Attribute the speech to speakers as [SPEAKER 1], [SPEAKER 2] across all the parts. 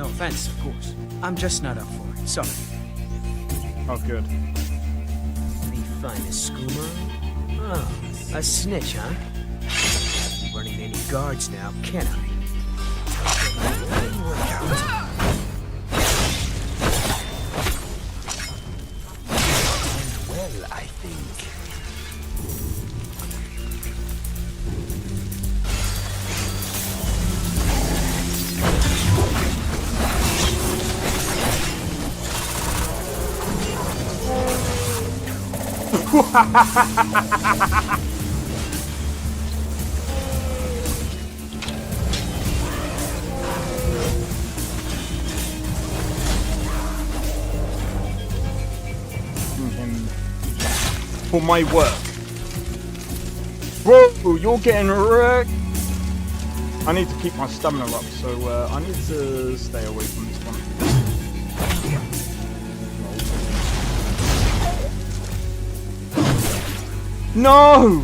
[SPEAKER 1] No offense, of course. I'm just not up for it. Sorry.
[SPEAKER 2] Oh, good.
[SPEAKER 1] Me find a skooma? Oh, a snitch, huh? Can't be running any guards now, can I? Work out. Well, I think.
[SPEAKER 2] For my work. Whoa, you're getting wrecked. I need to keep my stamina up, so I need to stay away from this one. No!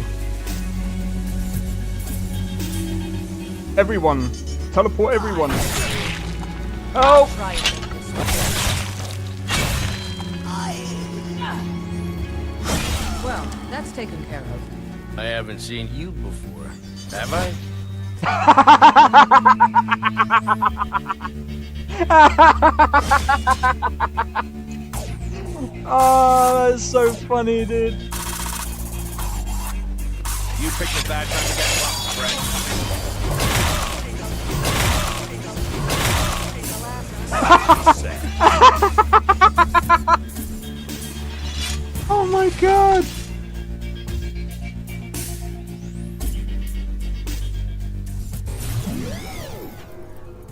[SPEAKER 2] Everyone, teleport everyone. Help!
[SPEAKER 3] Well, that's taken care of.
[SPEAKER 4] I haven't seen you before, have I?
[SPEAKER 2] Oh, that's so funny, dude.
[SPEAKER 4] You picked a bad time to get lost, friend.
[SPEAKER 2] Oh my god!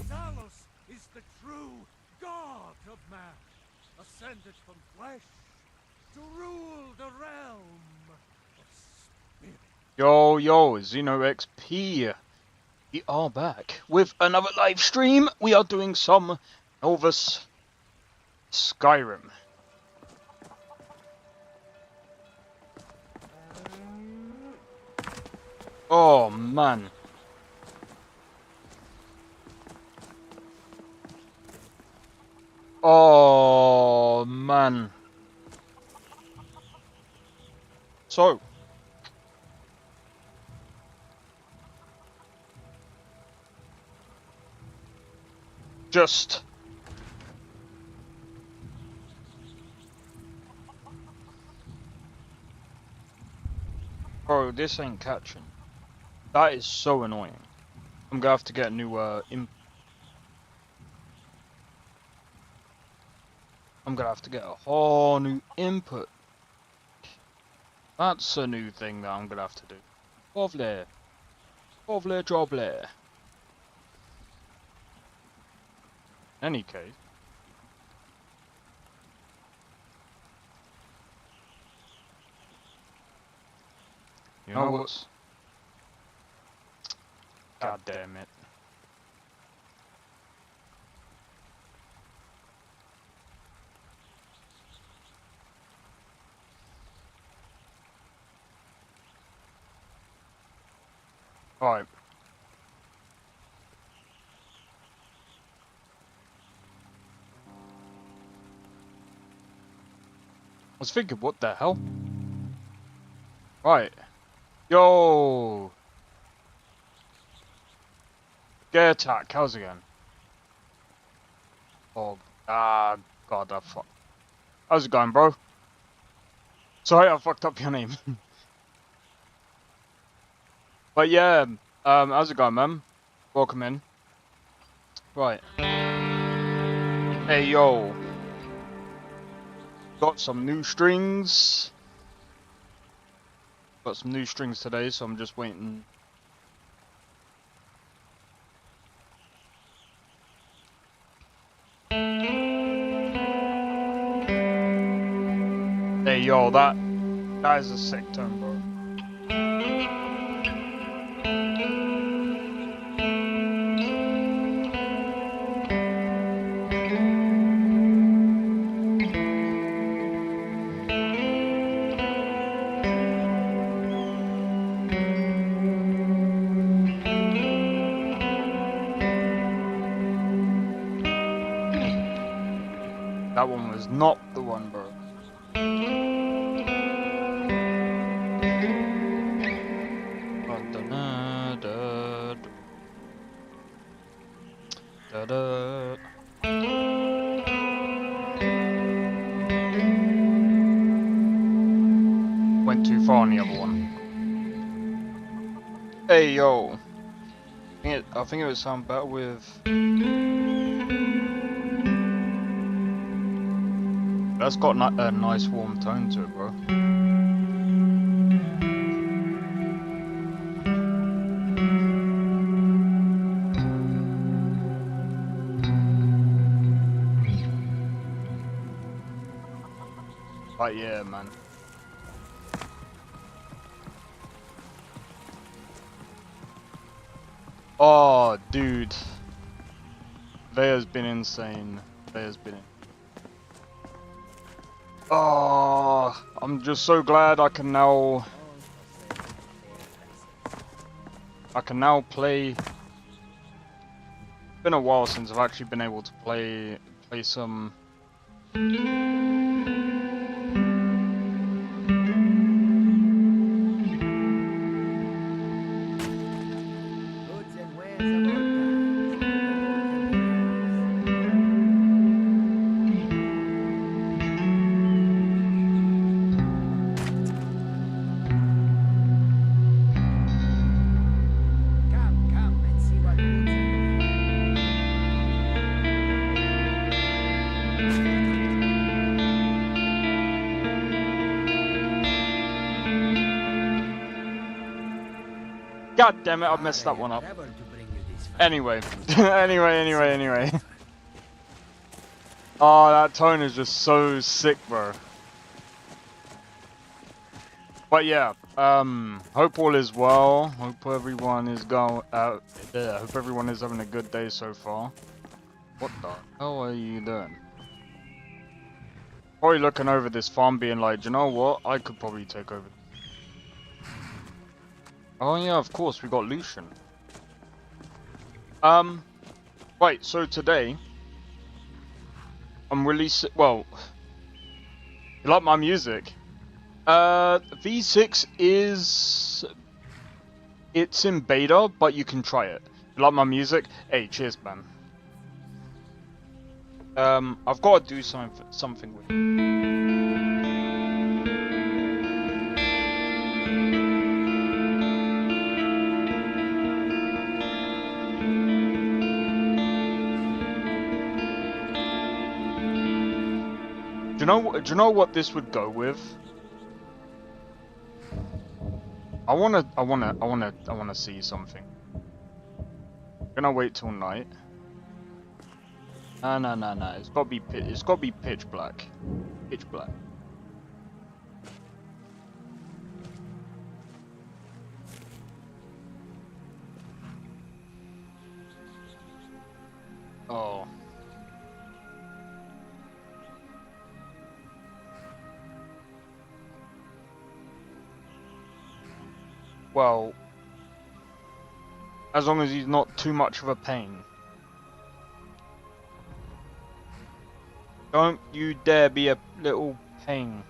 [SPEAKER 5] Talos is the true god of man, ascended from flesh to rule the realm of spirit.
[SPEAKER 2] Yo, Xeno XP. We are back with another live stream. We are doing some Nolvus Skyrim. Oh man. Oh man. So. Just. Bro, this ain't catching. That is so annoying. I'm gonna have to get a new I'm gonna have to get a whole new input. That's a new thing that I'm gonna have to do. Lovely. Lovely jobly. Any case. You know what's... God damn it. Alright. I was thinking, what the hell? Right. Yo! Get attack, how's it going? Oh, god, I fuck. How's it going, bro? Sorry, I fucked up your name. But yeah, how's it going, man? Welcome in. Right. Hey, yo. Got some new strings. Got some new strings today, so I'm just waiting. Hey, yo, that is a sick tone, bro. That one was not the one, bro. Went too far on the other one. Hey yo, I think it would sound better with. That's got a nice warm tone to it, bro. But yeah, man. Oh, dude. Today has been insane. Today has been. Oh, I'm just so glad I can now. Play. It's been a while since I've actually been able to play some.
[SPEAKER 1] Goods and wares of all kinds. Come and see what goods are
[SPEAKER 2] God damn it! I messed that one up.
[SPEAKER 1] traveled to bring you this fight.
[SPEAKER 2] Anyway, anyway. Oh, that tone is just so sick, bro. But yeah, hope all is well. Hope everyone is hope everyone is having a good day so far. What the hell are you doing? Probably looking over this farm being like, you know what? I could probably take over. Oh yeah, of course, we got Lucian. Right, so today I'm releasing, well, you like my music? V6 it's in beta, but you can try it. You like my music? Hey, cheers, man. I've got to do something with it. Do you know what this would go with? I wanna see something. I'm gonna wait till night. No. It's gotta be pitch black. Pitch black. Oh. Well, as long as he's not too much of a pain. Don't you dare be a little pain.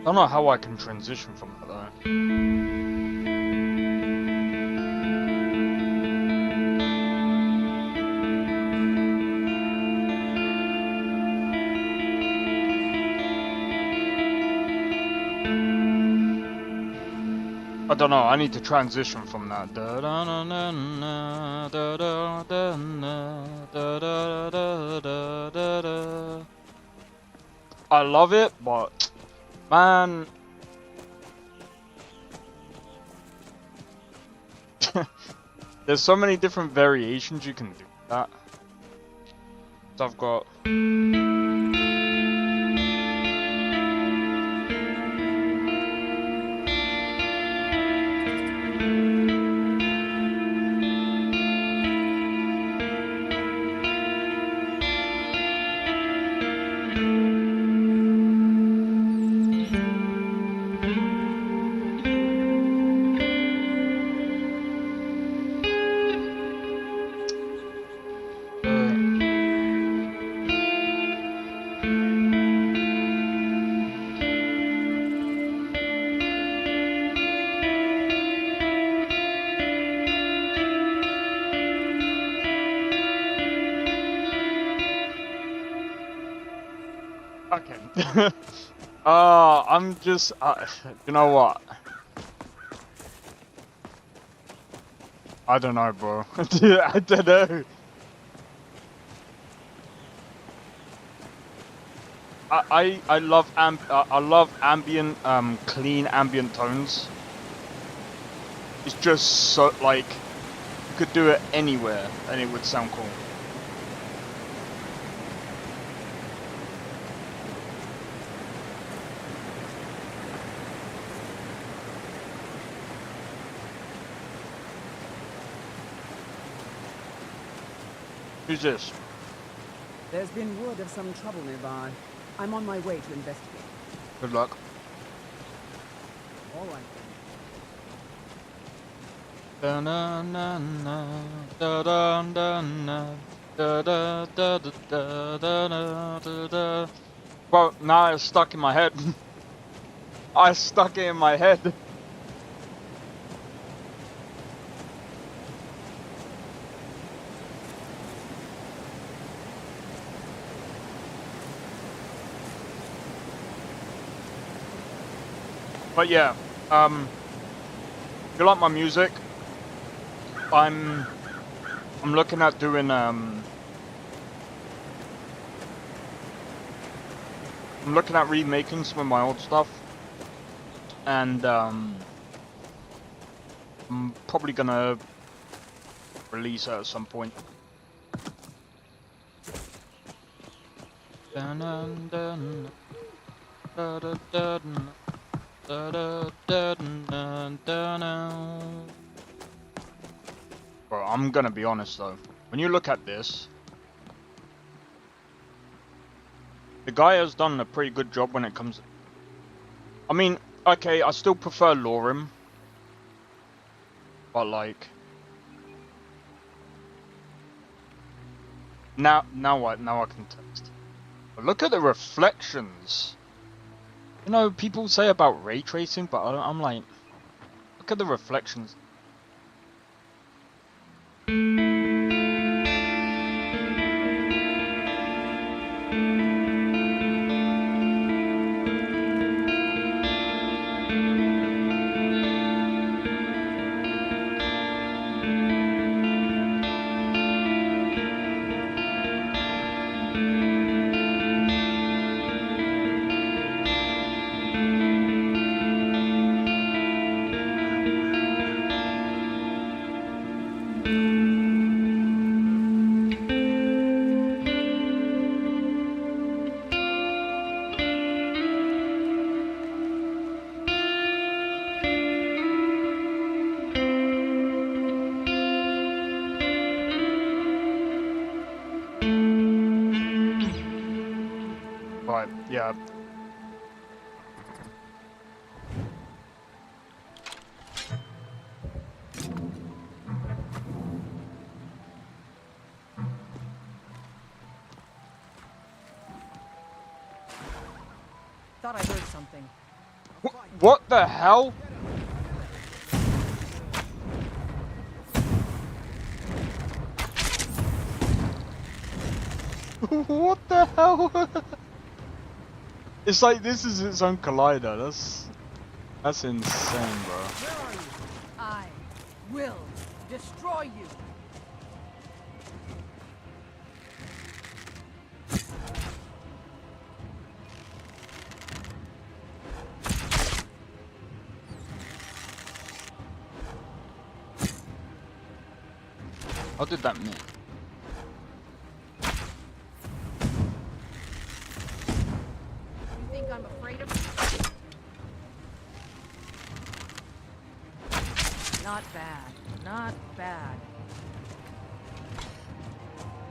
[SPEAKER 2] I don't know how I can transition from that though. I don't know, I need to transition from that. I love it, but man, there's so many different variations you can do with that. So I've got I'm just, you know what? I don't know, bro. I don't know. I love I love ambient, clean ambient tones. It's just so, like, you could do it anywhere and it would sound cool. Who's this?
[SPEAKER 3] There's been word of some trouble nearby. I'm on my way to investigate.
[SPEAKER 2] Good luck.
[SPEAKER 3] All right.
[SPEAKER 2] Da na na na da da da na da da da da da da da da. Well, now it's stuck in my head. I stuck it in my head. But yeah, if you like my music, I'm looking at doing I'm looking at remaking some of my old stuff, and I'm probably gonna release it at some point. Dun, dun, dun, dun, dun, dun. Bro, I'm gonna be honest though. When you look at this, the guy has done a pretty good job when it comes. I mean, okay, I still prefer Lorem, but like now what? Now I can text. But look at the reflections. You know, people say about ray tracing, but I'm like, look at the reflections. Right, yeah.
[SPEAKER 3] Thought I heard something.
[SPEAKER 2] What the hell? What the hell? It's like this is its own collider. That's insane, bro.
[SPEAKER 3] Where are you? I will destroy you.
[SPEAKER 2] How did that mean?
[SPEAKER 3] You think I'm afraid of you? Not bad. Not bad.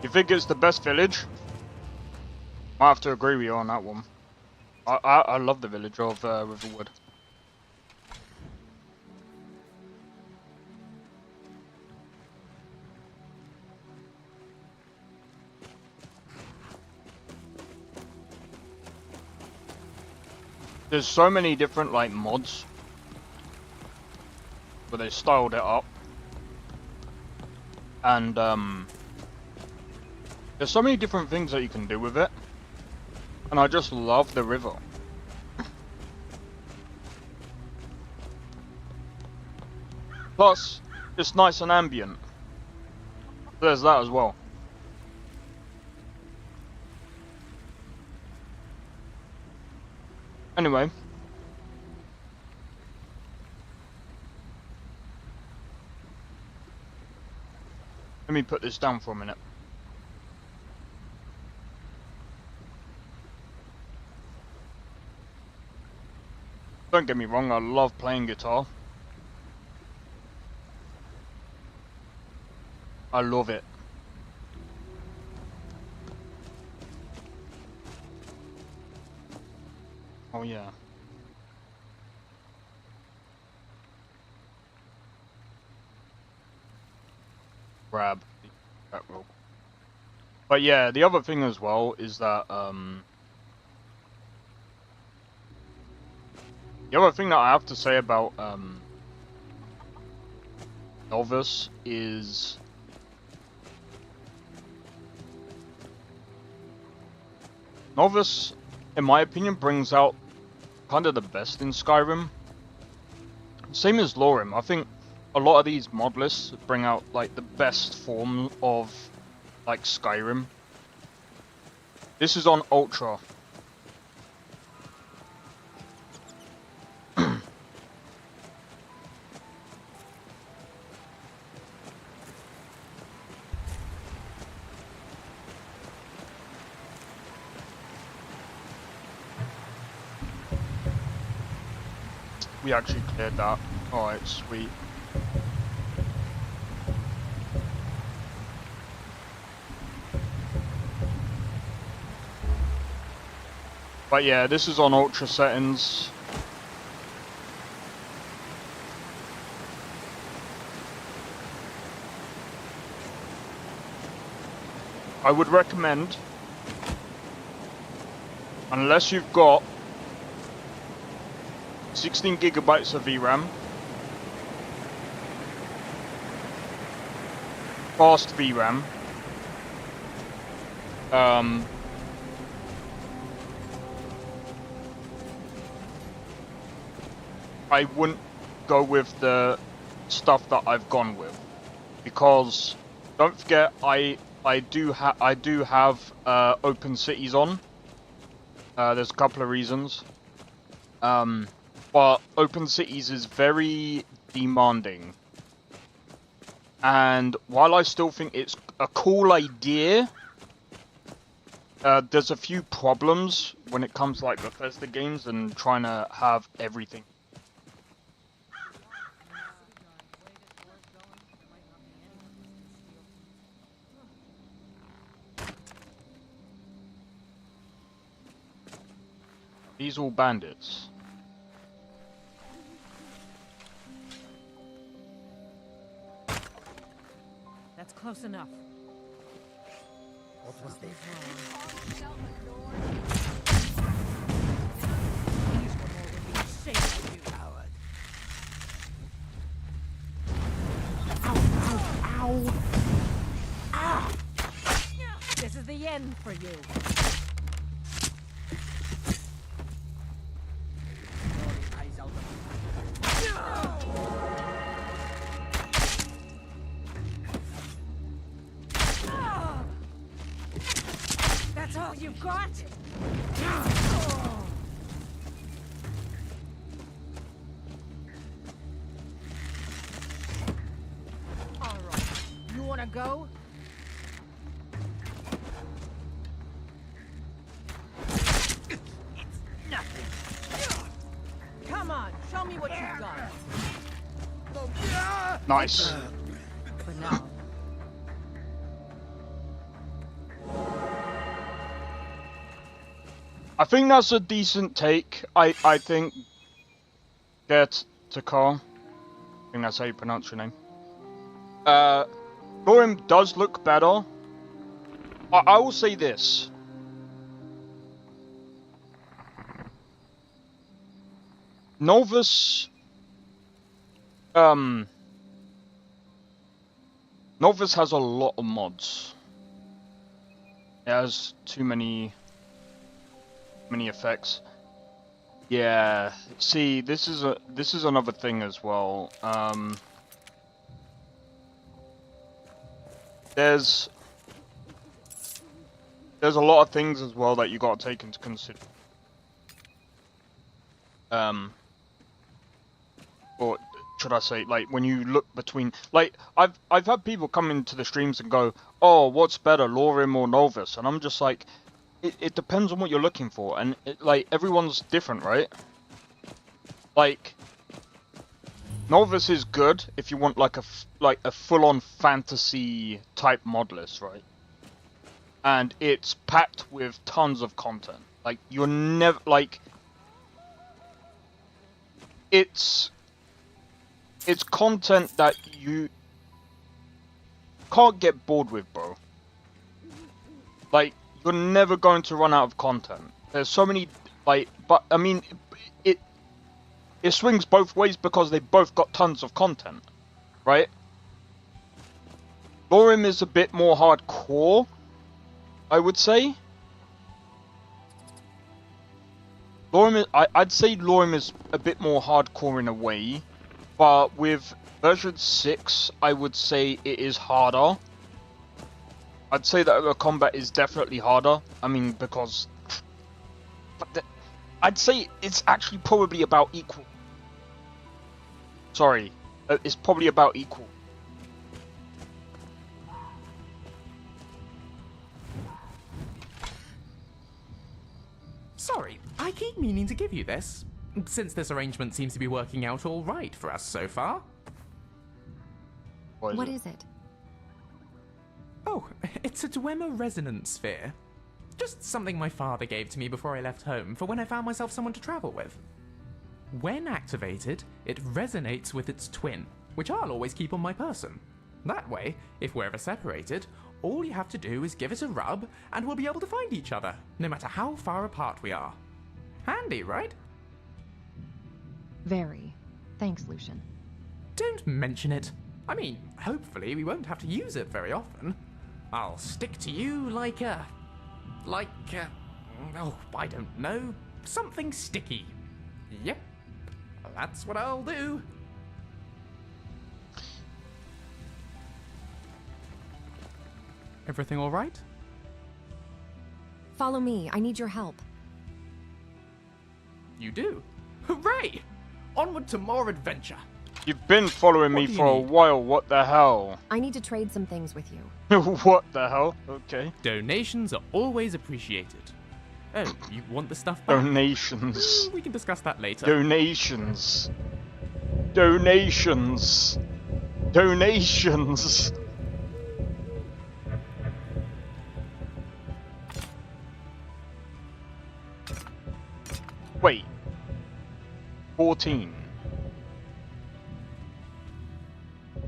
[SPEAKER 2] You think it's the best village? I have to agree with you on that one. I love the village of Riverwood. There's so many different like mods where they styled it up, and there's so many different things that you can do with it. And I just love the river. Plus, it's nice and ambient. There's that as well. Anyway. Let me put this down for a minute. Don't get me wrong, I love playing guitar. I love it. Oh yeah. Grab that rope. But yeah, the other thing as well is that the other thing that I have to say about Nolvus is Nolvus, in my opinion, brings out kind of the best in Skyrim. Same as Lorim. I think a lot of these mod lists bring out like the best form of like Skyrim. This is on Ultra. We actually cleared that. Alright, sweet. But yeah, this is on ultra settings. I would recommend, unless you've got 16 gigabytes of VRAM, fast VRAM, I wouldn't go with the stuff that I've gone with, because don't forget I do have open cities on. There's a couple of reasons. But open cities is very demanding. And while I still think it's a cool idea, there's a few problems when it comes to like Bethesda games and trying to have everything. These all bandits.
[SPEAKER 3] That's close enough. What was this? Ow! Ah! This is the end for you. That's all you got? All right. You want to go? It's nothing. Come on, show me what you've got.
[SPEAKER 2] Nice.
[SPEAKER 3] For now.
[SPEAKER 2] I think that's a decent take. I think Get to Car. I think that's how you pronounce your name. Gorim does look better. I will say this. Nolvus Nolvus has a lot of mods. It has too many Many effects. Yeah. See, this is another thing as well. There's a lot of things as well that you got to take into consideration. Or should I say, like, when you look between, like, I've had people come into the streams and go, oh, what's better, Lorim or Nolvus? And I'm just like, it depends on what you're looking for, and like, everyone's different, right? Like, Nolvus is good if you want like a full-on fantasy type mod list, right? And it's packed with tons of content. Like, you're never, like, it's content that you can't get bored with, bro. Like, you're never going to run out of content. There's so many, like, but I mean, it swings both ways because they both got tons of content, right? Lorim is a bit more hardcore, I would say. I'd say Lorim is a bit more hardcore in a way, but with version 6, I would say it is harder. I'd say that the combat is definitely harder. I mean, because... But I'd say it's actually probably about equal. Sorry, it's probably about equal.
[SPEAKER 6] Sorry, I keep meaning to give you this, since this arrangement seems to be working out all right for us so far.
[SPEAKER 2] What
[SPEAKER 7] What is it?
[SPEAKER 6] Oh, it's a Dwemer resonance sphere. Just something my father gave to me before I left home for when I found myself someone to travel with. When activated, it resonates with its twin, which I'll always keep on my person. That way, if we're ever separated, all you have to do is give it a rub, and we'll be able to find each other, no matter how far apart we are. Handy, right?
[SPEAKER 7] Very. Thanks, Lucian.
[SPEAKER 6] Don't mention it. I mean, hopefully we won't have to use it very often. I'll stick to you like oh, I don't know, something sticky. Yep, that's what I'll do. Everything all right?
[SPEAKER 7] Follow me. I need your help.
[SPEAKER 6] You do? Hooray! Onward to more adventure.
[SPEAKER 2] You've been following me
[SPEAKER 6] What do you
[SPEAKER 2] for a
[SPEAKER 6] need?
[SPEAKER 2] while, what the hell?
[SPEAKER 7] I need to trade some things with you.
[SPEAKER 2] What the hell? Okay.
[SPEAKER 6] Donations are always appreciated. Oh, you want the stuff back?
[SPEAKER 2] Donations.
[SPEAKER 6] We can discuss that later.
[SPEAKER 2] Donations. Donations. Donations. Wait. 14.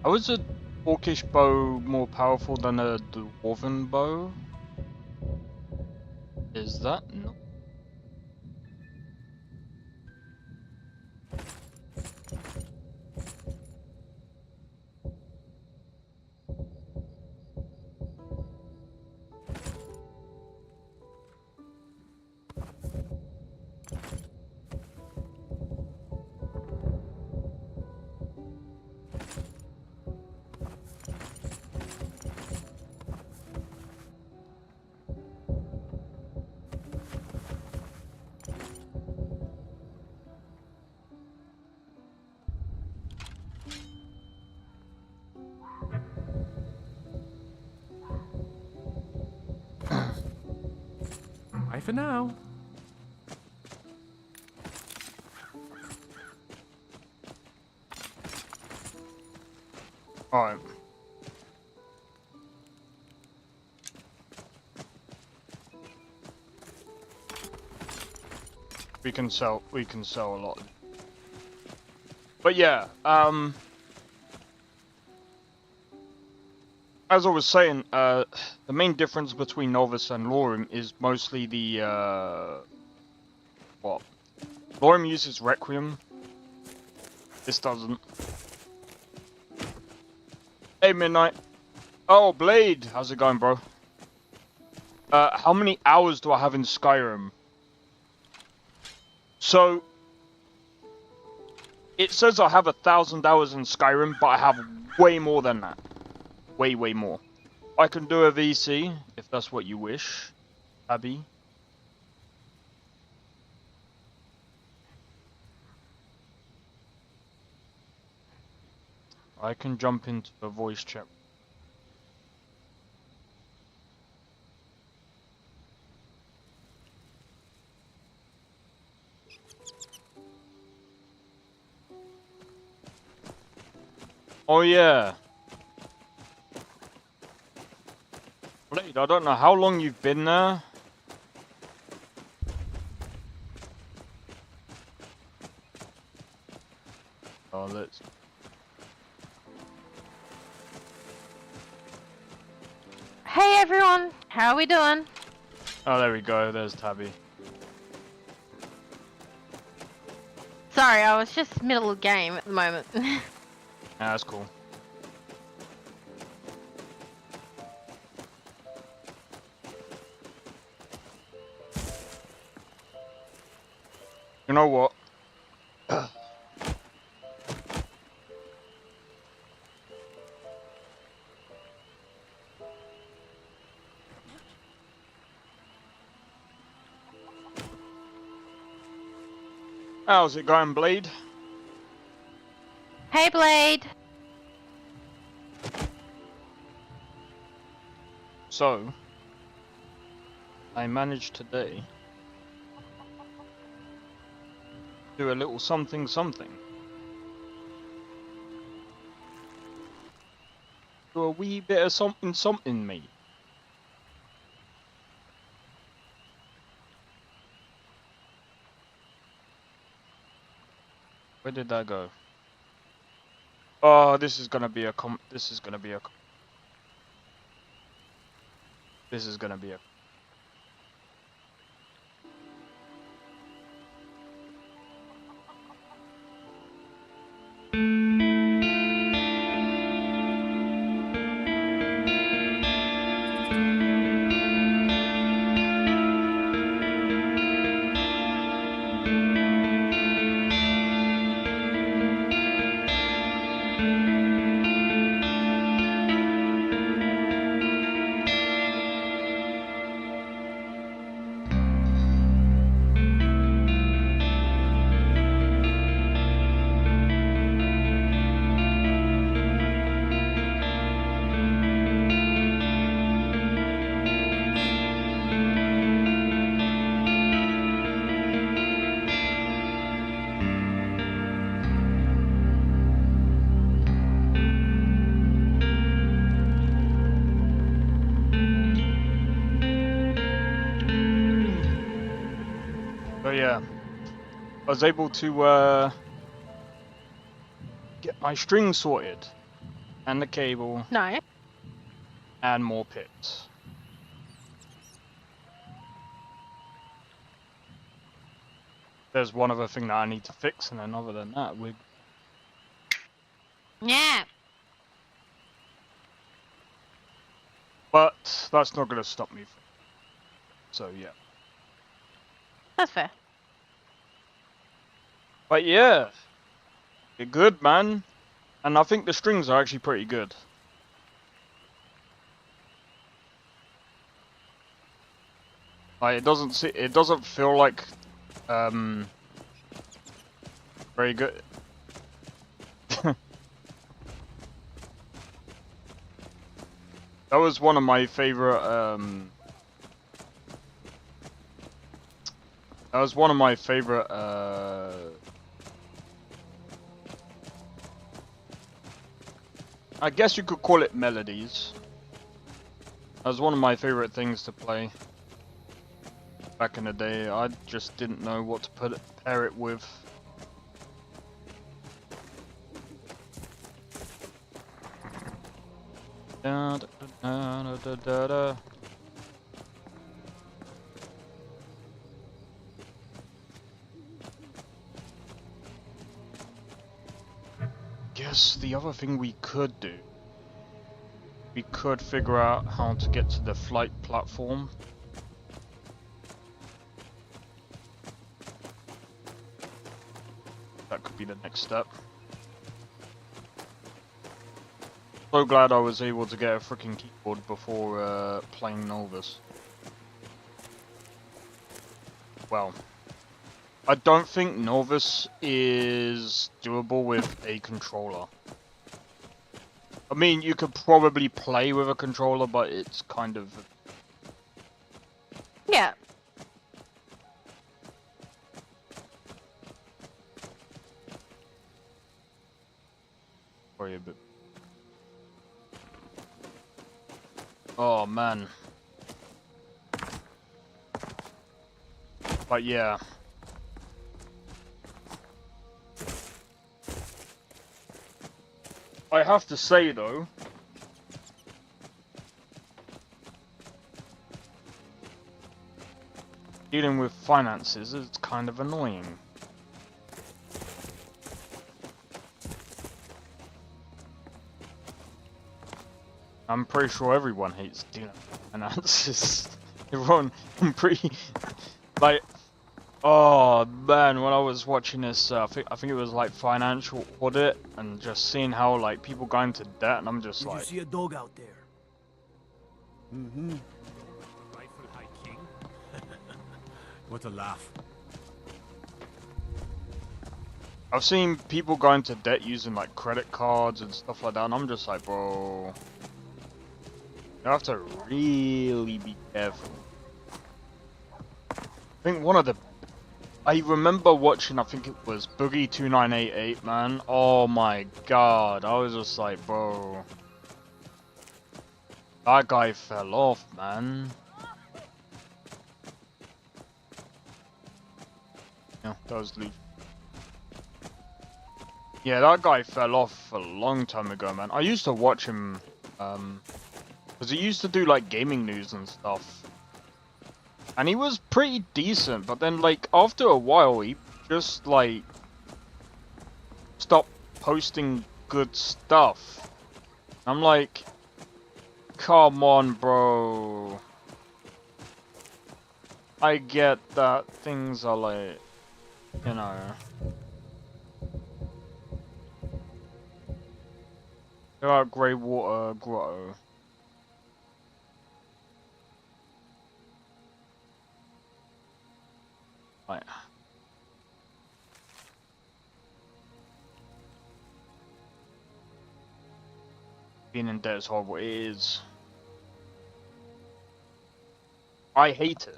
[SPEAKER 2] How is a orcish bow more powerful than a dwarven bow? Is that no?
[SPEAKER 6] Bye for now.
[SPEAKER 2] Alright. We can sell a lot. But yeah, as I was saying, the main difference between Nolvus and Lorim is mostly the, what? Lorim uses Requiem. This doesn't. Hey, Midnight. Oh, Blade! How's it going, bro? How many hours do I have in Skyrim? So it says I have 1,000 hours in Skyrim, but I have way more than that. Way more. I can do a VC if that's what you wish, Abby. I can jump into a voice chat. Oh yeah. Blade, I don't know how long you've been there. Oh, let's...
[SPEAKER 8] Hey everyone, how are we doing?
[SPEAKER 2] Oh, there we go. There's Tabby.
[SPEAKER 8] Sorry, I was just middle of game at the moment.
[SPEAKER 2] Yeah, that's cool. You know what? How's it going, Blade?
[SPEAKER 8] Hey Blade!
[SPEAKER 2] So, I managed today to do a little something. Do a wee bit of something, mate. Where did that go? Oh, this is gonna be a this is gonna be a yeah, I was able to get my string sorted, and the cable,
[SPEAKER 8] No.
[SPEAKER 2] and more pits. There's one other thing that I need to fix, and then other than that, we're...
[SPEAKER 8] Yeah.
[SPEAKER 2] But that's not going to stop me. So yeah.
[SPEAKER 8] That's fair.
[SPEAKER 2] But yeah, you're good, man. And I think the strings are actually pretty good. Like it doesn't feel like very good. That was one of my favorite I guess you could call it melodies. That was one of my favorite things to play back in the day. I just didn't know what to pair it with. Da, da, da, da, da, da. Guess the other thing we could do, we could figure out how to get to the flight platform. that could be the next step. So glad I was able to get a freaking keyboard before playing Nolvus. Well, I don't think Nolvus is doable with a controller. I mean, you could probably play with a controller, but it's kind of...
[SPEAKER 8] Yeah.
[SPEAKER 2] Sorry a bit. Oh, man. But yeah. I have to say though, dealing with finances is kind of annoying. I'm pretty sure everyone hates dealing with finances. Everyone, I'm pretty, like, oh man, when I was watching this, I think it was like financial audit, and just seeing how like people go into debt, and I'm just
[SPEAKER 1] Did
[SPEAKER 2] like,
[SPEAKER 1] you see a dog out there?
[SPEAKER 5] Mm-hmm. Rightful High King? What a laugh.
[SPEAKER 2] I've seen people go into debt using like credit cards and stuff like that, and I'm just like, bro, you have to really be careful. I think one of the, I remember watching, I think it was Boogie 2988, man. Oh my god, I was just like, bro, that guy fell off, man. Yeah, that was Luke. Yeah, that guy fell off a long time ago, man. I used to watch him, because he used to do like gaming news and stuff. And he was pretty decent, but then like after a while he just like stopped posting good stuff. I'm like, come on, bro. I get that things are like, you know. There are Grey Water Grotto. Right. Being in debt is horrible. It is. I hate it.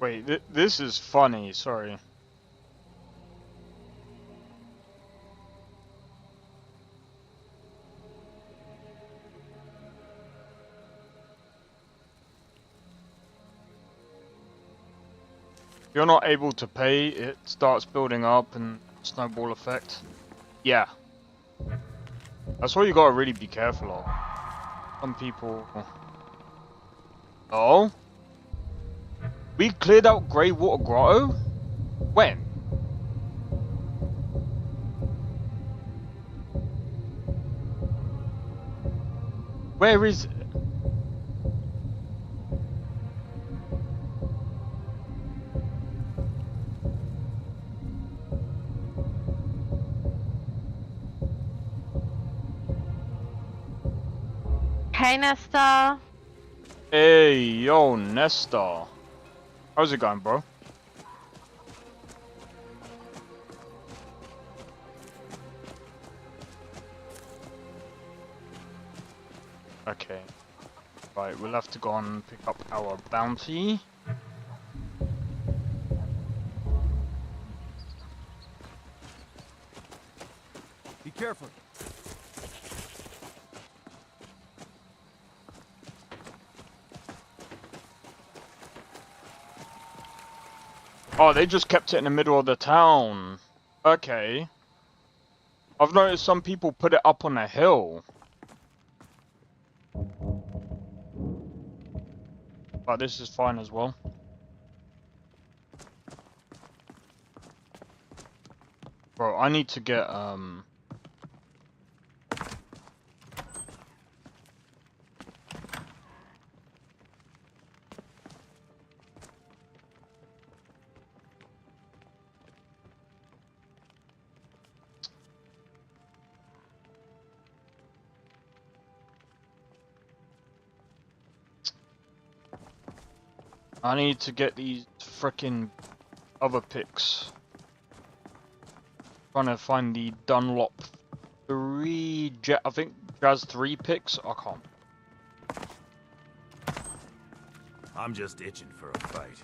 [SPEAKER 2] Wait, this is funny, sorry. If you're not able to pay, it starts building up and snowball effect. Yeah. That's what you gotta really be careful of. Some people... Oh? We cleared out Grey Water Grotto? When? Where is it?
[SPEAKER 8] Hey, Nesta.
[SPEAKER 2] Hey, yo, Nesta. How's it going, bro? Okay. Right, we'll have to go and pick up our bounty.
[SPEAKER 5] carefully.
[SPEAKER 2] Oh, they just kept it in the middle of the town. Okay. I've noticed some people put it up on a hill. But this is fine as well. Bro, I need to get, I need to get these frickin' other picks. Trying to find the Dunlop 3, I think Jazz 3 picks. I can't.
[SPEAKER 5] I'm just itching for a fight.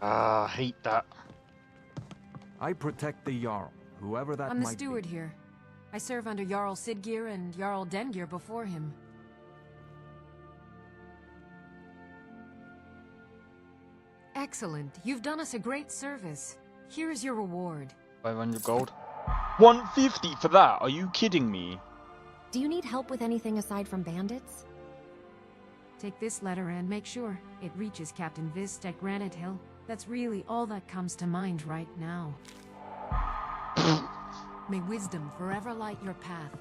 [SPEAKER 2] Ah, hate that.
[SPEAKER 5] I protect the Jarl, whoever that
[SPEAKER 9] I'm the
[SPEAKER 5] might be.
[SPEAKER 9] steward here. I serve under Jarl Sidgeir and Jarl Dengir before him. Excellent. You've done us a great service. Here is your reward.
[SPEAKER 2] 500 gold. 150 for that? Are you kidding me?
[SPEAKER 7] Do you need help with anything aside from bandits?
[SPEAKER 9] Take this letter and make sure it reaches Captain Vist at Granite Hill. That's really all that comes to mind right now. May wisdom forever light your path.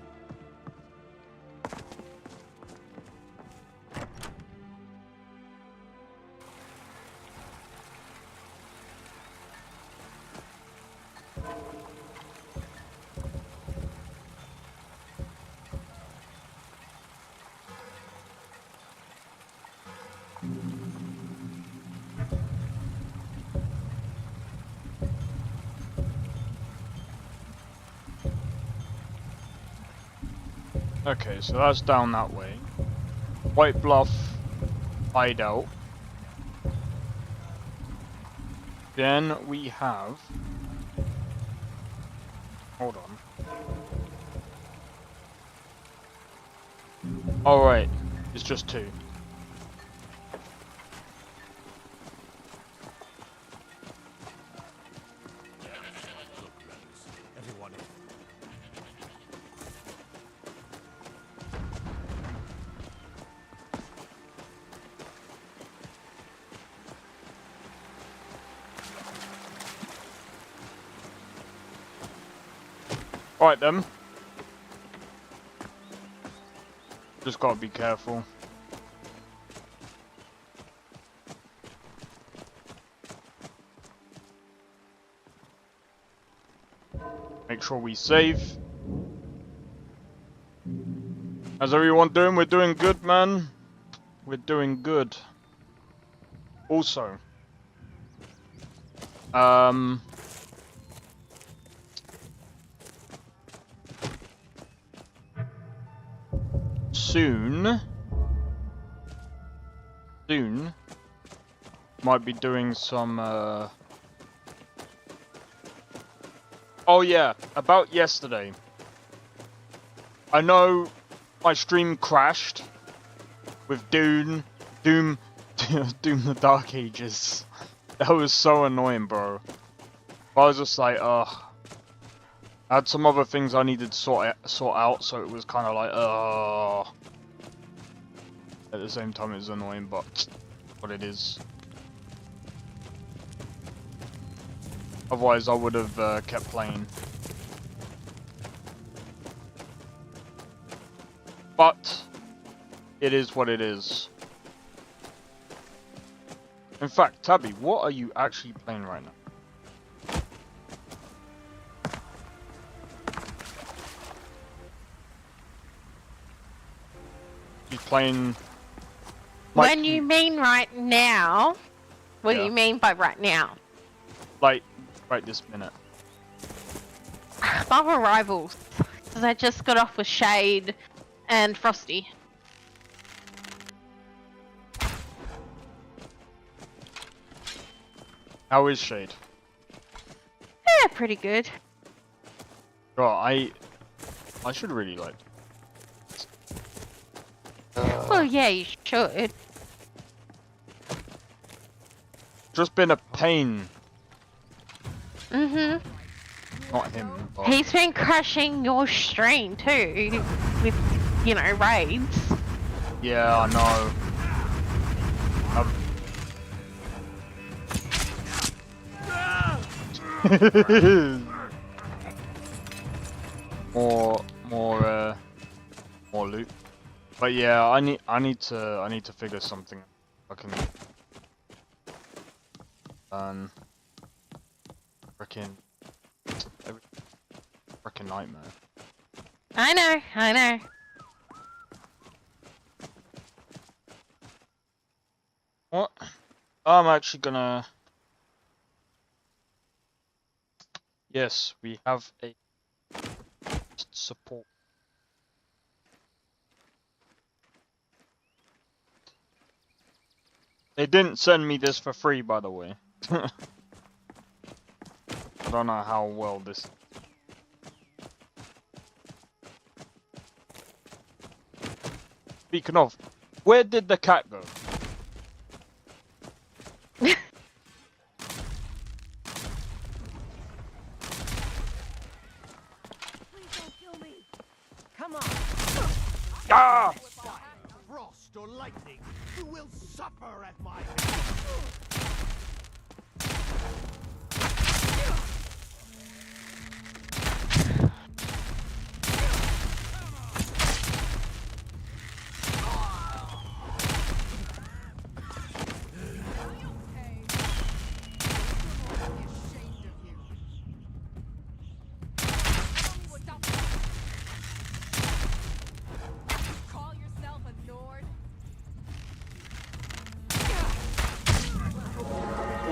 [SPEAKER 2] Okay, so that's down that way. White Bluff hideout. Then we have... Hold on. Alright, it's just 2.
[SPEAKER 5] Everyone.
[SPEAKER 2] Alright then. Just gotta be careful. Make sure we save. How's everyone doing? We're doing good, man. We're doing good. Also, soon might be doing some oh yeah, about yesterday. I know my stream crashed with Doom the Dark Ages. That was so annoying, bro. I was just like, ugh. I had some other things I needed to sort out, so it was kind of like, ugh. At the same time, it was annoying, but what it is. Otherwise, I would have kept playing. But it is what it is. In fact, Tabby, what are you actually playing right now? He's playing...
[SPEAKER 8] When you mean right now, what do you mean by right now?
[SPEAKER 2] Like, right this minute.
[SPEAKER 8] Marvel Rivals, because I just got off with Shade and Frosty.
[SPEAKER 2] How is Shade?
[SPEAKER 8] Yeah, pretty good.
[SPEAKER 2] Bro, I should really like.
[SPEAKER 8] Well, yeah, you should.
[SPEAKER 2] Just been a pain.
[SPEAKER 8] Mhm.
[SPEAKER 2] Not him. But...
[SPEAKER 8] He's been crushing your stream too, with raids.
[SPEAKER 2] Yeah, I know. more loot. But yeah, I need to figure something. I can freaking nightmare.
[SPEAKER 8] I know.
[SPEAKER 2] What? I'm actually gonna. Yes, we have a support. They didn't send me this for free, by the way. I don't know how well this. Speaking of, where did the cat go?
[SPEAKER 3] Come on.
[SPEAKER 2] Ah!
[SPEAKER 5] Frost or lightning, you will suffer at my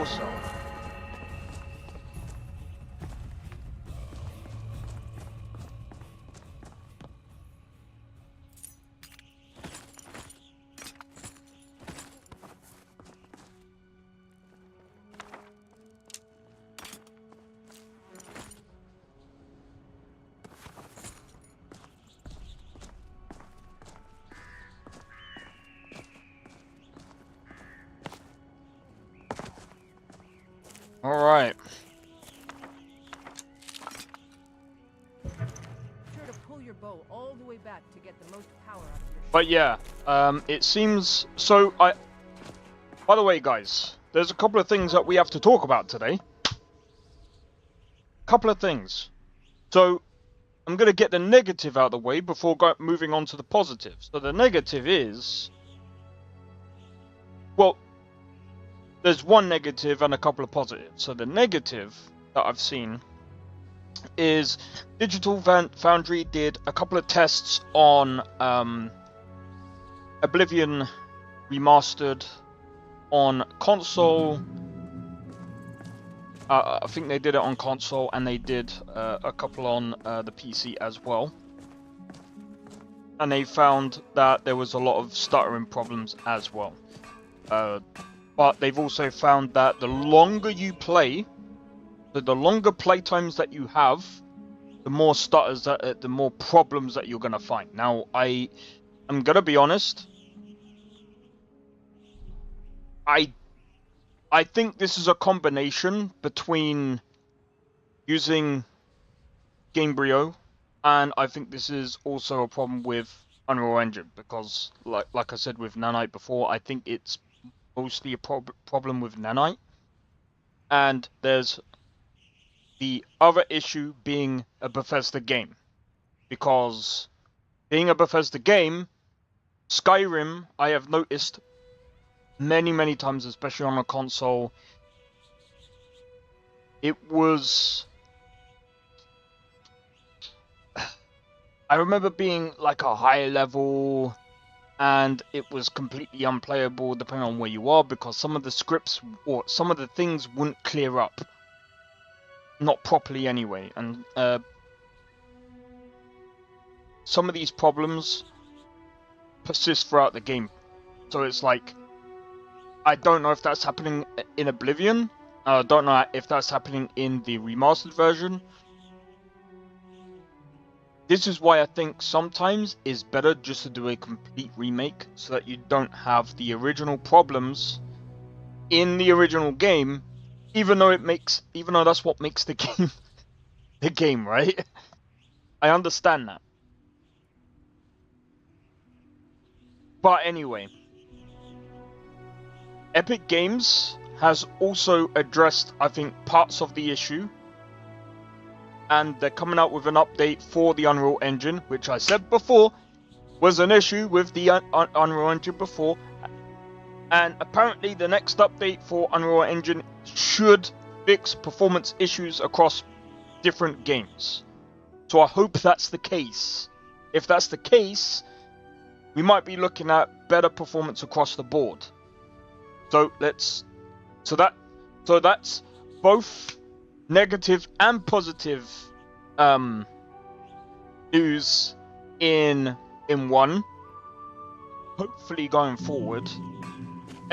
[SPEAKER 2] Also. All right.
[SPEAKER 3] Sure to pull your bow all the way back to get the most power out of your
[SPEAKER 2] But yeah, it seems so. By the way, guys, there's a couple of things that we have to talk about today. Couple of things. So I'm gonna get the negative out of the way before moving on to the positive. So the negative is, well, there's one negative and a couple of positives. So the negative that I've seen is Digital Foundry did a couple of tests on Oblivion Remastered on console. I think they did it on console, and they did a couple on the PC as well. And they found that there was a lot of stuttering problems as well. But they've also found that the longer you play, so the longer play times that you have, the more stutters, the more problems that you're gonna find. Now, I'm gonna be honest. I think this is a combination between using Gamebryo, and I think this is also a problem with Unreal Engine, because like I said with Nanite before, I think it's mostly a problem with Nanite. And there's the other issue being a Bethesda game, because being a Bethesda game, Skyrim, I have noticed many times, especially on a console, it was... I remember being like a higher level, and it was completely unplayable depending on where you are, because some of the scripts or some of the things wouldn't clear up. Not properly anyway, and some of these problems persist throughout the game. So it's like, I don't know if that's happening in Oblivion. I don't know if that's happening in the remastered version. this is why I think sometimes it's better just to do a complete remake so that you don't have the original problems in the original game, even though that's what makes the game the game, right? I understand that. But anyway, Epic Games has also addressed, I think, parts of the issue. And they're coming out with an update for the Unreal Engine, which I said before was an issue with the Unreal Engine before. And apparently the next update for Unreal Engine should fix performance issues across different games. So I hope that's the case. If that's the case, we might be looking at better performance across the board. So that's both negative and positive news in one. Hopefully going forward,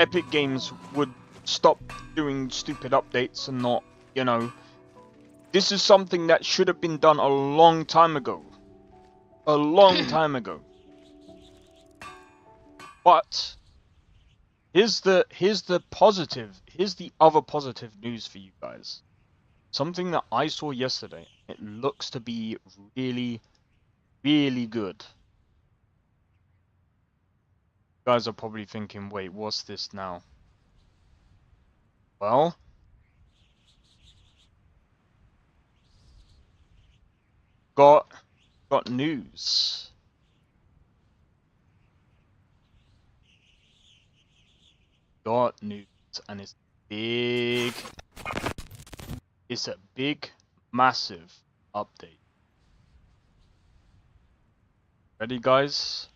[SPEAKER 2] Epic Games would stop doing stupid updates and not, you know, this is something that should have been done a long time ago. A long time ago. But here's the other positive news for you guys. Something that I saw yesterday. It looks to be really, really good. You guys are probably thinking, wait, what's this now? Well, got news. Got news, and it's big. It's a big, massive update. Ready, guys?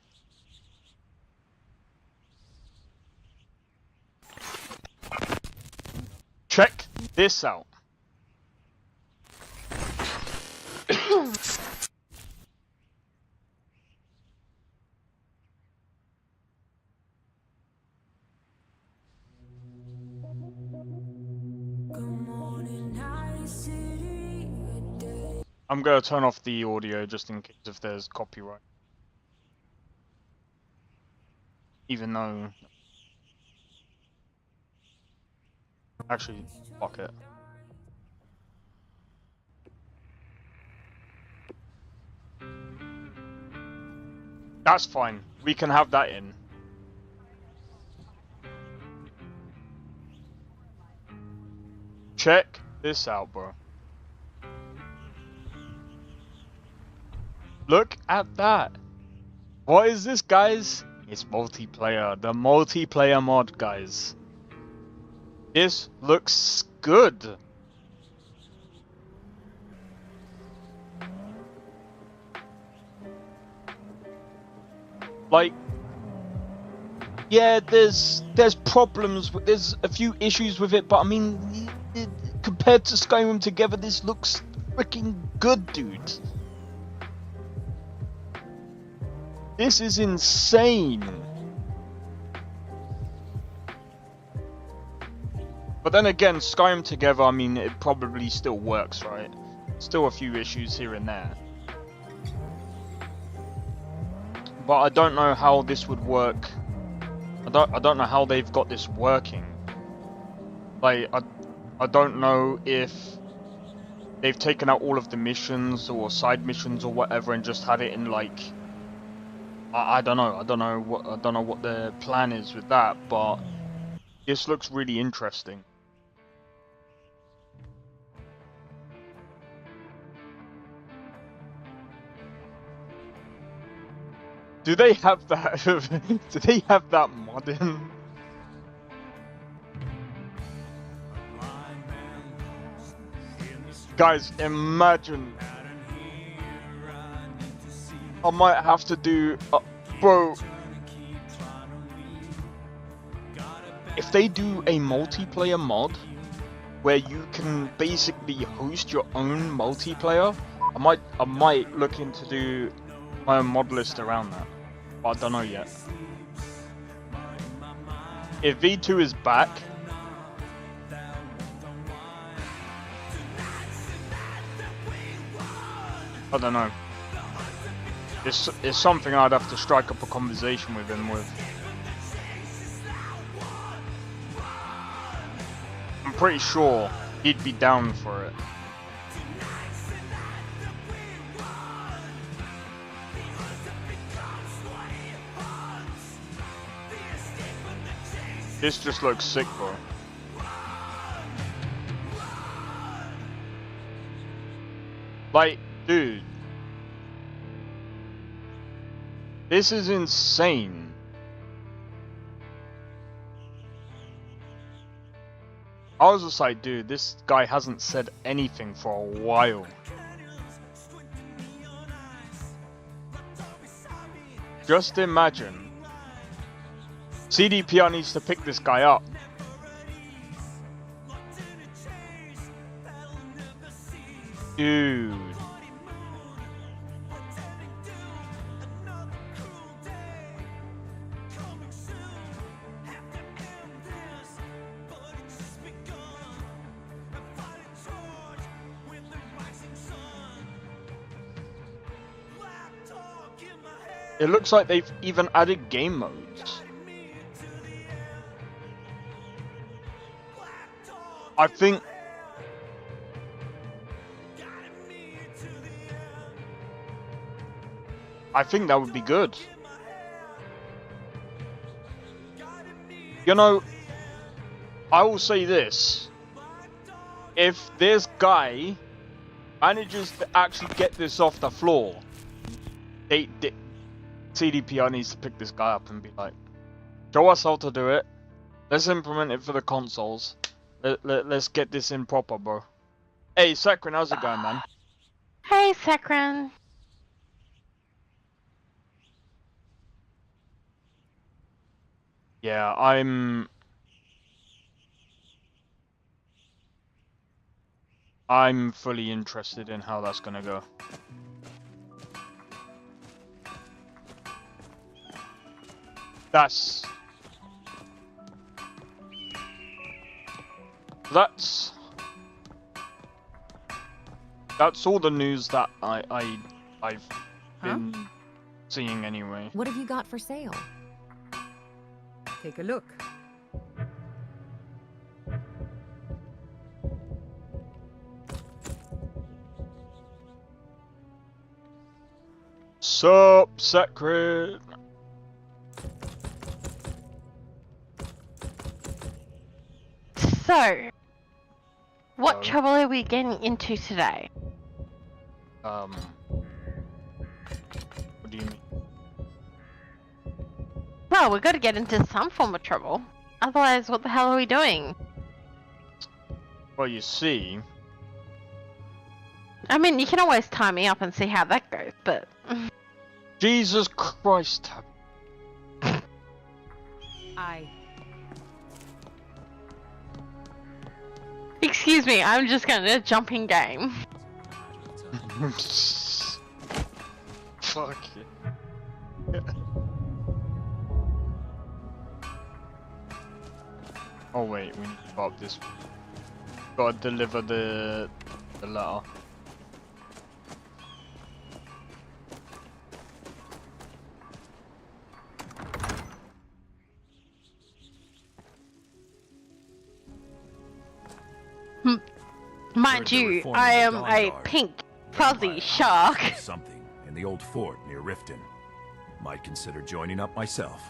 [SPEAKER 2] Check this out. I'm gonna turn off the audio just in case if there's copyright. Even though... Actually, fuck it. That's fine. We can have that in. Check this out, bro. Look at that. What is this, guys? It's multiplayer. The multiplayer mod, guys. This looks good. Like, yeah, there's problems. There's a few issues with it, but I mean, compared to Skyrim together, this looks freaking good, dude. This is insane. But then again, Skyrim together, I mean, it probably still works, right? Still a few issues here and there. But I don't know how this would work. I don't know how they've got this working. Like, I don't know if they've taken out all of the missions or side missions or whatever and just had it in, like, I don't know. I don't know what their plan is with that, but this looks really interesting. Do they have that? Do they have that mod in? Guys, imagine. I might have to do, bro. If they do a multiplayer mod where you can basically host your own multiplayer, I might look into do my own mod list around that. But I don't know yet. If V2 is back, I don't know. It's something I'd have to strike up a conversation with him with. I'm pretty sure he'd be down for it. This just looks sick, bro. Like, dude. This is insane. I was just like, dude, this guy hasn't said anything for a while. Just imagine. CDPR needs to pick this guy up. Dude. It looks like they've even added game modes. I think that would be good. You know, I will say this. If this guy manages to actually get this off the floor, CDPR needs to pick this guy up and be like, show us how to do it. Let's implement it for the consoles. Let's get this in proper, bro. Hey, Sakrin, how's it going, man?
[SPEAKER 8] Hey, Sakrin.
[SPEAKER 2] Yeah, I'm fully interested in how that's gonna go. That's all the news that I've been seeing anyway.
[SPEAKER 7] What have you got for sale?
[SPEAKER 3] Take a look.
[SPEAKER 2] Sup, Secret?
[SPEAKER 8] So, what trouble are we getting into today?
[SPEAKER 2] What do you mean?
[SPEAKER 8] Well, we've got to get into some form of trouble. Otherwise, what the hell are we doing?
[SPEAKER 2] Well, you see...
[SPEAKER 8] I mean, you can always tie me up and see how that goes, but...
[SPEAKER 2] Jesus Christ.
[SPEAKER 8] Excuse me, I'm just gonna jumping game.
[SPEAKER 2] Fuck it. Oh wait, we need to pop this. Gotta deliver the letter.
[SPEAKER 8] Mind you, I am a pink, fuzzy shark.
[SPEAKER 5] Something in the old fort near Riften. Might consider joining up myself.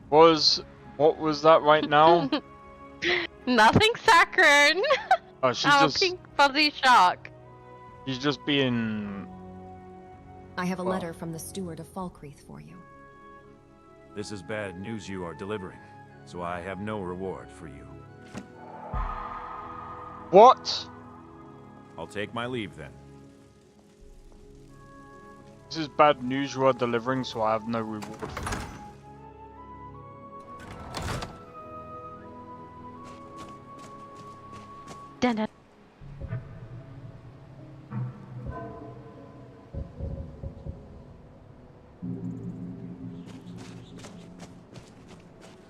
[SPEAKER 2] What was that right now?
[SPEAKER 8] Nothing, Sakrin.
[SPEAKER 2] Oh, she's
[SPEAKER 8] I'm
[SPEAKER 2] just
[SPEAKER 8] a pink, fuzzy shark.
[SPEAKER 2] She's just being...
[SPEAKER 7] I have a letter from the steward of Falkreath for you.
[SPEAKER 5] This is bad news you are delivering, so I have no reward for you.
[SPEAKER 2] What?
[SPEAKER 5] I'll take my leave then.
[SPEAKER 2] This is bad news you are delivering, so I have no reward for you.
[SPEAKER 8] Dun -dun.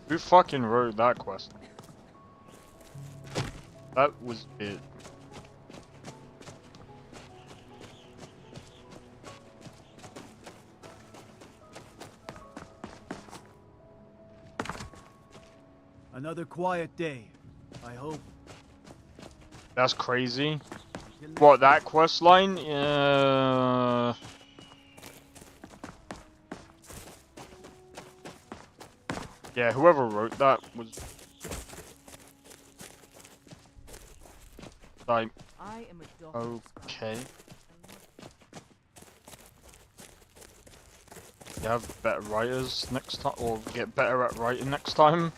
[SPEAKER 2] Who fucking wrote that quest? That was it.
[SPEAKER 5] Another quiet day, I hope.
[SPEAKER 2] That's crazy. What, that quest line? Yeah, whoever wrote that was like
[SPEAKER 3] I am a daughter of
[SPEAKER 2] okay. You have better writers next time, or get better at writing next time.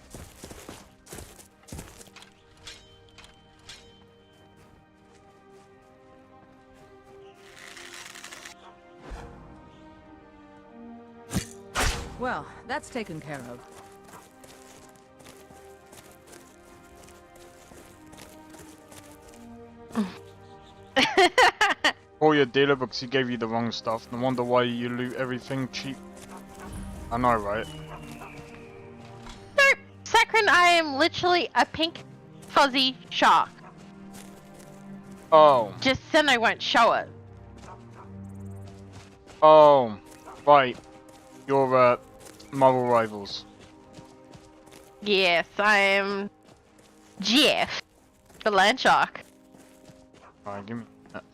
[SPEAKER 3] Well, that's taken care of.
[SPEAKER 2] Call your dealer because he gave you the wrong stuff. No wonder why you loot everything cheap. I know, right?
[SPEAKER 8] No, Sakrin, I am literally a pink fuzzy shark.
[SPEAKER 2] Oh.
[SPEAKER 8] Just then I won't show it.
[SPEAKER 2] Oh. Right. You're, Marvel rivals.
[SPEAKER 8] Yes, I am Jeff, the land shark.
[SPEAKER 2] Alright, give me that.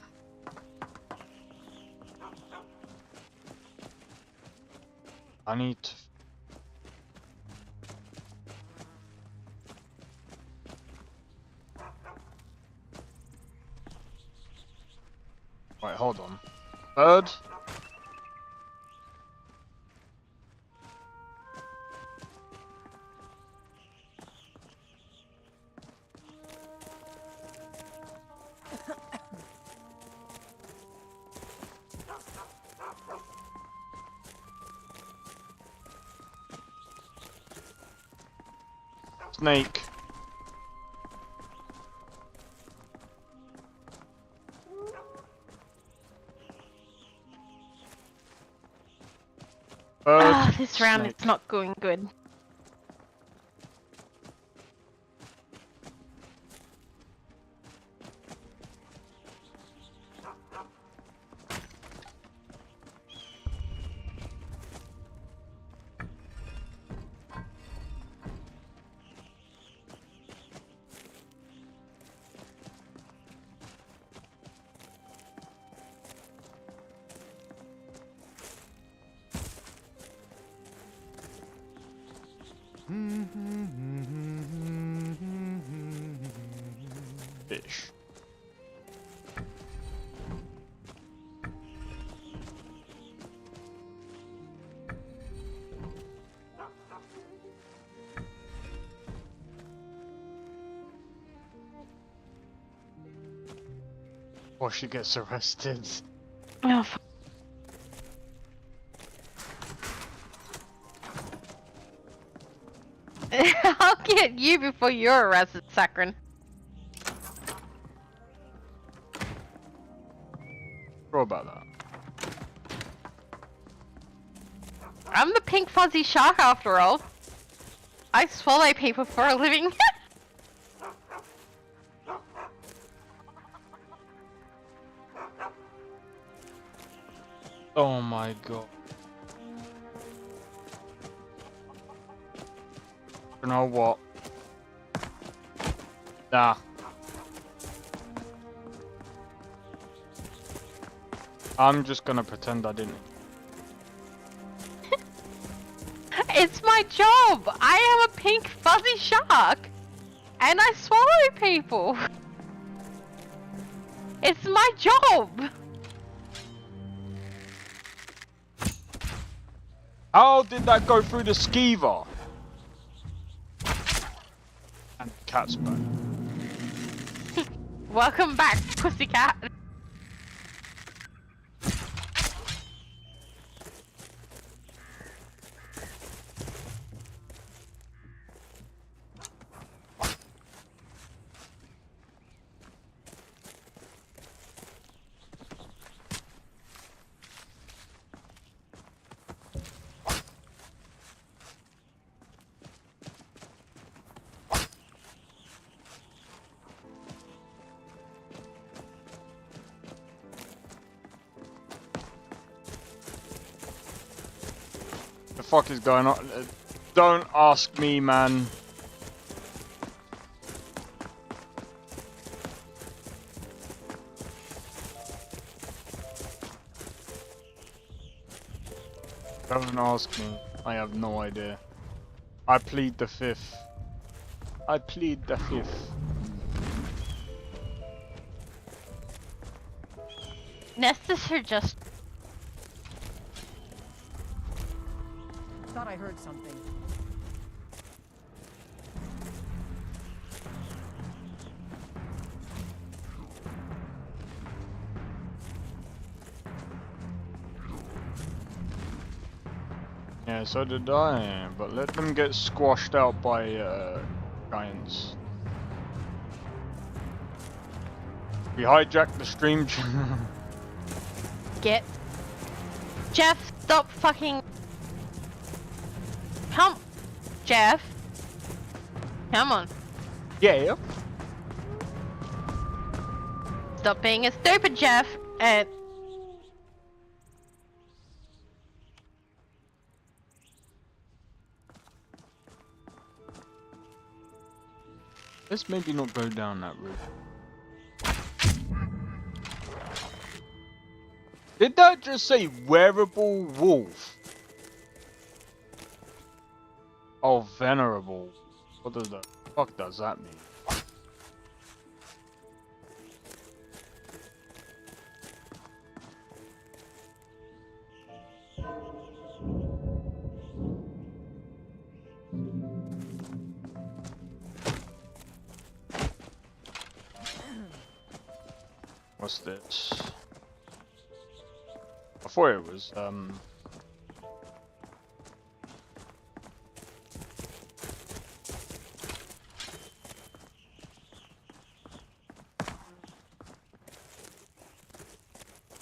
[SPEAKER 2] I need to... Wait, hold on. Bird? Snake.
[SPEAKER 8] Ah, this round
[SPEAKER 2] snake.
[SPEAKER 8] is not going good.
[SPEAKER 2] Fish. Or she gets arrested.
[SPEAKER 8] Oh, I'll get you before you're arrested, Sakrin.
[SPEAKER 2] Sure about that.
[SPEAKER 8] I'm the pink fuzzy shark after all. I swallow people for a living.
[SPEAKER 2] Oh my god. You know what? Nah. I'm just gonna pretend I didn't.
[SPEAKER 8] It's my job! I am a pink fuzzy shark! And I swallow people! It's my job!
[SPEAKER 2] How did that go through the skeever? And the cat's back.
[SPEAKER 8] Welcome back, pussycat!
[SPEAKER 2] The fuck is going on? Don't ask me, man. Don't ask me. I have no idea. I plead the fifth. I plead the fifth.
[SPEAKER 8] Nestus are just...
[SPEAKER 3] Thought I heard something.
[SPEAKER 2] Yeah, so did I, but let them get squashed out by giants. We hijacked the stream.
[SPEAKER 8] Get... Jeff, stop fucking... Come... Jeff. Come on.
[SPEAKER 2] Yeah.
[SPEAKER 8] Stop being a stupid Jeff, and...
[SPEAKER 2] Let's maybe not go down that route. Did that just say wearable wolf? Oh, venerable. What does the fuck does that mean? What's this? I thought it was,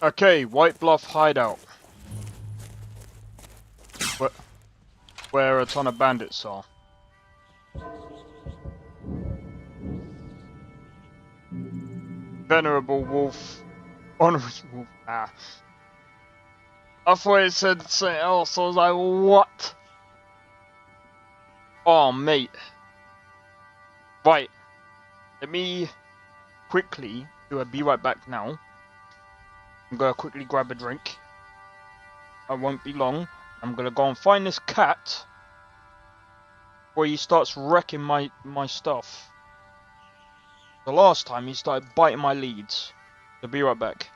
[SPEAKER 2] Okay, White Bluff hideout. Where a ton of bandits are. Venerable wolf. Honorous wolf. Ah. I thought it said something else. I was like, what? Oh, mate. Right. Let me quickly do a be right back now. I'm gonna quickly grab a drink. I won't be long. I'm gonna go and find this cat before he starts wrecking my stuff. The last time he started biting my leads. So be right back.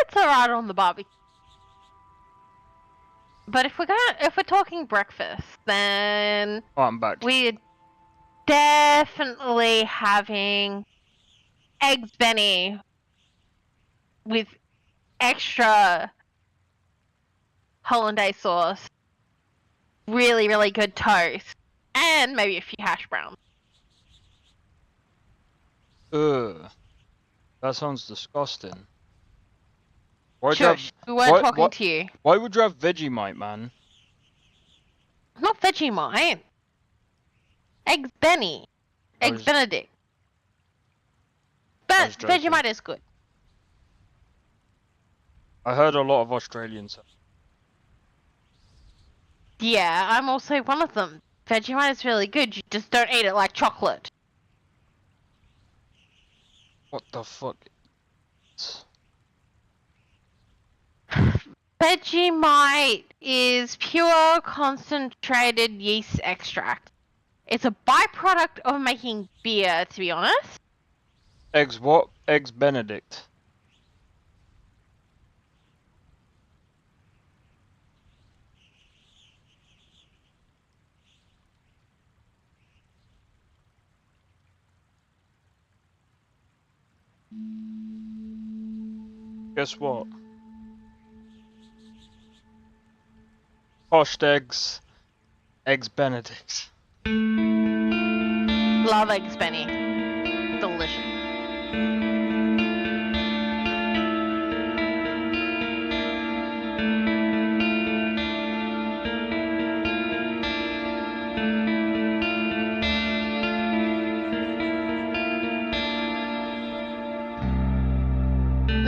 [SPEAKER 8] it's alright on the barbecue. But if we're talking breakfast, then
[SPEAKER 2] Oh, I'm back.
[SPEAKER 8] we're definitely having eggs Benny with extra hollandaise sauce, really, really good toast, and maybe a few hash browns.
[SPEAKER 2] Ugh. That sounds disgusting. Why'd you
[SPEAKER 8] Shush,
[SPEAKER 2] have,
[SPEAKER 8] we weren't talking to you.
[SPEAKER 2] why would you have Vegemite, man?
[SPEAKER 8] Not Vegemite. Eggs Benny.
[SPEAKER 2] I
[SPEAKER 8] Eggs
[SPEAKER 2] was-
[SPEAKER 8] Benedict.
[SPEAKER 2] I
[SPEAKER 8] But
[SPEAKER 2] was joking.
[SPEAKER 8] Vegemite is good.
[SPEAKER 2] I heard a lot of Australians.
[SPEAKER 8] Yeah, I'm also one of them. Vegemite is really good, you just don't eat it like chocolate.
[SPEAKER 2] What the fuck?
[SPEAKER 8] Vegemite is pure concentrated yeast extract. It's a byproduct of making beer, to be honest.
[SPEAKER 2] Eggs what? Eggs Benedict. Guess what? Poached eggs. Eggs Benedict.
[SPEAKER 8] Love eggs Benny. Delicious.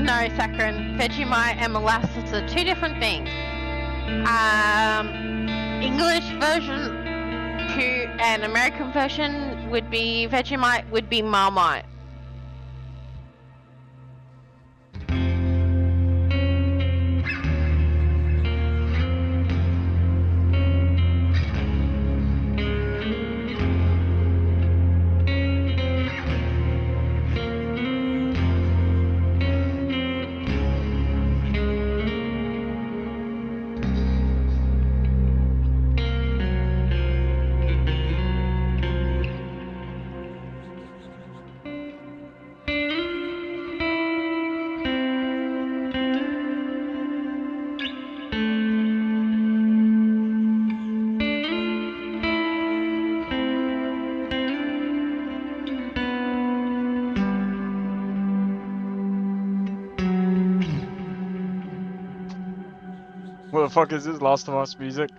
[SPEAKER 8] No, saccharin. Vegemite and molasses are two different things. English version to an American version would be Vegemite would be Marmite.
[SPEAKER 2] What the fuck is this? Last of Us music?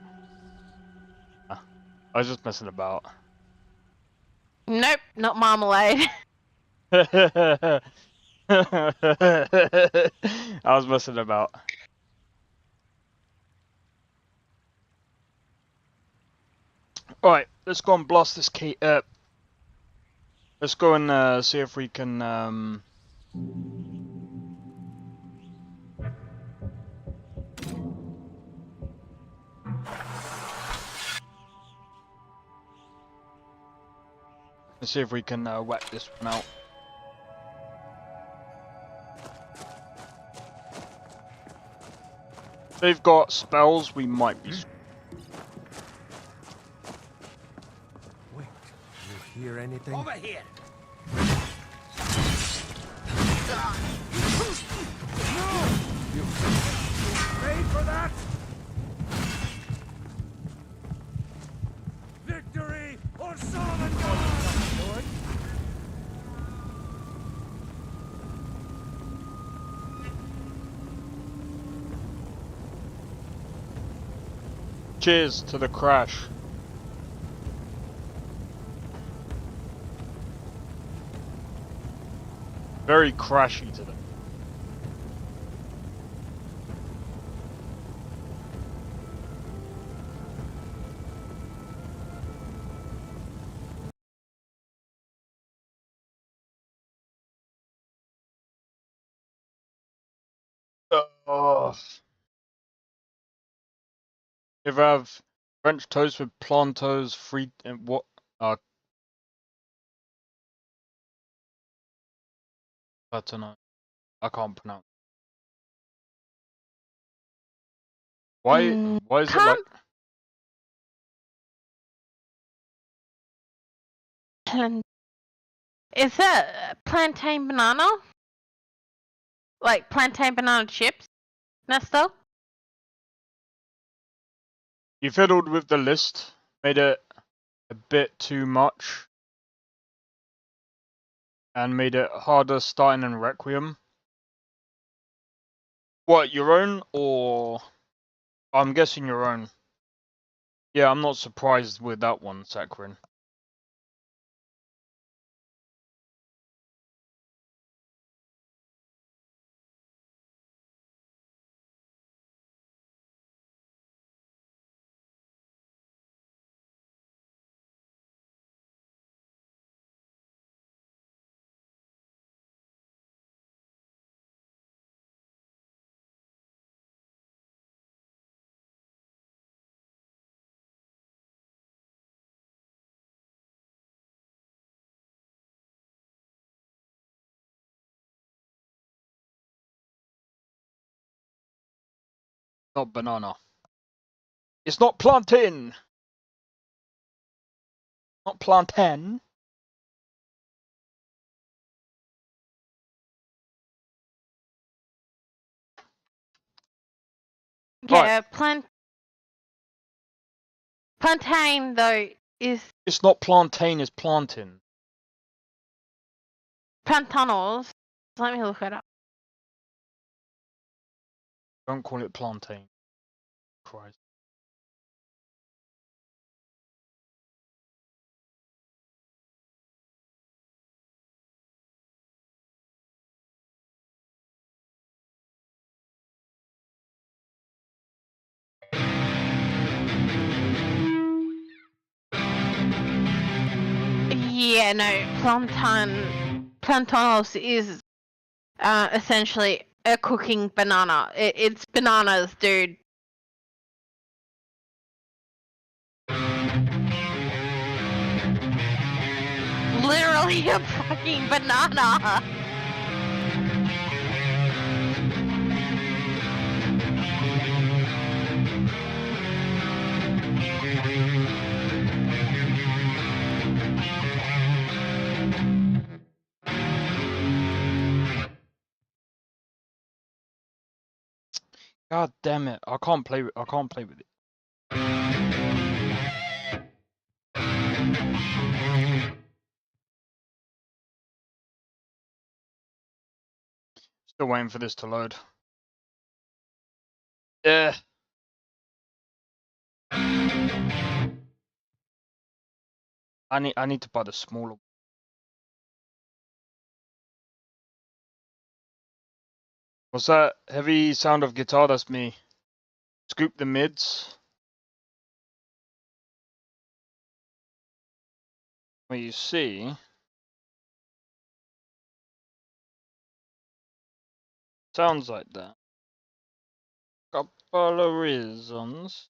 [SPEAKER 2] Ah, I was just messing about.
[SPEAKER 8] Nope, not marmalade.
[SPEAKER 2] I was messing about. Alright, let's go and blast this key. Let's go and see if we can. Let's see if we can whack this one out. If they've got spells, we might be.
[SPEAKER 5] Wait, you hear anything?
[SPEAKER 1] Over here!
[SPEAKER 5] You paid for that? Victory or Solomon's Lord?
[SPEAKER 2] Cheers to the crash. Very crashy today. Oh. If I have French toast with plantains, free and what? I don't know. I can't pronounce. Why
[SPEAKER 8] Mm,
[SPEAKER 2] is it like...
[SPEAKER 8] Is that plantain banana? Like plantain banana chips, Nestor?
[SPEAKER 2] You fiddled with the list, made it a bit too much, and made it harder starting in Requiem. What, your own, or... I'm guessing your own. Yeah, I'm not surprised with that one, Sakharin. Not banana. It's not plantain! Not plantain.
[SPEAKER 8] Yeah,
[SPEAKER 2] Right.
[SPEAKER 8] plantain though is
[SPEAKER 2] It's not plantain, it's plantain.
[SPEAKER 8] plantanos. Let me look it up.
[SPEAKER 2] Don't call it plantain. Christ.
[SPEAKER 8] Yeah, no, plantanos is essentially a cooking banana. It's bananas, dude. Literally a fucking banana.
[SPEAKER 2] God damn it! I can't play with it. Still waiting for this to load. Yeah. I need to buy the smaller. What's that heavy sound of guitar? That's me. Scoop the mids. What you see. Sounds like that. Couple of reasons.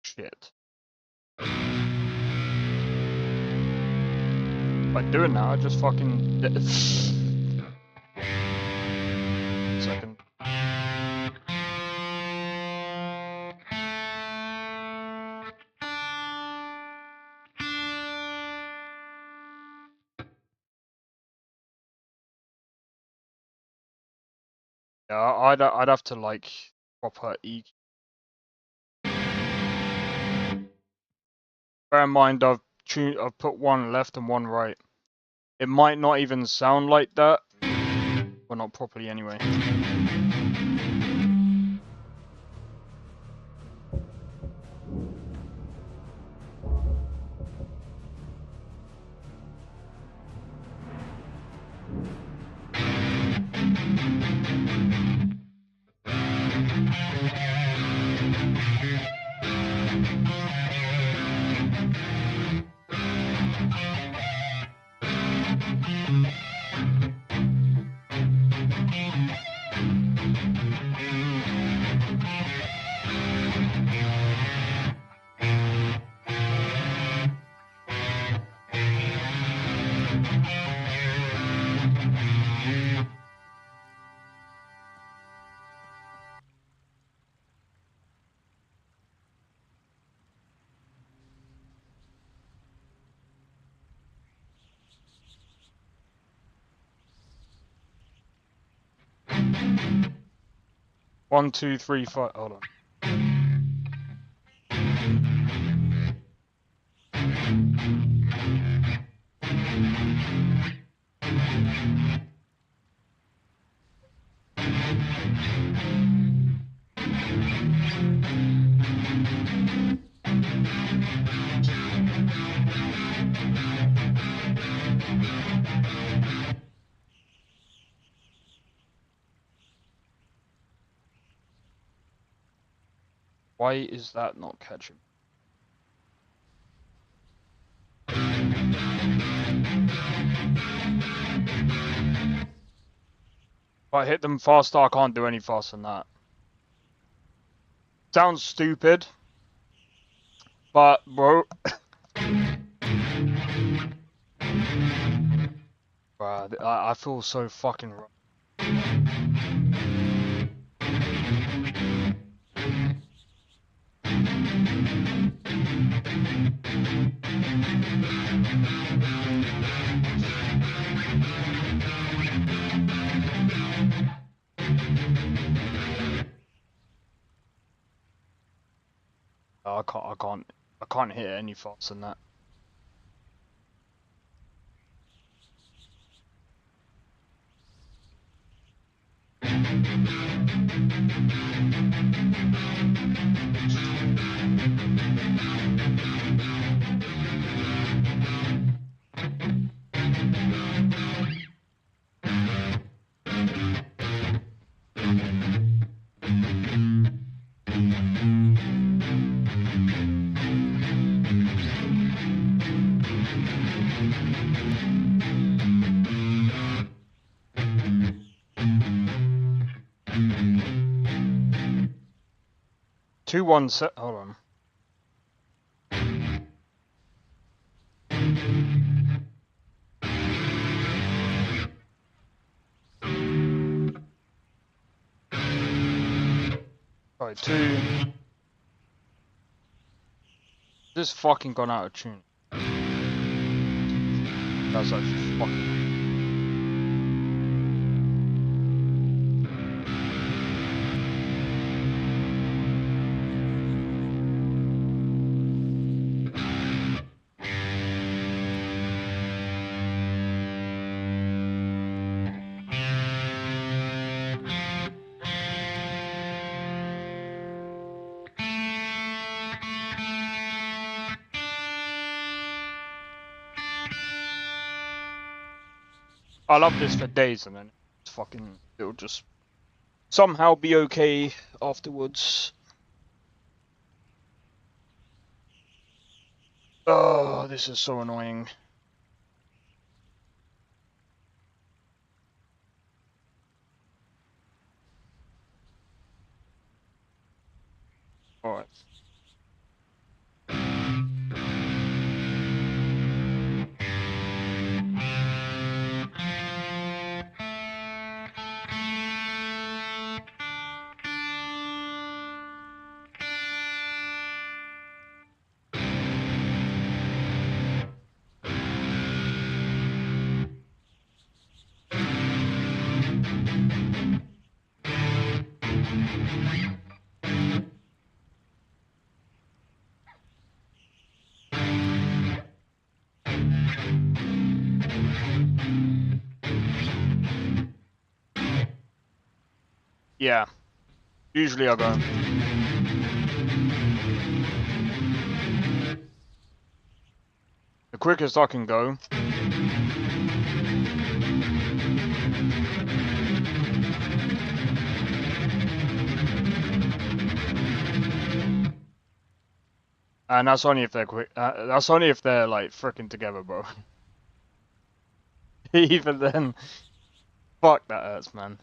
[SPEAKER 2] Shit. By doing that, I just fucking. Second. Yeah, I'd have to like proper EQ. Bear in mind, I've put one left and one right. It might not even sound like that. Well, not properly anyway. One, two, three, five. Hold on. Why is that not catching? If I hit them faster, I can't do any faster than that. Sounds stupid, but bro, bruh, I feel so fucking wrong. I can't hit any faster than that. Two one set. Hold on. Right, two. This fucking gone out of tune. That's actually fucking. I love this for days and then it's fucking, it'll just somehow be okay afterwards. Oh, this is so annoying. Alright. Yeah, usually I go. The quickest I can go. And that's only if they're quick. That's only if they're like freaking together, bro. Even then, fuck that hurts, man.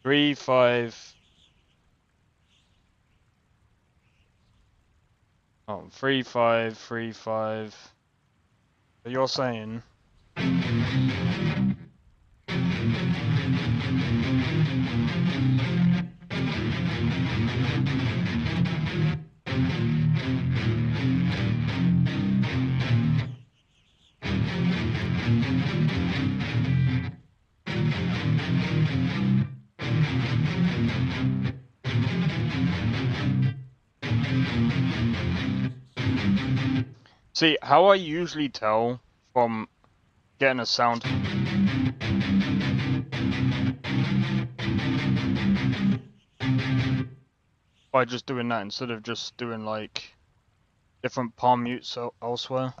[SPEAKER 2] Three, 5. Oh, 3, 5, 3, 5. But you're saying. See, how I usually tell from getting a sound. By just doing that instead of just doing like different palm mutes elsewhere.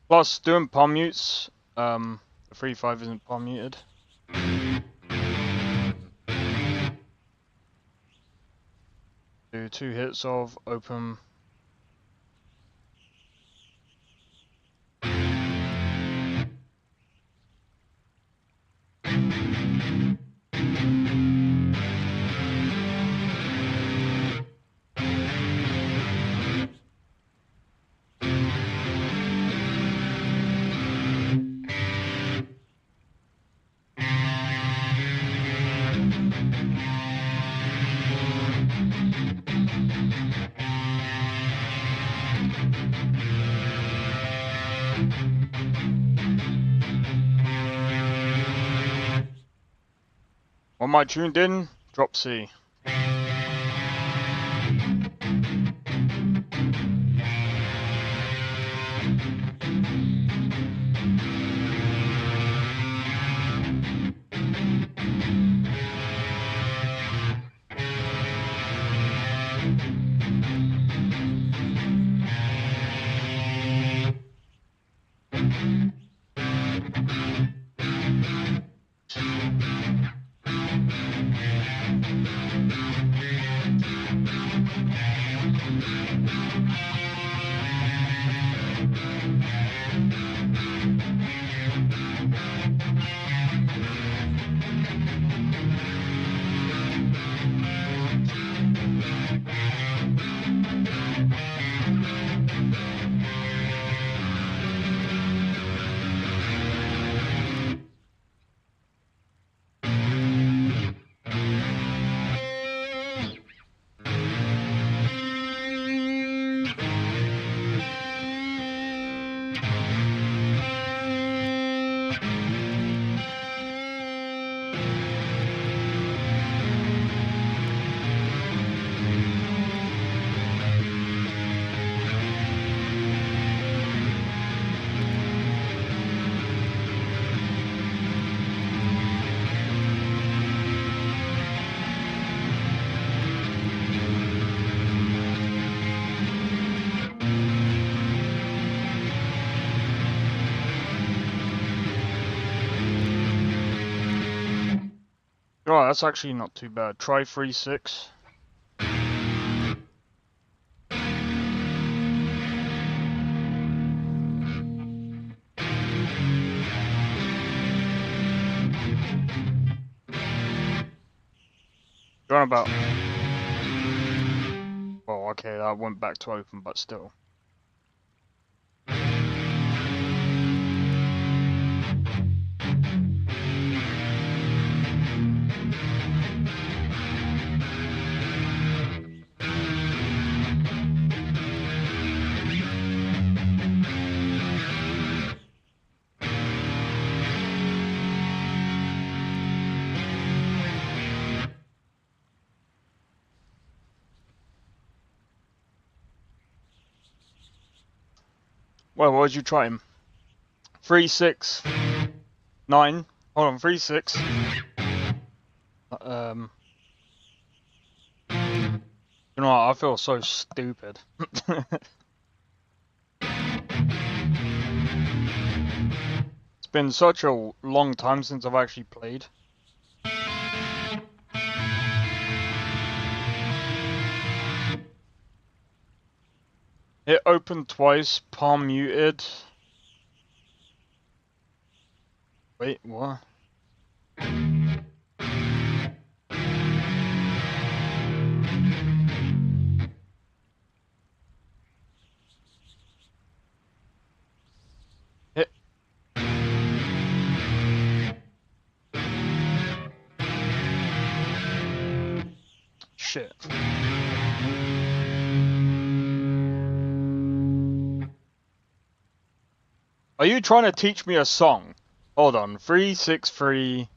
[SPEAKER 2] Plus, doing palm mutes, the 3-5 isn't palm muted. Do 2 hits of open. On my tuned in, drop C. Oh, that's actually not too bad. Try 3-6. Going about. Well, okay, that went back to open, but still. Well, what did you try him? 3, 6, 9. Hold on, 3, 6. You know what? I feel so stupid. It's been such a long time since I've actually played. Hit open twice, palm muted. Wait, what? Hit. Shit. Are you trying to teach me a song? Hold on, 363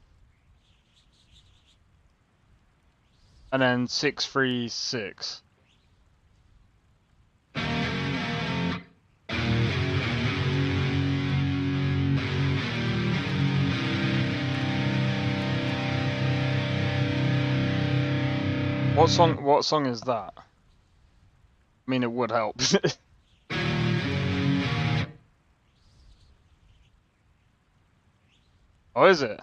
[SPEAKER 2] and then 636. What song is that? I mean, it would help. Oh, is it?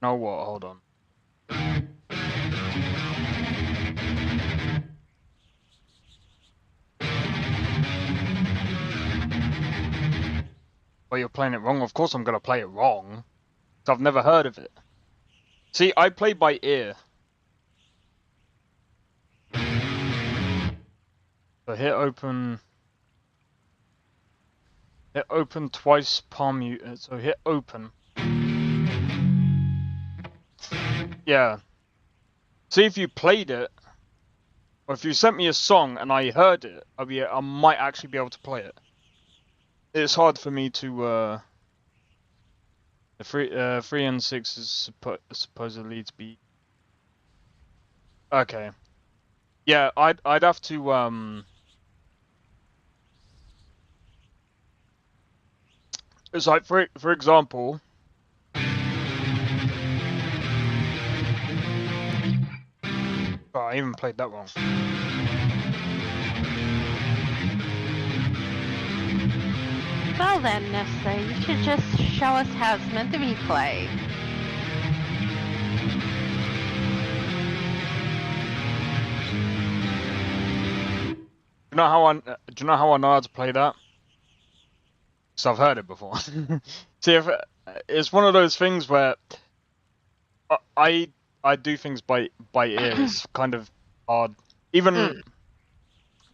[SPEAKER 2] No, what? Hold on. Well, you're playing it wrong. Of course I'm gonna play it wrong. 'Cause I've never heard of it. See, I play by ear. So hit open twice, palm muted. So hit open. Yeah. See, if you played it, or if you sent me a song and I heard it, I might actually be able to play it. It's hard for me to, the 3 and 6 is supposedly to be... Okay. Yeah, I'd have to, it's like, for example... Oh, I even played that wrong.
[SPEAKER 8] Well then, Nesta, you should just show us how it's meant to be played.
[SPEAKER 2] Do you know how I know how to play that? Because I've heard it before. See, if it's one of those things where I do things by ear. It's kind of hard. Even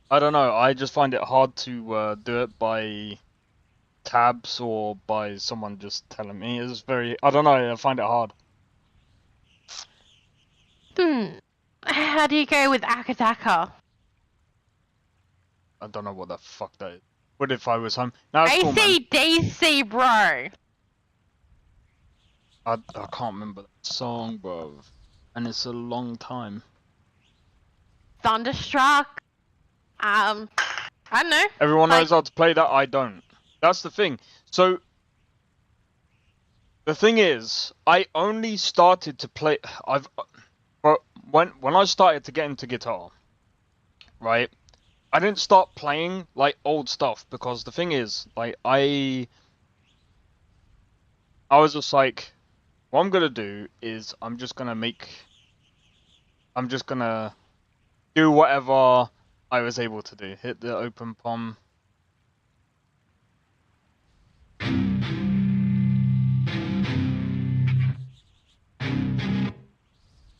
[SPEAKER 2] I don't know. I just find it hard to do it by tabs or by someone just telling me. It's very... I don't know. I find it hard.
[SPEAKER 8] How do you go with Akataka?
[SPEAKER 2] I don't know what the fuck that is. What if I was home? No, it's cool, man.
[SPEAKER 8] AC/DC, bro.
[SPEAKER 2] I can't remember that song, bro. And it's a long time.
[SPEAKER 8] Thunderstruck. I don't know.
[SPEAKER 2] Everyone knows how to play that. I don't. That's the thing. So the thing is, I only started to play. When I started to get into guitar, right? I didn't start playing like old stuff because the thing is, like I was just like, what I'm gonna do is I'm just gonna do whatever I was able to do. Hit the open palm.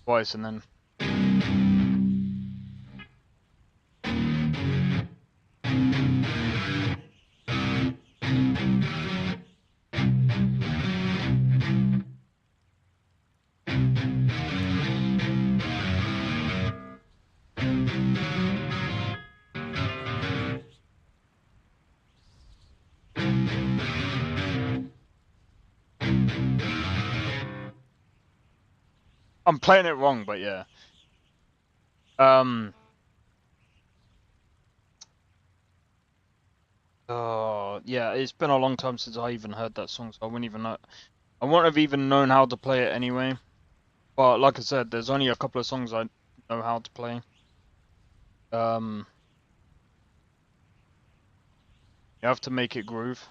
[SPEAKER 2] Twice and then... I'm playing it wrong, but yeah. Oh, yeah, it's been a long time since I even heard that song, so I wouldn't even know. I wouldn't have even known how to play it anyway. But like I said, there's only a couple of songs I know how to play. You have to make it groove.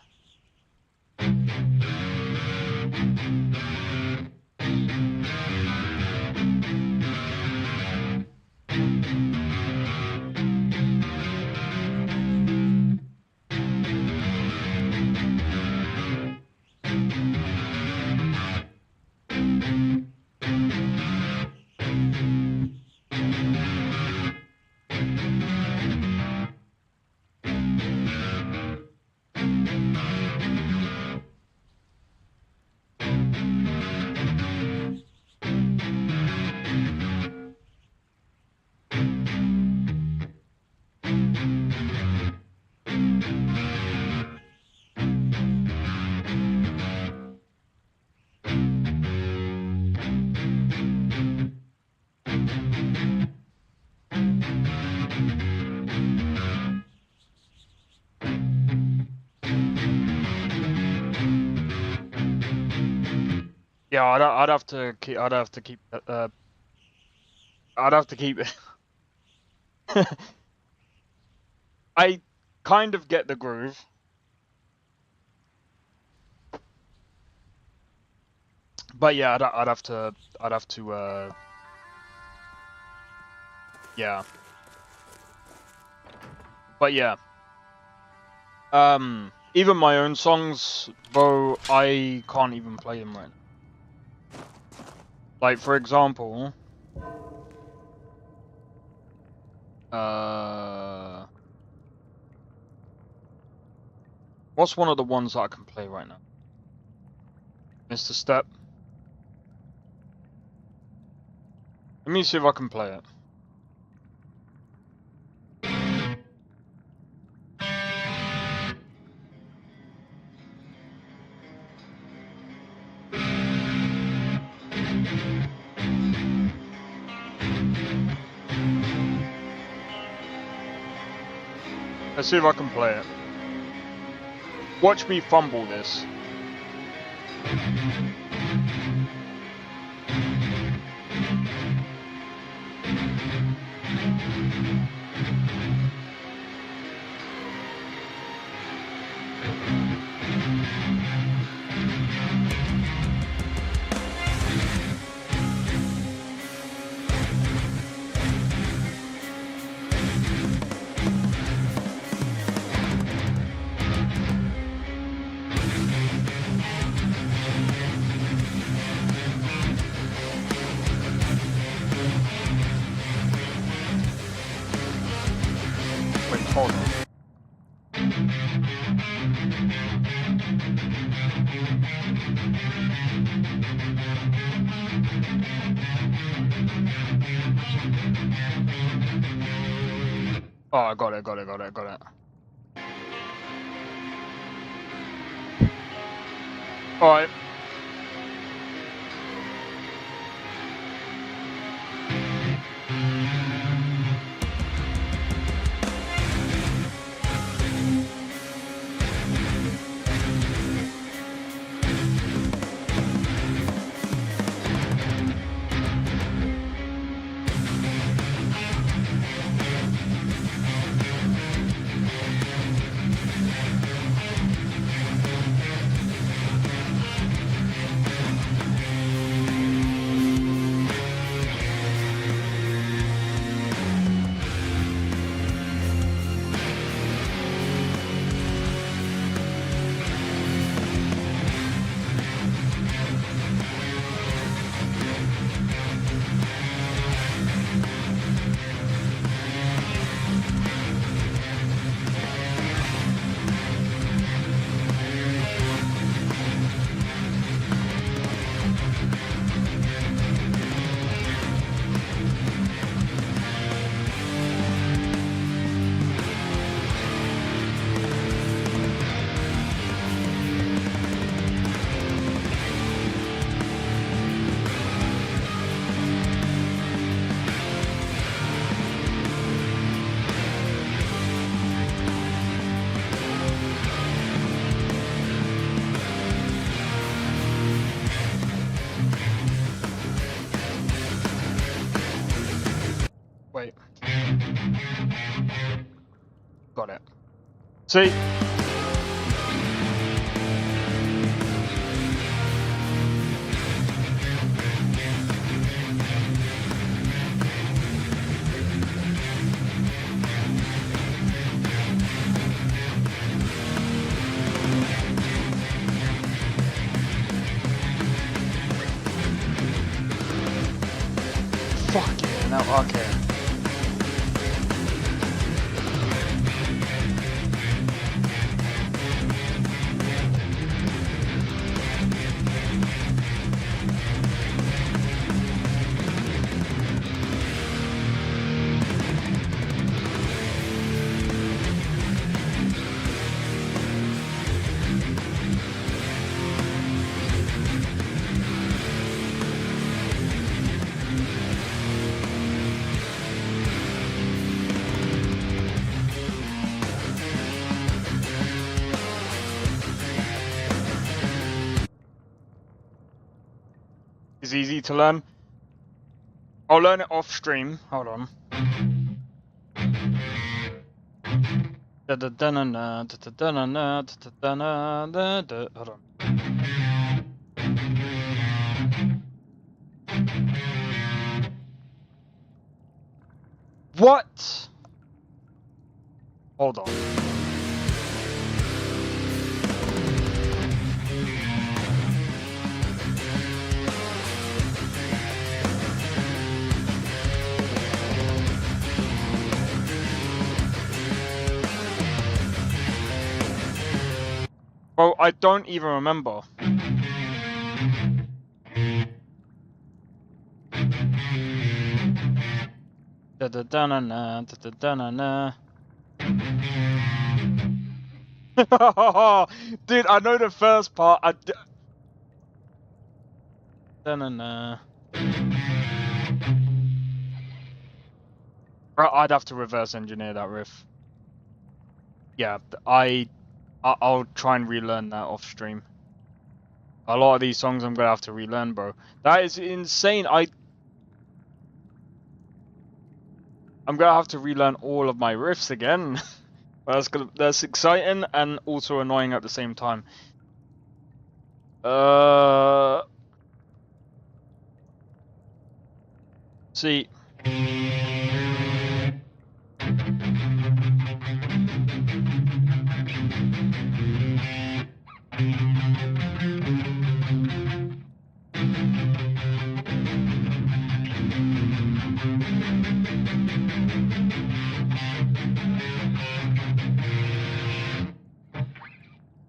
[SPEAKER 2] Yeah, I'd have to keep. I'd have to keep. I'd have to keep it. I kind of get the groove. But yeah, I'd have to. I'd have to. Yeah. But yeah. Even my own songs, though, I can't even play them right now. Like, for example, what's one of the ones that I can play right now? Mr. Step. Let me see if I can play it. Let's see if I can play it. Watch me fumble this. Wait, hold on. Oh, I got it. Alright. Wait. Got it. See? Fuck yeah, now okay. is easy to learn. I'll learn it off stream. Hold on. Hold on. What? Hold on. Well, I don't even remember. Dude, I know the first part. I'd have to reverse engineer that riff. Yeah, I'll try and relearn that off stream. A lot of these songs I'm gonna have to relearn, bro. That is insane. I'm gonna have to relearn all of my riffs again. That's exciting and also annoying at the same time. See.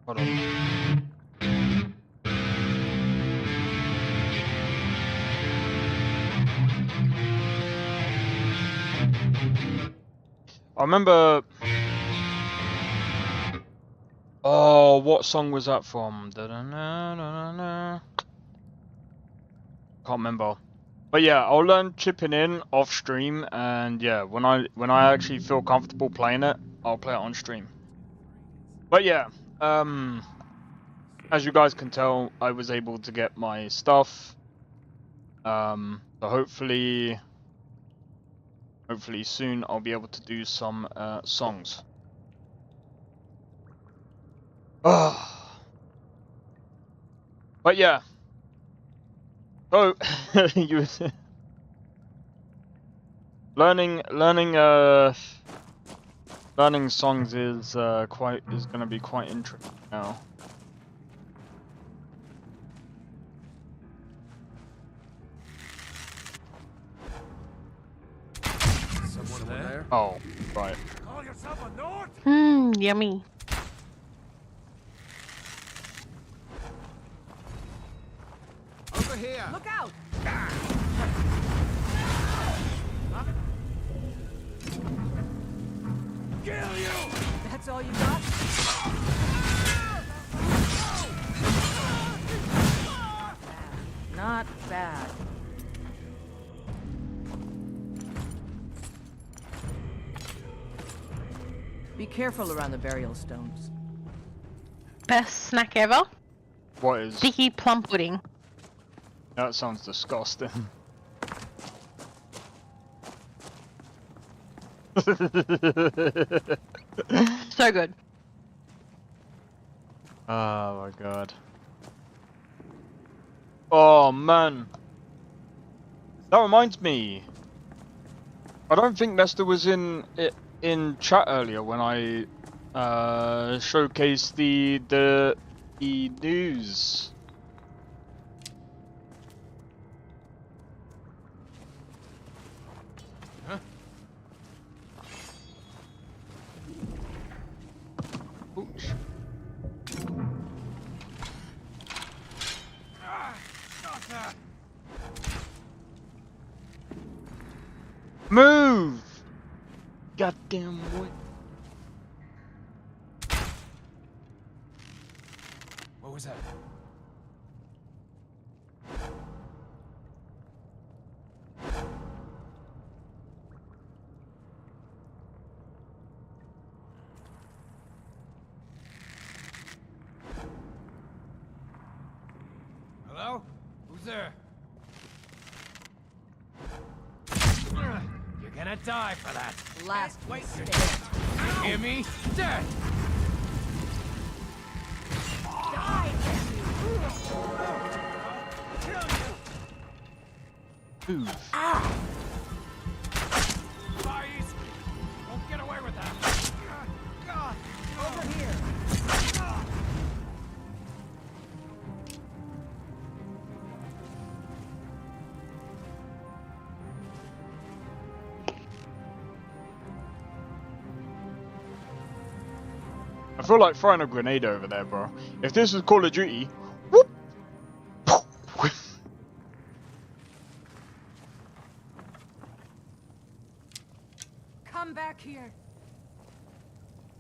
[SPEAKER 2] Hold on. I remember. Oh, what song was that from? Can't remember. But yeah, I'll learn chipping in off stream, and yeah, when I actually feel comfortable playing it, I'll play it on stream. But yeah, as you guys can tell, I was able to get my stuff. So hopefully soon I'll be able to do some songs. But yeah. So you learning songs is gonna be quite interesting now.
[SPEAKER 5] Someone there?
[SPEAKER 2] Oh, right.
[SPEAKER 5] Call yourself a Nord?
[SPEAKER 8] Yummy.
[SPEAKER 5] Over here.
[SPEAKER 3] Look out!
[SPEAKER 5] Kill you!
[SPEAKER 3] That's all you got? Not bad. Be careful around the burial stones.
[SPEAKER 8] Best snack ever?
[SPEAKER 2] What is?
[SPEAKER 8] Sticky plum pudding.
[SPEAKER 2] That sounds disgusting.
[SPEAKER 8] So good.
[SPEAKER 2] Oh my god. Oh man. That reminds me. I don't think Nesta was in chat earlier when I showcased the news.
[SPEAKER 5] Huh?
[SPEAKER 2] Oops.
[SPEAKER 5] Stop that!
[SPEAKER 2] Move! Goddamn boy.
[SPEAKER 5] What was that? Hello? Who's there? die for that.
[SPEAKER 3] Last
[SPEAKER 5] Wait,
[SPEAKER 3] mistake.
[SPEAKER 5] hear me? Dead.
[SPEAKER 3] Die,
[SPEAKER 2] Move.
[SPEAKER 5] Spies! Won't get away with that. God.
[SPEAKER 3] over here.
[SPEAKER 2] I feel like throwing a grenade over there, bro. If this was Call of Duty, whoop!
[SPEAKER 9] Come back here.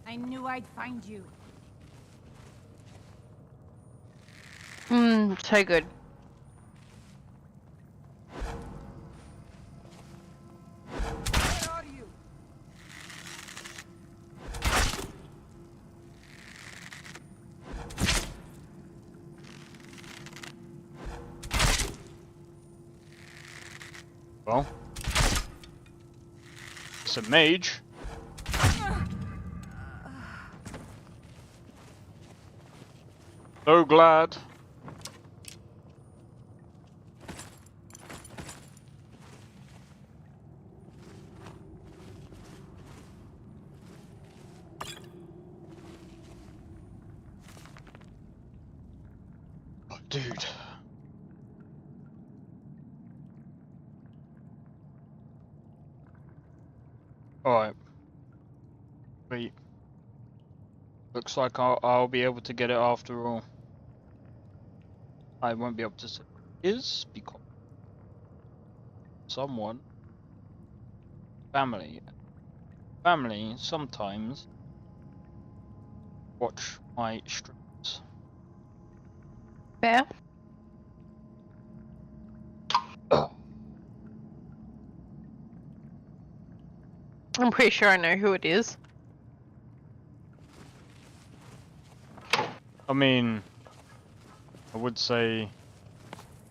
[SPEAKER 9] I knew I'd find you.
[SPEAKER 8] So good.
[SPEAKER 3] Where are you?
[SPEAKER 2] Well, it's a mage. So glad. Oh, dude. Alright. Wait. Looks like I'll be able to get it after all. I won't be able to say is because someone family sometimes watch my streams.
[SPEAKER 8] Fair. I'm pretty sure I know who it is.
[SPEAKER 2] I mean, I would say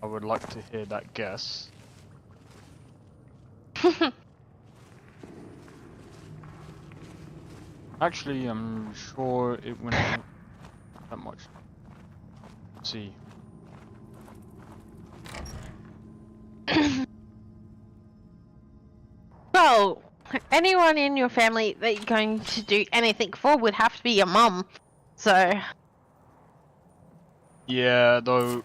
[SPEAKER 2] I would like to hear that guess. Actually, I'm sure it wouldn't that much. Let's see.
[SPEAKER 8] Well, anyone in your family that you're going to do anything for would have to be your mum. So,
[SPEAKER 2] Yeah, though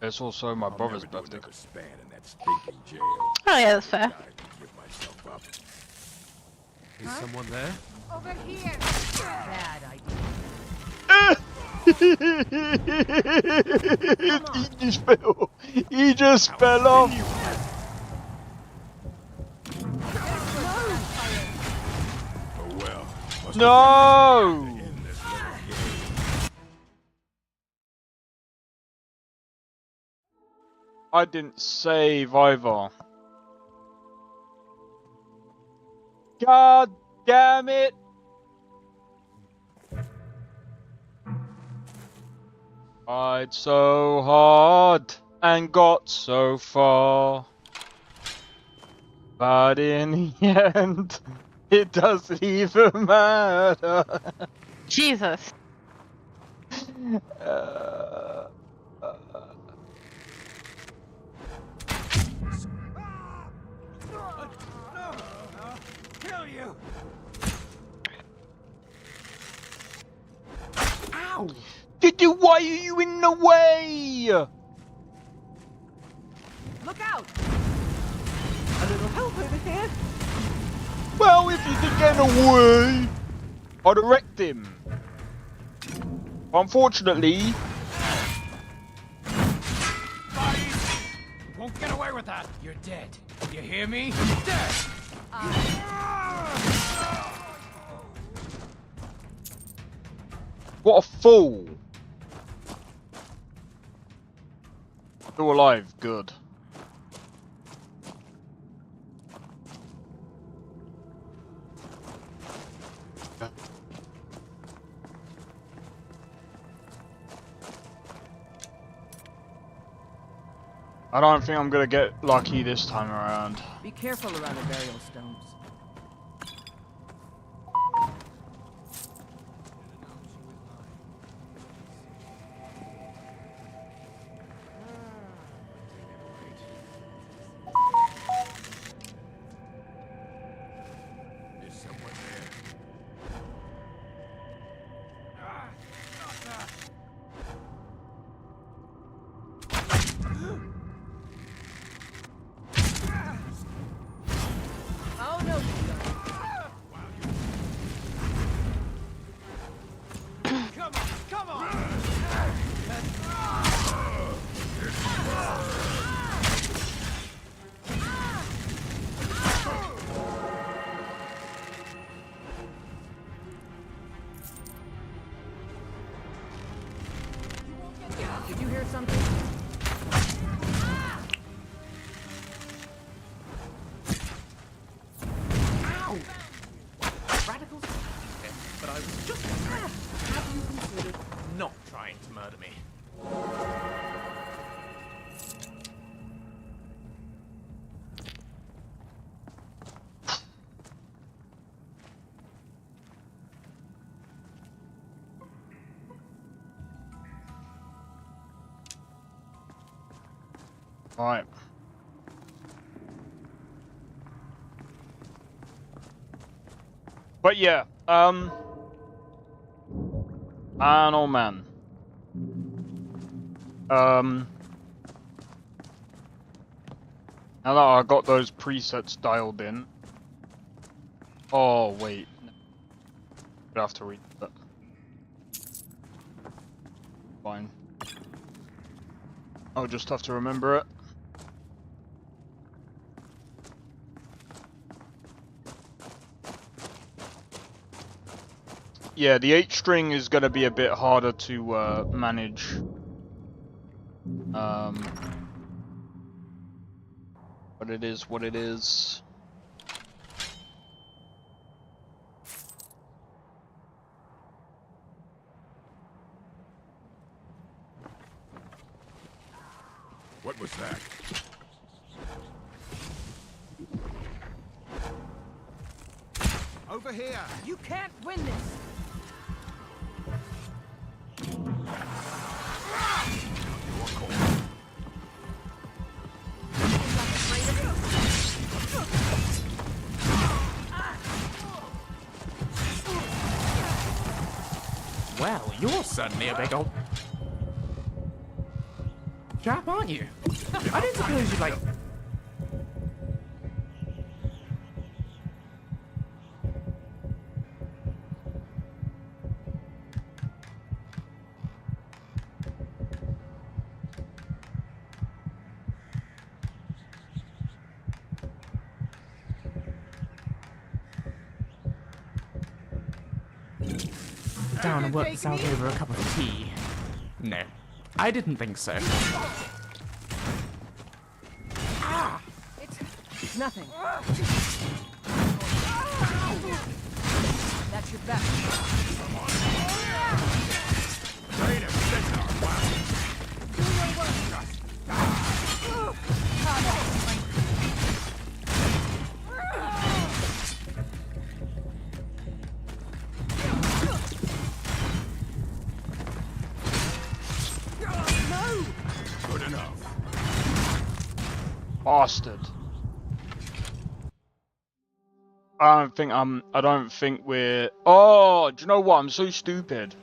[SPEAKER 2] it's also my brother's birthday.
[SPEAKER 5] Span in that stinking jail.
[SPEAKER 8] oh yeah, that's fair.
[SPEAKER 5] I can give myself up. Is someone there?
[SPEAKER 9] Over here.
[SPEAKER 3] Bad idea.
[SPEAKER 2] He just fell off.
[SPEAKER 5] Oh well. Must
[SPEAKER 2] No!
[SPEAKER 5] end this little game.
[SPEAKER 2] I didn't save either. God damn it! Tried so hard and got so far. But in the end, it doesn't even matter.
[SPEAKER 8] Jesus.
[SPEAKER 5] Kill you!
[SPEAKER 3] Ow!
[SPEAKER 2] Why are you in the way?
[SPEAKER 3] Look out! A little help over here.
[SPEAKER 2] Well, if you could get away, I'd have wrecked him. Unfortunately,
[SPEAKER 5] Bodies! Won't get away with that. You're dead. You hear me? Dead!
[SPEAKER 2] what a fool. Still alive, good. I don't think I'm gonna get lucky this time around.
[SPEAKER 3] Be careful around the burial stones.
[SPEAKER 5] There's someone there.
[SPEAKER 3] Oh no, you don't.
[SPEAKER 5] Come on!
[SPEAKER 3] Did you hear something?
[SPEAKER 6] Ow! Radicals? But I was just... Have you considered not trying to murder me?
[SPEAKER 2] Alright. But yeah, man, oh man. Now that I got those presets dialed in. Oh wait. I have to read that. Fine. I'll just have to remember it. Yeah, the 8 string is gonna be a bit harder to manage. But it is what it is.
[SPEAKER 5] What was that? Over here!
[SPEAKER 3] You can't win this.
[SPEAKER 6] Well, you're certainly a big old... chap, aren't you? I didn't suppose you'd like... down and work this out over a cup of tea. No, I didn't think so.
[SPEAKER 3] It's nothing. That's your best.
[SPEAKER 5] Wait a second! Wow!
[SPEAKER 3] Do your work.
[SPEAKER 5] Good enough.
[SPEAKER 2] Bastard. I don't think we're... Oh, do you know what? I'm so stupid.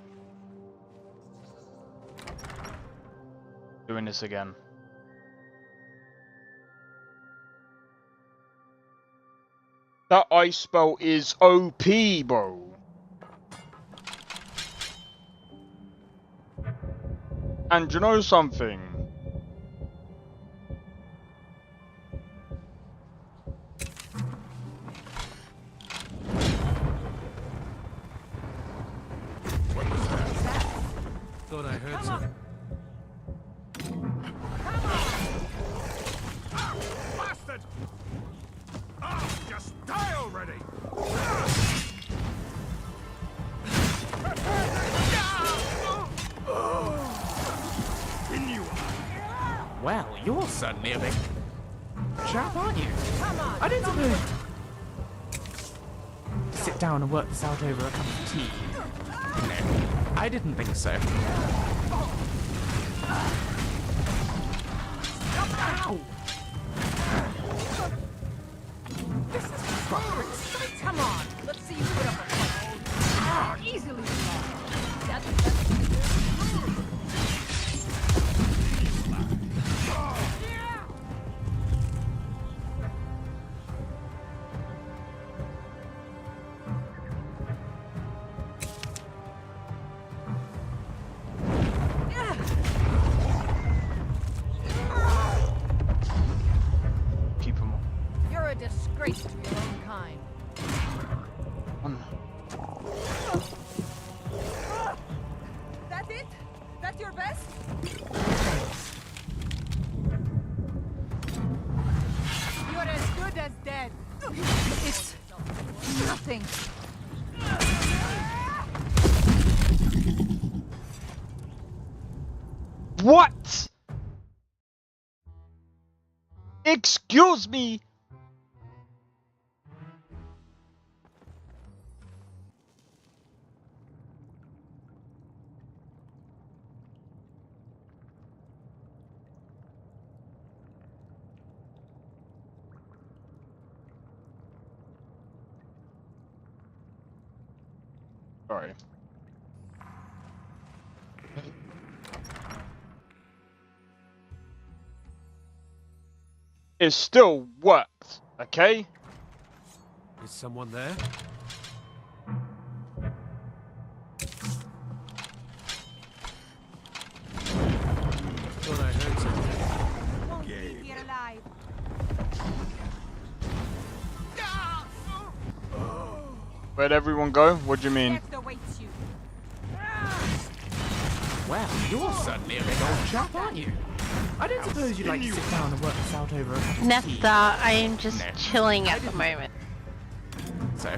[SPEAKER 2] Doing this again. That ice spell is OP, bro. And do you know something?
[SPEAKER 5] What was that?
[SPEAKER 1] Thought I heard something.
[SPEAKER 5] Bastard! Oh, just die already! In you are.
[SPEAKER 6] Well, you're certainly a big chap, aren't you?
[SPEAKER 3] Come on.
[SPEAKER 6] I don't suppose... Sit down and work this out over a cup of tea. No, I didn't think so. Ow!
[SPEAKER 3] This is frustrating. Come on. Let's see you put up a fight. Easily.
[SPEAKER 2] Keep him on.
[SPEAKER 3] You're a disgrace to your own kind. That's it? That's your best? You're as good as dead. It's nothing.
[SPEAKER 2] What? Excuse me. Sorry. It still worked, okay?
[SPEAKER 5] Is someone there? Thought I heard something.
[SPEAKER 3] Won't leave here alive.
[SPEAKER 2] Where'd everyone go? What do you mean?
[SPEAKER 3] Death awaits you.
[SPEAKER 6] Well, you're certainly a big old chap, aren't you? I don't suppose you'd like to sit down and work this out over a cup of tea.
[SPEAKER 8] Nesta, I am just chilling at the moment.
[SPEAKER 6] So,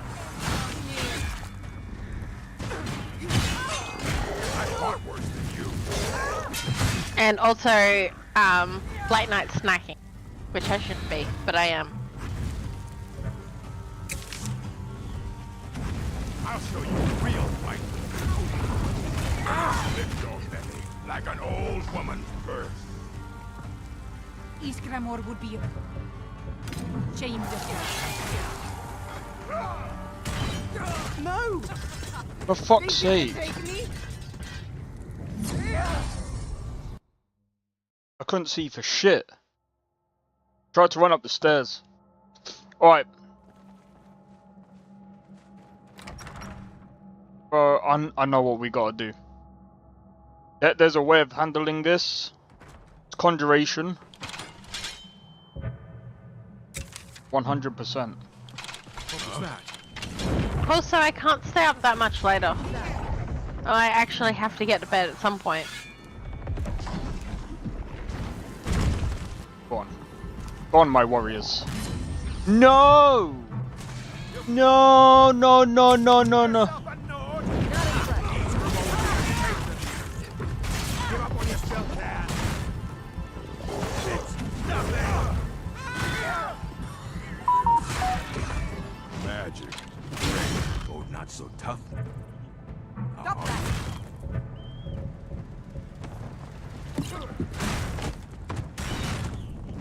[SPEAKER 8] And also, late night snacking. Which I shouldn't be, but I am.
[SPEAKER 4] I'll show you the real fight. Lift your belly like an old woman's purse.
[SPEAKER 3] Iskramor would be ashamed of you. No!
[SPEAKER 2] For fuck's sake.
[SPEAKER 3] Take me?
[SPEAKER 2] I couldn't see for shit. Tried to run up the stairs. Alright. I know what we gotta do. There's a way of handling this. It's conjuration. 100%.
[SPEAKER 5] What was that?
[SPEAKER 8] Also, I can't stay up that much later. I actually have to get to bed at some point.
[SPEAKER 2] Go on. Go on, my warriors. No! No, no, no, no, no, no.
[SPEAKER 5] Give up on yourself there. It's nothing.
[SPEAKER 4] Magic. Oh, not so tough.
[SPEAKER 3] Stop that!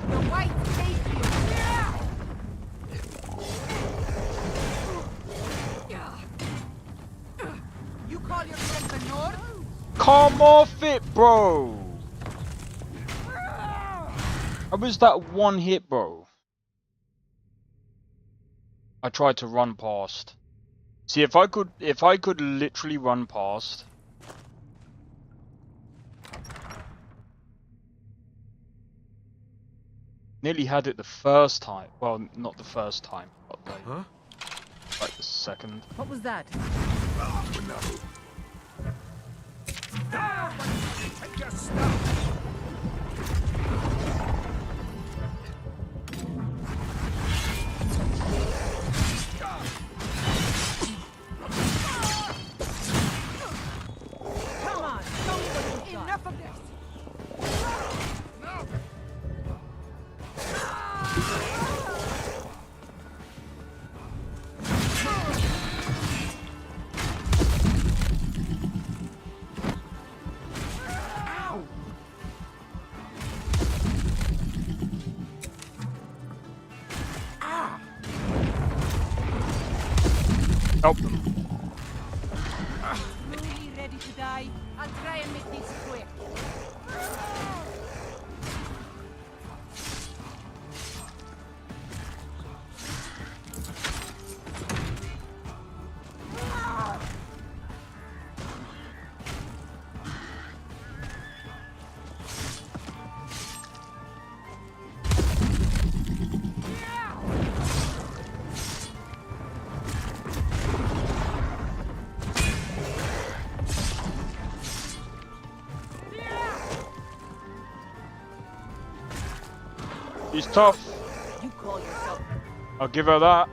[SPEAKER 3] The white hate you! You call yourself a Nord?
[SPEAKER 2] Come off it, bro! How was that one hit, bro? I tried to run past. See, if I could literally run past. Nearly had it the first time. Well, not the first time, but like the second.
[SPEAKER 3] What was that?
[SPEAKER 5] Take your stuff.
[SPEAKER 3] Come on, show me what you've got. Enough of this! Truly ready to die? I'll try and make this quick.
[SPEAKER 2] He's tough.
[SPEAKER 3] You call yourself
[SPEAKER 2] I'll give her that.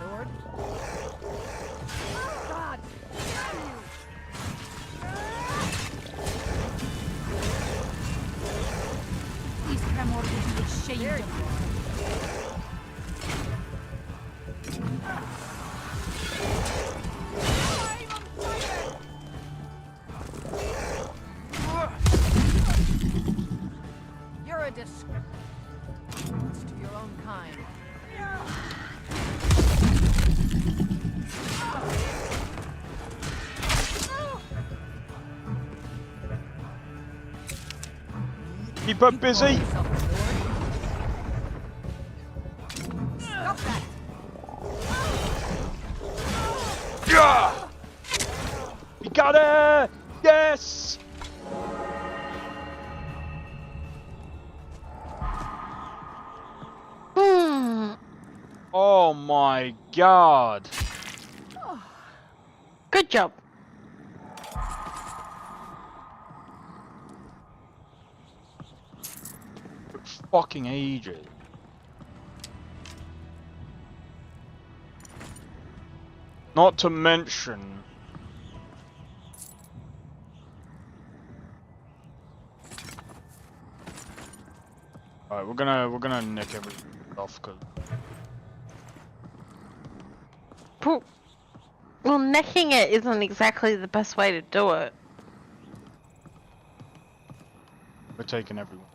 [SPEAKER 3] Lord? God damn you! These Tremor will be ashamed of you. You're a disgrace to your own kind.
[SPEAKER 2] Keep her busy.
[SPEAKER 3] Stop that!
[SPEAKER 2] Yeah! We got her! Yes! Oh my god.
[SPEAKER 8] Good job.
[SPEAKER 2] Took fucking ages. Not to mention. Alright, we're gonna nick everything off because
[SPEAKER 8] Well, necking it isn't exactly the best way to do it.
[SPEAKER 2] we're taking everyone.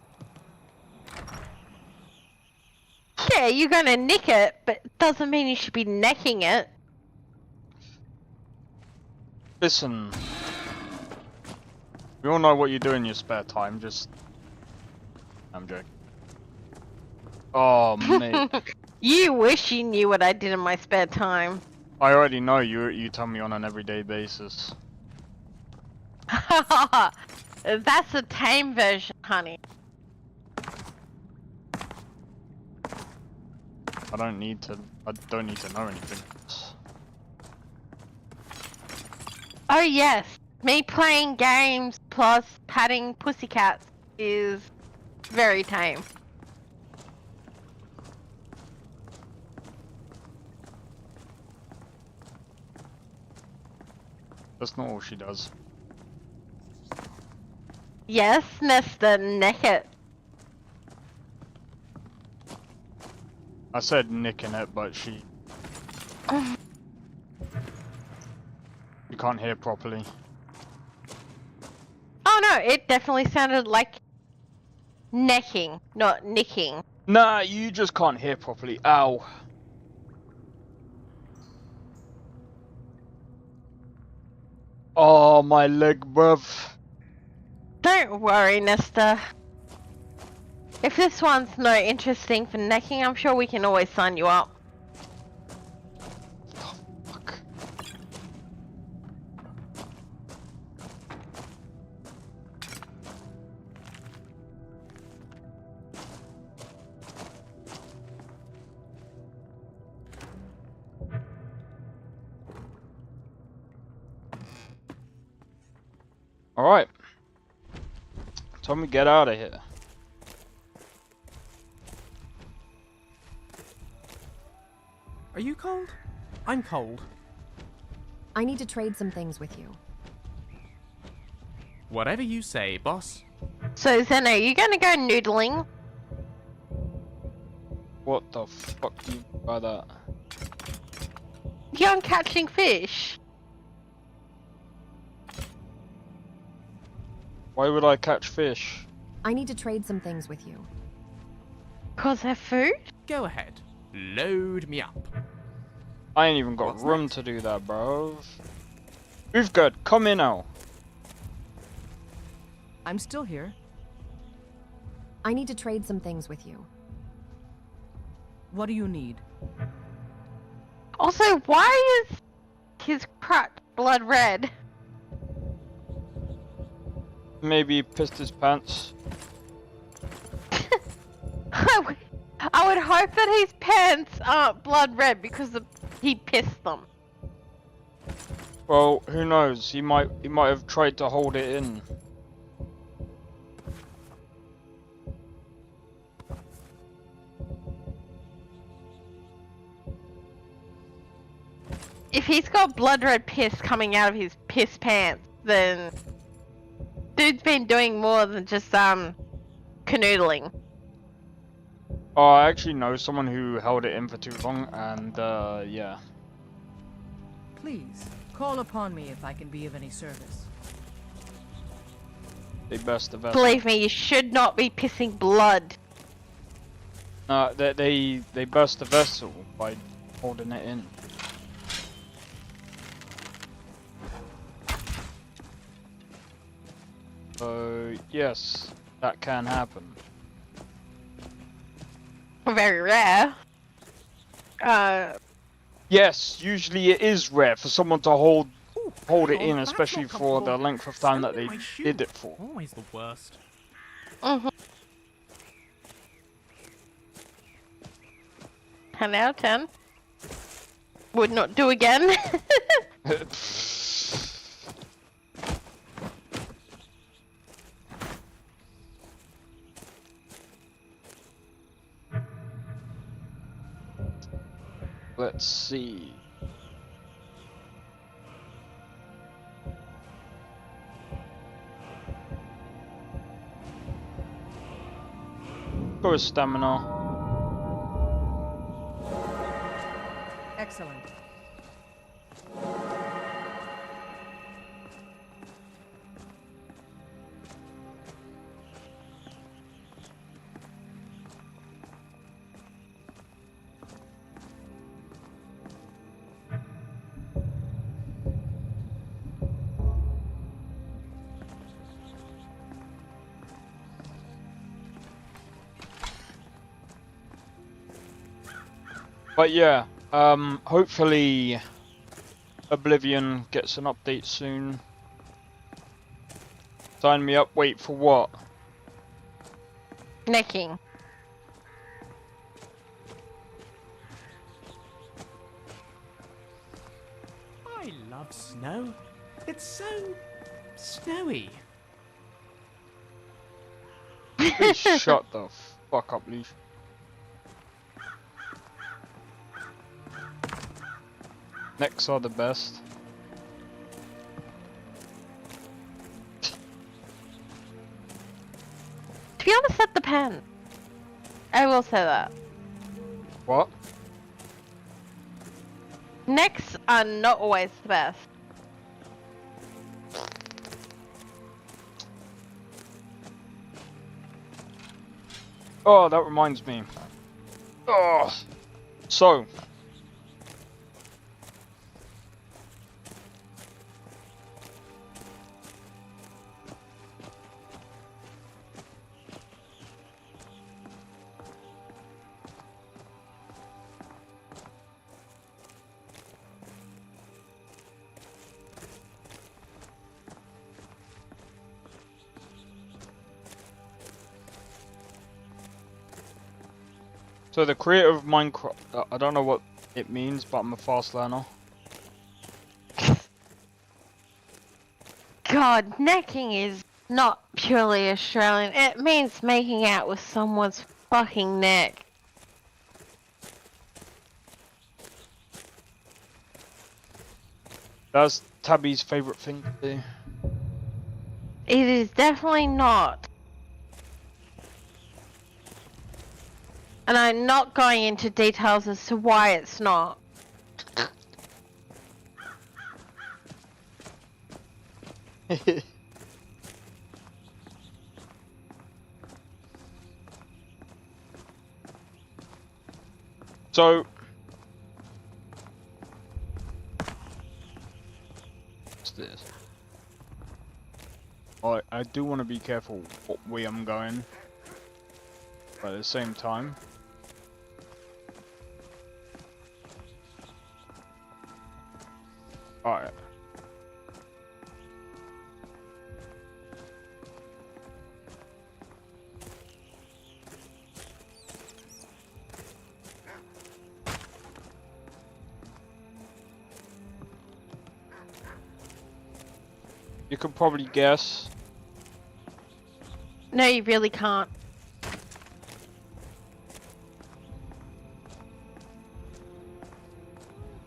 [SPEAKER 8] Yeah, you're gonna nick it, but it doesn't mean you should be necking it.
[SPEAKER 2] Listen. We all know what you do in your spare time, just I'm joking. Oh mate.
[SPEAKER 8] You wish you knew what I did in my spare time.
[SPEAKER 2] I already know you tell me on an everyday basis.
[SPEAKER 8] That's a tame version, honey.
[SPEAKER 2] I don't need to know anything.
[SPEAKER 8] Oh yes, me playing games plus patting pussycats is very tame.
[SPEAKER 2] That's not all she does.
[SPEAKER 8] Yes, Nesta, neck it.
[SPEAKER 2] I said nicking it, but she can't hear properly.
[SPEAKER 8] Oh no, it definitely sounded like necking, not nicking.
[SPEAKER 2] Nah, you just can't hear properly. Ow. Oh, my leg, bruv.
[SPEAKER 8] Don't worry, Nesta. If this one's no interesting for necking, I'm sure we can always sign you up.
[SPEAKER 2] Oh, fuck. Alright. Time to get out of here.
[SPEAKER 6] Are you cold? I'm cold.
[SPEAKER 7] I need to trade some things with you.
[SPEAKER 6] Whatever you say, boss.
[SPEAKER 8] So, Zeno, you gonna go noodling?
[SPEAKER 2] What the fuck do you mean by that?
[SPEAKER 8] You're catching fish.
[SPEAKER 2] Why would I catch fish?
[SPEAKER 7] I need to trade some things with you.
[SPEAKER 8] Cause they're food?
[SPEAKER 6] Go ahead. Load me up.
[SPEAKER 2] I ain't even got
[SPEAKER 6] What's
[SPEAKER 2] room
[SPEAKER 6] next?
[SPEAKER 2] to do that, bro. We've got. Come in now.
[SPEAKER 3] I'm still here.
[SPEAKER 7] I need to trade some things with you.
[SPEAKER 3] What do you need?
[SPEAKER 8] Also, why is his crotch blood red?
[SPEAKER 2] Maybe he pissed his pants.
[SPEAKER 8] I would hope that his pants aren't blood red because he pissed them.
[SPEAKER 2] Well, who knows? He might have tried to hold it in.
[SPEAKER 8] If he's got blood red piss coming out of his piss pants, then dude's been doing more than just canoodling.
[SPEAKER 2] Oh, I actually know someone who held it in for too long, and yeah.
[SPEAKER 3] Please, call upon me if I can be of any service.
[SPEAKER 2] They burst the vessel.
[SPEAKER 8] Believe me, you should not be pissing blood.
[SPEAKER 2] No, they burst the vessel by holding it in. So yes, that can happen.
[SPEAKER 8] Very rare.
[SPEAKER 2] Yes, usually it is rare for someone to hold it
[SPEAKER 6] Oh,
[SPEAKER 2] in,
[SPEAKER 6] that's
[SPEAKER 2] especially
[SPEAKER 6] not
[SPEAKER 2] for the
[SPEAKER 6] comfortable.
[SPEAKER 2] length of time that
[SPEAKER 6] Stand in
[SPEAKER 2] they
[SPEAKER 6] my shoe.
[SPEAKER 2] did it for.
[SPEAKER 6] Always the worst.
[SPEAKER 8] Mhm. 10 out of 10. Would not do again.
[SPEAKER 2] Let's see. Go with stamina.
[SPEAKER 3] Excellent.
[SPEAKER 2] But yeah, hopefully Oblivion gets an update soon. Sign me up, wait for what?
[SPEAKER 8] Necking.
[SPEAKER 6] I love snow. It's so snowy.
[SPEAKER 2] Please shut the fuck up, Leaf. Necks are the best.
[SPEAKER 8] To be honest, that depends. I will say that.
[SPEAKER 2] What?
[SPEAKER 8] Necks are not always the best.
[SPEAKER 2] Oh, that reminds me. Oh, so. So the creator of Minecraft, I don't know what it means, but I'm a fast learner.
[SPEAKER 8] God, necking is not purely Australian. It means making out with someone's fucking neck.
[SPEAKER 2] That's Tabby's favourite thing to do.
[SPEAKER 8] It is definitely not. And I'm not going into details as to why it's not.
[SPEAKER 2] So, what's this? I do want to be careful what way I'm going, but at the same time, alright. You could probably guess.
[SPEAKER 8] No, you really can't.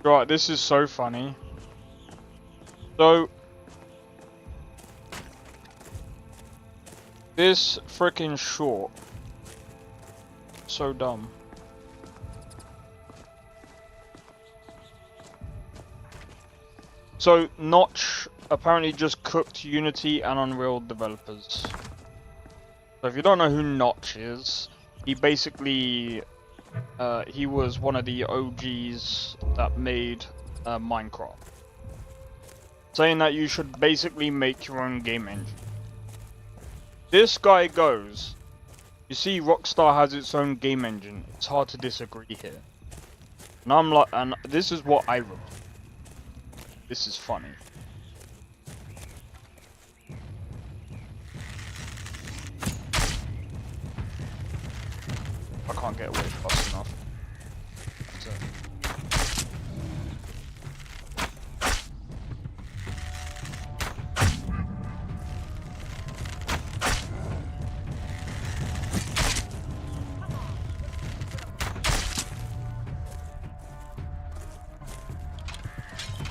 [SPEAKER 2] Right, this is so funny. So, this freaking short. So dumb. So, Notch apparently just cooked Unity and Unreal developers. So if you don't know who Notch is, he basically, he was one of the OGs that made Minecraft. Saying that you should basically make your own game engine. This guy goes, you see Rockstar has its own game engine, it's hard to disagree here. And I'm like, and this is what I wrote. This is funny. I can't get away fast enough.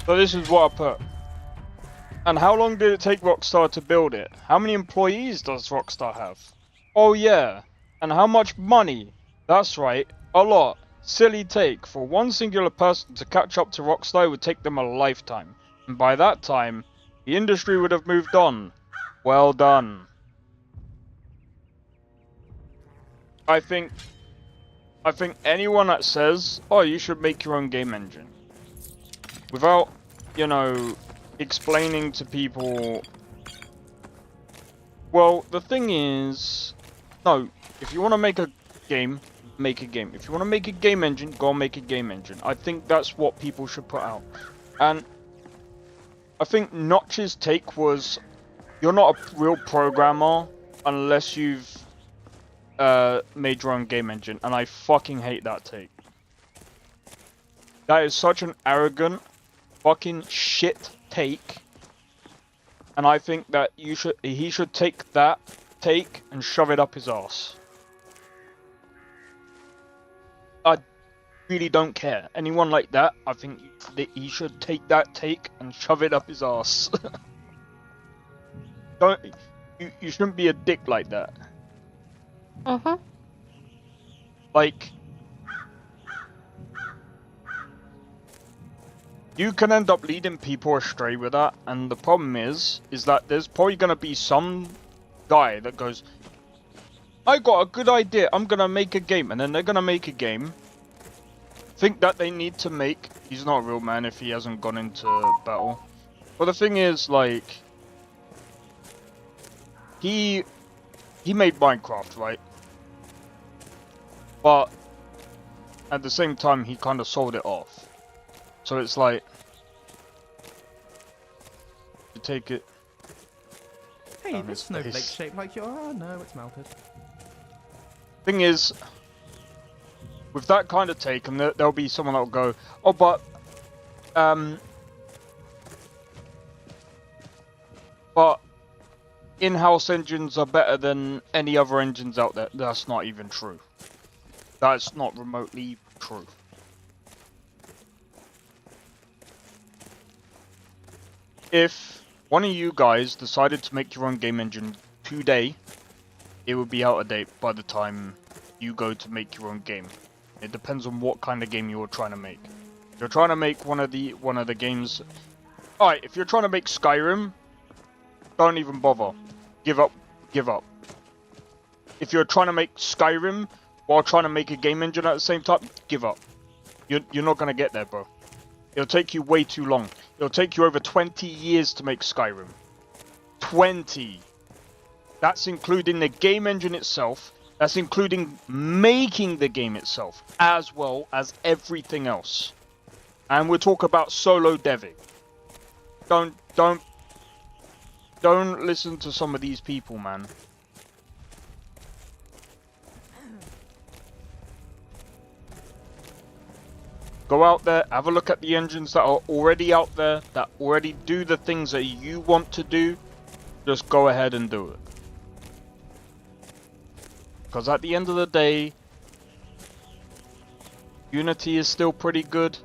[SPEAKER 2] So this is what I put. And how long did it take Rockstar to build it? How many employees does Rockstar have? Oh yeah. And how much money? That's right, a lot. Silly take. For one singular person to catch up to Rockstar would take them a lifetime. And by that time, the industry would have moved on. Well done. I think anyone that says, oh, you should make your own game engine, without, you know, explaining to people, well, the thing is, no, if you want to make a game, make a game. If you want to make a game engine, go make a game engine. I think that's what people should put out. And I think Notch's take was, you're not a real programmer unless you've made your own game engine. And I fucking hate that take. That is such an arrogant fucking shit take. And I think that he should take that take and shove it up his ass. I really don't care. Anyone like that, I think that he should take that take and shove it up his ass. You shouldn't be a dick like that. Like, you can end up leading people astray with that, and the problem is that there's probably gonna be some guy that goes, I got a good idea, I'm gonna make a game, and then they're gonna make a game, think that they need to make, he's not a real man if he hasn't gone into battle. But the thing is, like, he made Minecraft, right? But at the same time, he kind of sold it off. So it's like, you take it.
[SPEAKER 6] Hey, this snowflake's shaped like your. Oh no, it's melted.
[SPEAKER 2] Thing is, with that kind of take, and there'll be someone that'll go, oh, but in-house engines are better than any other engines out there. That's not even true. That's not remotely true. If one of you guys decided to make your own game engine today, it would be out of date by the time you go to make your own game. It depends on what kind of game you're trying to make. If you're trying to make one of the games, alright, if you're trying to make Skyrim, don't even bother. Give up. Give up. If you're trying to make Skyrim while trying to make a game engine at the same time, give up. You're not gonna get there, bro. It'll take you way too long. It'll take you over 20 years to make Skyrim. 20. That's including the game engine itself. That's including making the game itself, as well as everything else. And we'll talk about solo deving. Don't listen to some of these people, man. Go out there, have a look at the engines that are already out there, that already do the things that you want to do. Just go ahead and do it. Because at the end of the day, Unity is still pretty good.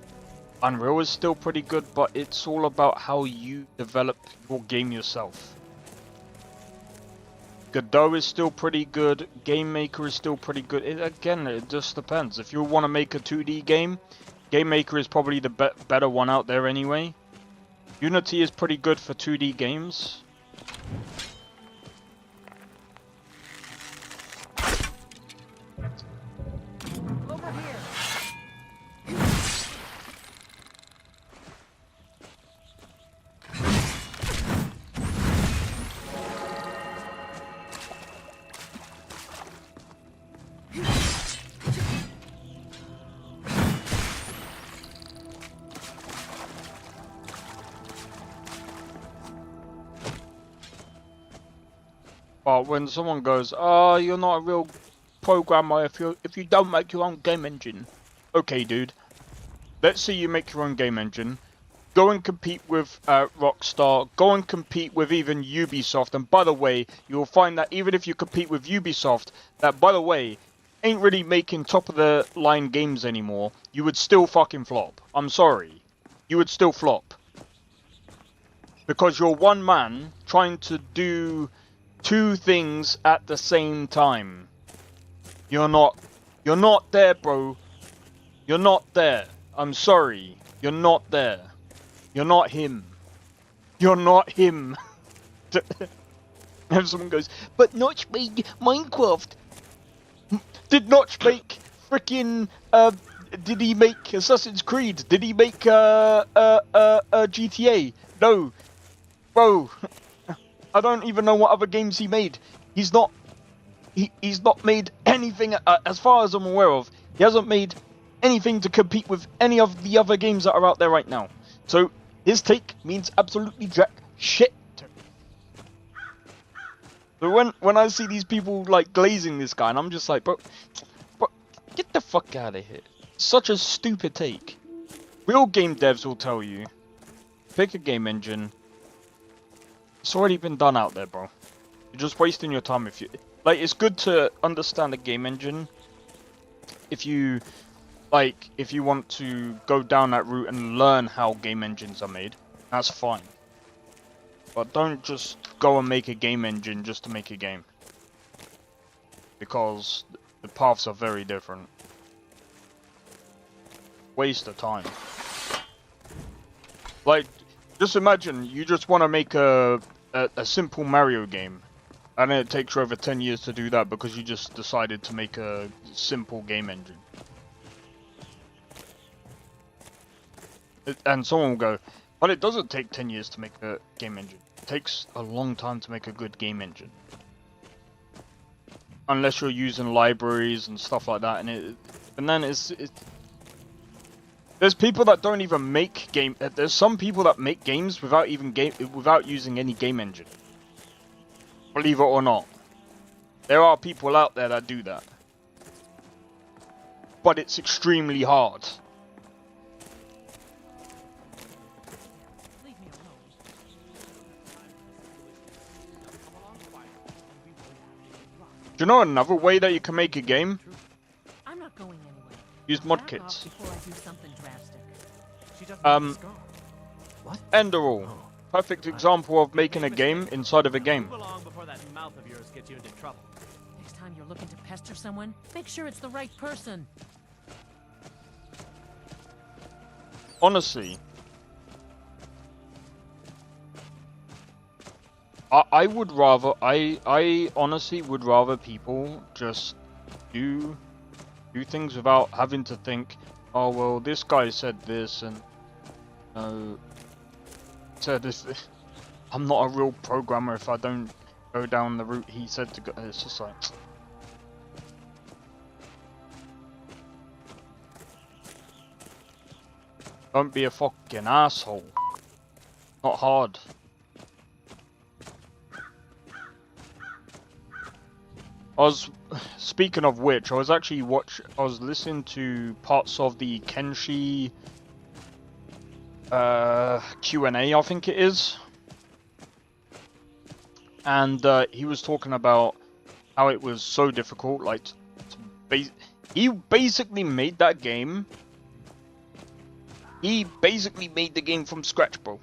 [SPEAKER 2] Unreal is still pretty good, but it's all about how you develop your game yourself. Godot is still pretty good. Game Maker is still pretty good. Again, it just depends. If you want to make a 2D game, Game Maker is probably the better one out there anyway. Unity is pretty good for 2D games.
[SPEAKER 3] Over here.
[SPEAKER 2] But when someone goes, "Oh, you're not a real programmer if you don't make your own game engine." Okay, dude. Let's say you make your own game engine. Go and compete with Rockstar. Go and compete with even Ubisoft. And by the way, you'll find that even if you compete with Ubisoft, that by the way, ain't really making top of the line games anymore. You would still fucking flop. I'm sorry. You would still flop. Because you're one man trying to do two things at the same time. You're not there, bro. You're not there. I'm sorry. You're not there. You're not him. You're not him. And someone goes, "But Notch made Minecraft." Did Notch make frickin' did he make Assassin's Creed? Did he make GTA? No. Bro. I don't even know what other games he made. He's not made anything, as far as I'm aware of. He hasn't made anything to compete with any of the other games that are out there right now. So his take means absolutely jack shit to me. So when I see these people like glazing this guy, and I'm just like, bro, get the fuck out of here. Such a stupid take. Real game devs will tell you, pick a game engine. It's already been done out there, bro. You're just wasting your time if you... Like, it's good to understand a game engine. If you want to go down that route and learn how game engines are made, that's fine. But don't just go and make a game engine just to make a game. Because the paths are very different. Waste of time. Like, just imagine you just want to make a simple Mario game, and it takes you over 10 years to do that because you just decided to make a simple game engine. And someone will go, "But it doesn't take 10 years to make a game engine. It takes a long time to make a good game engine. Unless you're using libraries and stuff like that, and then it's there's people that don't even make game. There's some people that make games without using any game engine. Believe it or not, there are people out there that do that. But it's extremely hard.
[SPEAKER 3] Leave me alone.
[SPEAKER 2] Do you know another way that you can make a game?
[SPEAKER 3] I'm not going anywhere.
[SPEAKER 2] Use mod kits.
[SPEAKER 3] Before I do something drastic.
[SPEAKER 5] She doesn't have a scar. What?
[SPEAKER 2] Enderall. Perfect example of making a game inside of a game.
[SPEAKER 5] Move along before that mouth of yours gets you into trouble.
[SPEAKER 3] Next time you're looking to pester someone, make sure it's the right person.
[SPEAKER 2] Honestly, I would rather, I honestly would rather people just do things without having to think, oh well, this guy said this, and said this. I'm not a real programmer if I don't go down the route he said to go. It's just like, don't be a fucking asshole. Not hard. Speaking of which, I was actually listening to parts of the Kenshi Q&A, I think it is. And he was talking about how it was so difficult, like, he basically made that game. He basically made the game from scratch, bro.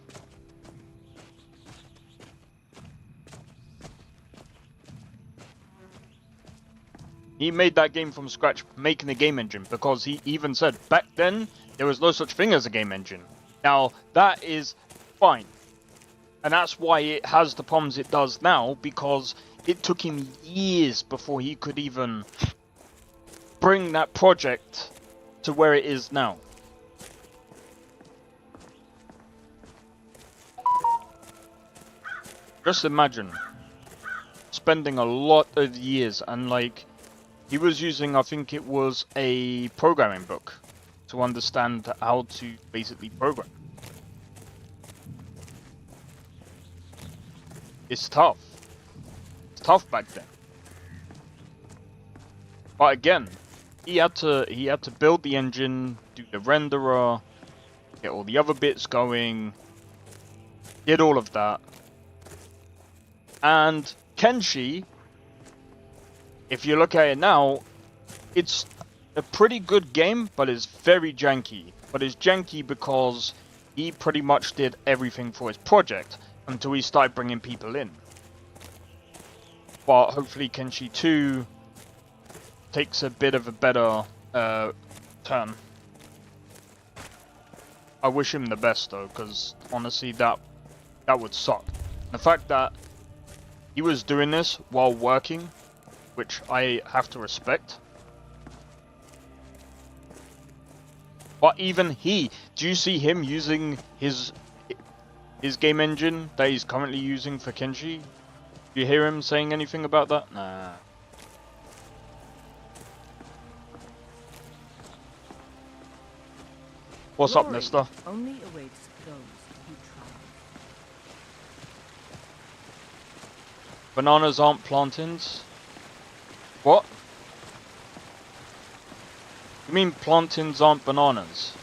[SPEAKER 2] He made that game from scratch, making a game engine, because he even said back then there was no such thing as a game engine. Now, that is fine. And that's why it has the problems it does now, because it took him years before he could even bring that project to where it is now. Just imagine spending a lot of years, and like, he was using, I think it was a programming book to understand how to basically program. It's tough. It's tough back then. But again, he had to build the engine, do the renderer, get all the other bits going, did all of that. And Kenshi, if you look at it now, it's a pretty good game, but it's very janky. But it's janky because he pretty much did everything for his project until he started bringing people in. But hopefully Kenshi 2 takes a bit of a better turn. I wish him the best though, because honestly that would suck. The fact that he was doing this while working, which I have to respect. But even he, do you see him using his game engine that he's currently using for Kenshi? Do you hear him saying anything about that? Nah. What's up, Nesta?
[SPEAKER 3] Only awaits those who try.
[SPEAKER 2] Bananas aren't plantains? What? You mean plantains aren't bananas?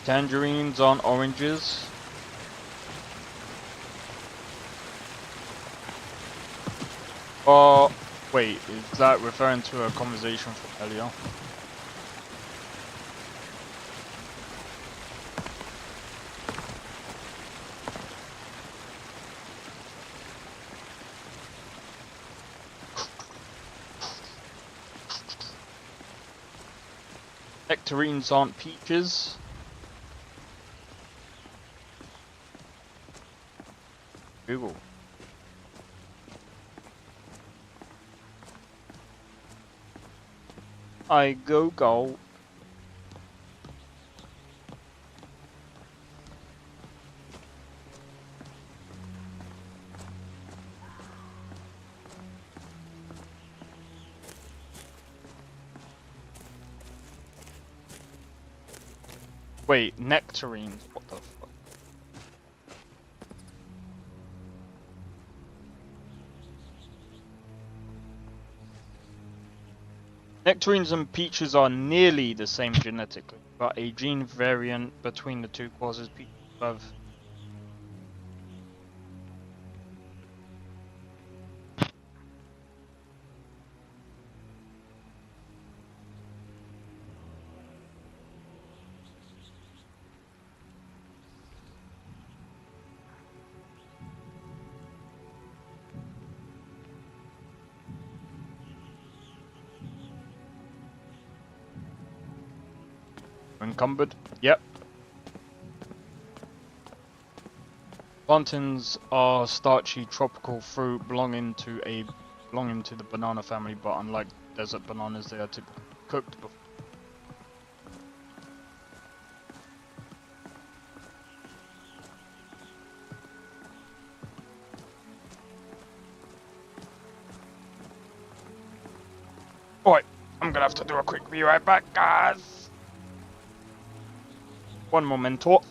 [SPEAKER 2] Tangerines aren't oranges? Oh, wait, is that referring to a conversation from earlier? Nectarines aren't peaches? Google. I go. Wait, nectarines? What the fuck? Nectarines and peaches are nearly the same genetically, but a gene variant between the two causes peaches to have. Encumbered? Yep. Plantains are starchy tropical fruit belonging to a belonging to the banana family, but unlike desert bananas, they are to be cooked before. Alright, I'm gonna have to do a quick be right back, guys. One momento.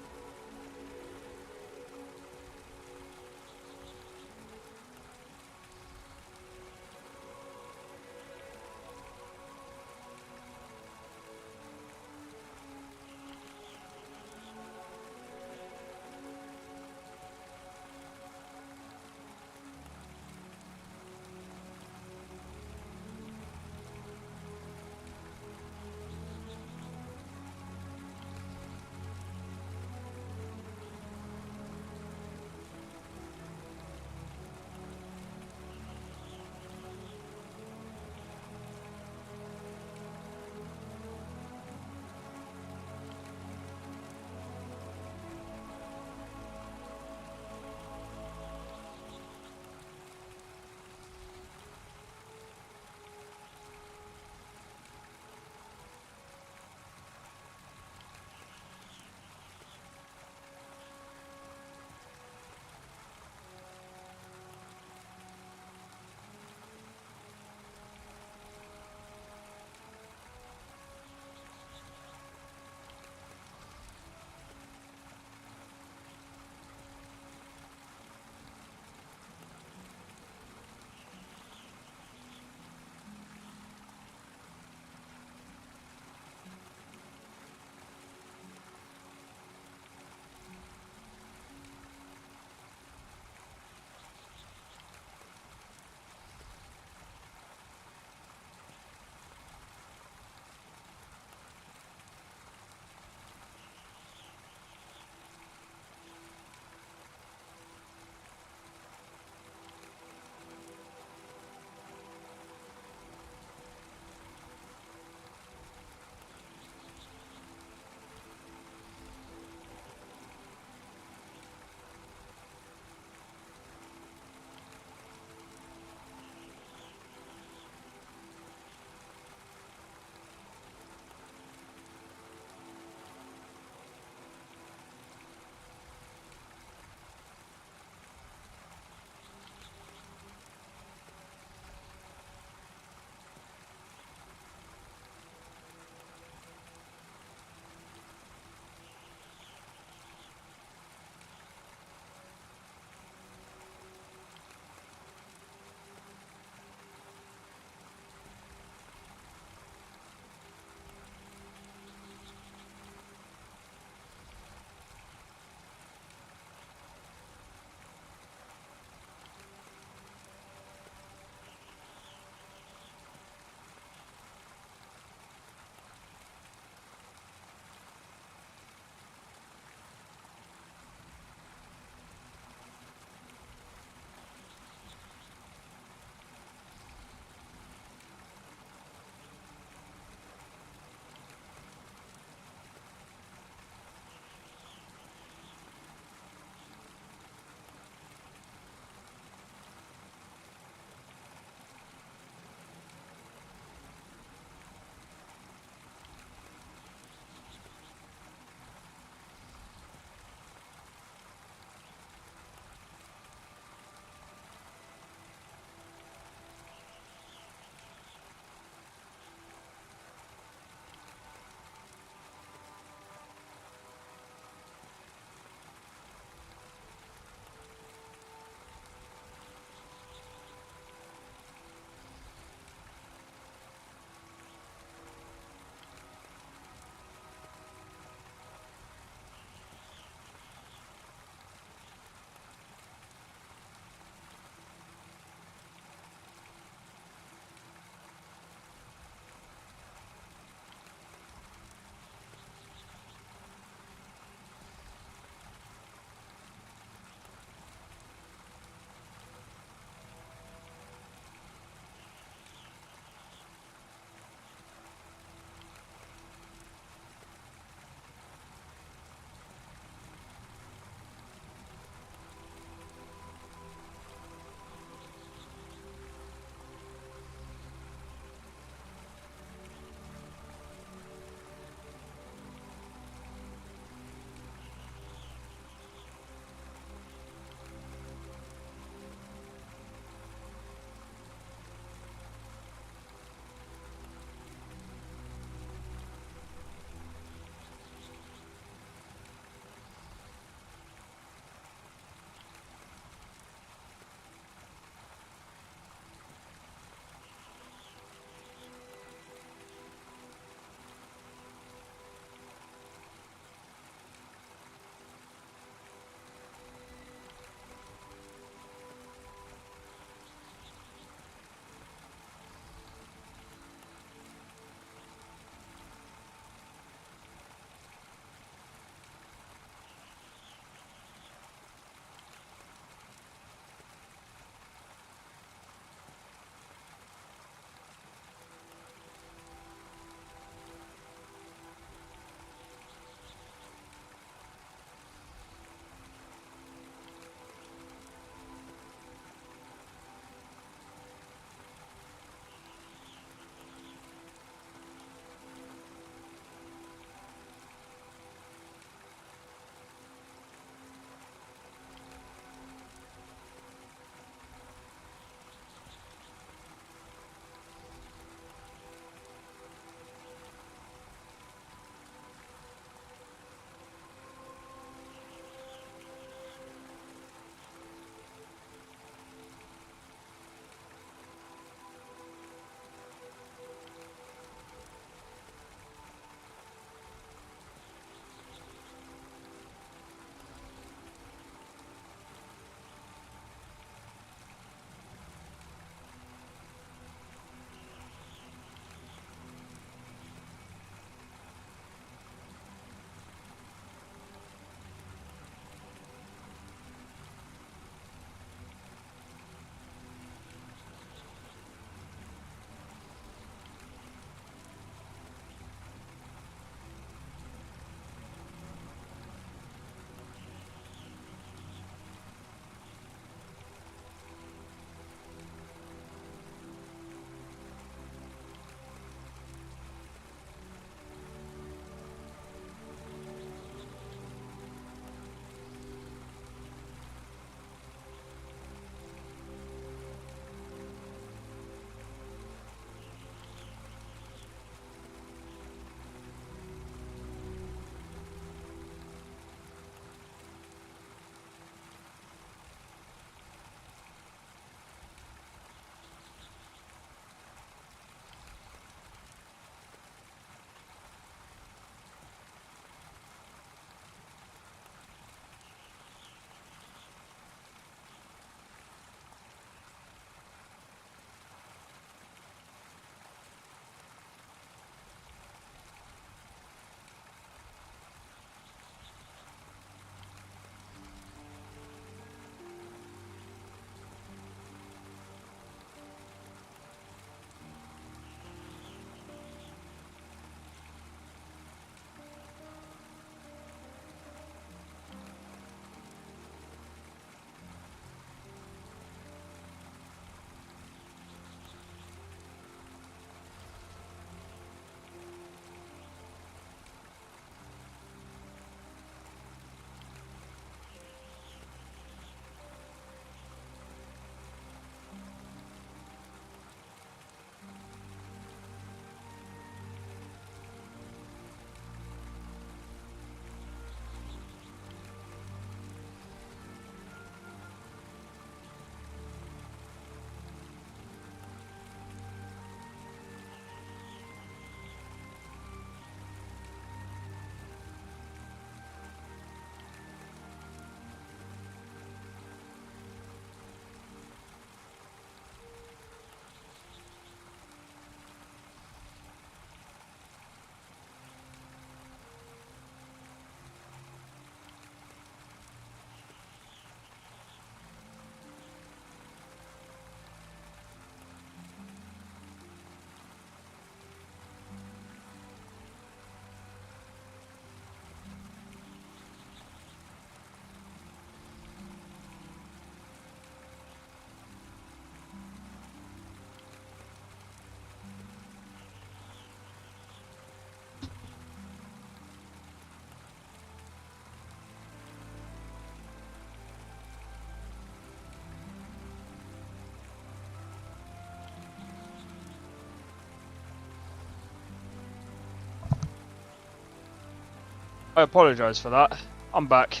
[SPEAKER 2] I apologize for that. I'm back.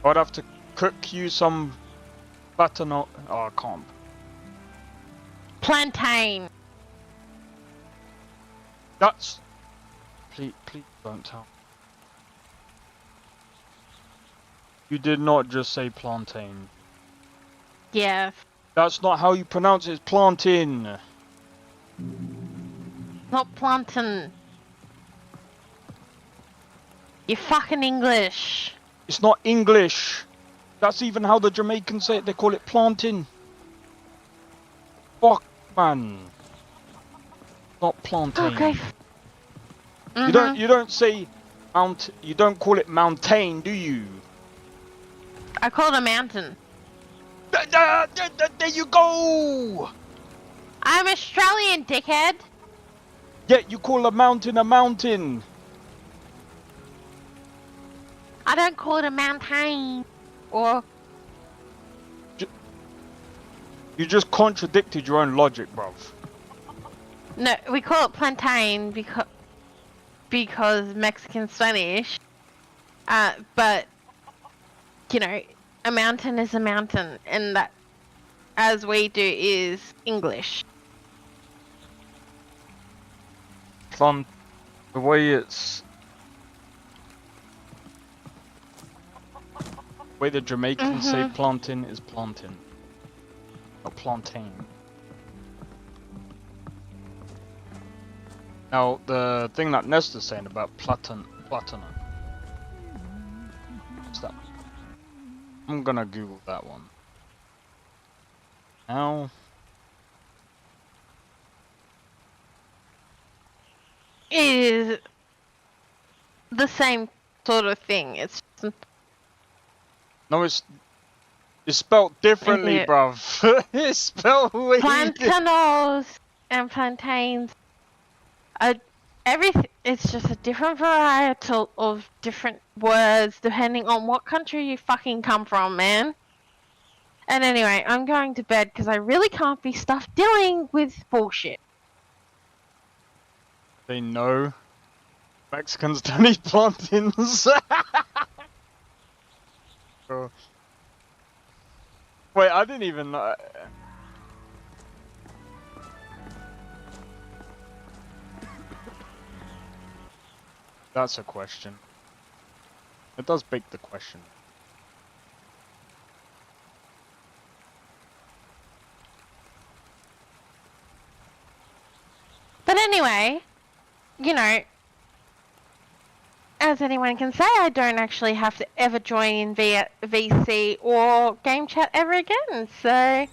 [SPEAKER 2] I'd have to cook you some platano. Oh, I can't.
[SPEAKER 8] Plantain.
[SPEAKER 2] That's. Please don't tell. You did not just say plantain.
[SPEAKER 8] Yeah.
[SPEAKER 2] That's not how you pronounce it. It's plantain.
[SPEAKER 8] Not plantain. You fucking English.
[SPEAKER 2] It's not English. That's even how the Jamaicans say it. They call it plantain. Fuck, man. Not plantain.
[SPEAKER 8] Okay.
[SPEAKER 2] You don't say mount. You don't call it mountain, do you?
[SPEAKER 8] I call it a mountain.
[SPEAKER 2] There you go.
[SPEAKER 8] I'm Australian, dickhead.
[SPEAKER 2] Yeah, you call a mountain a mountain.
[SPEAKER 8] I don't call it a mountain. Or
[SPEAKER 2] You just contradicted your own logic, bruv.
[SPEAKER 8] no, we call it plantain because Mexican Spanish. But you know, a mountain is a mountain, and that, as we do, is English.
[SPEAKER 2] The way it's. The way the Jamaicans say plantain is plantain. Not plantain. Now, the thing that Nesta's saying about platinum. What's that? I'm gonna Google that one. Now.
[SPEAKER 8] It is the same sort of thing. It's
[SPEAKER 2] No, it's spelled differently,
[SPEAKER 8] Yeah.
[SPEAKER 2] bruv. It's spelled way
[SPEAKER 8] plantanos and plantains. Everything. It's just a different variety of different words depending on what country you fucking come from, man. And anyway, I'm going to bed because I really can't be stuffed dealing with bullshit.
[SPEAKER 2] They know Mexicans don't eat plantains. Oh. Wait, I didn't even know. That's a question. It does beg the question.
[SPEAKER 8] But anyway, you know, as anyone can say, I don't actually have to ever join in VC or game chat ever again. So,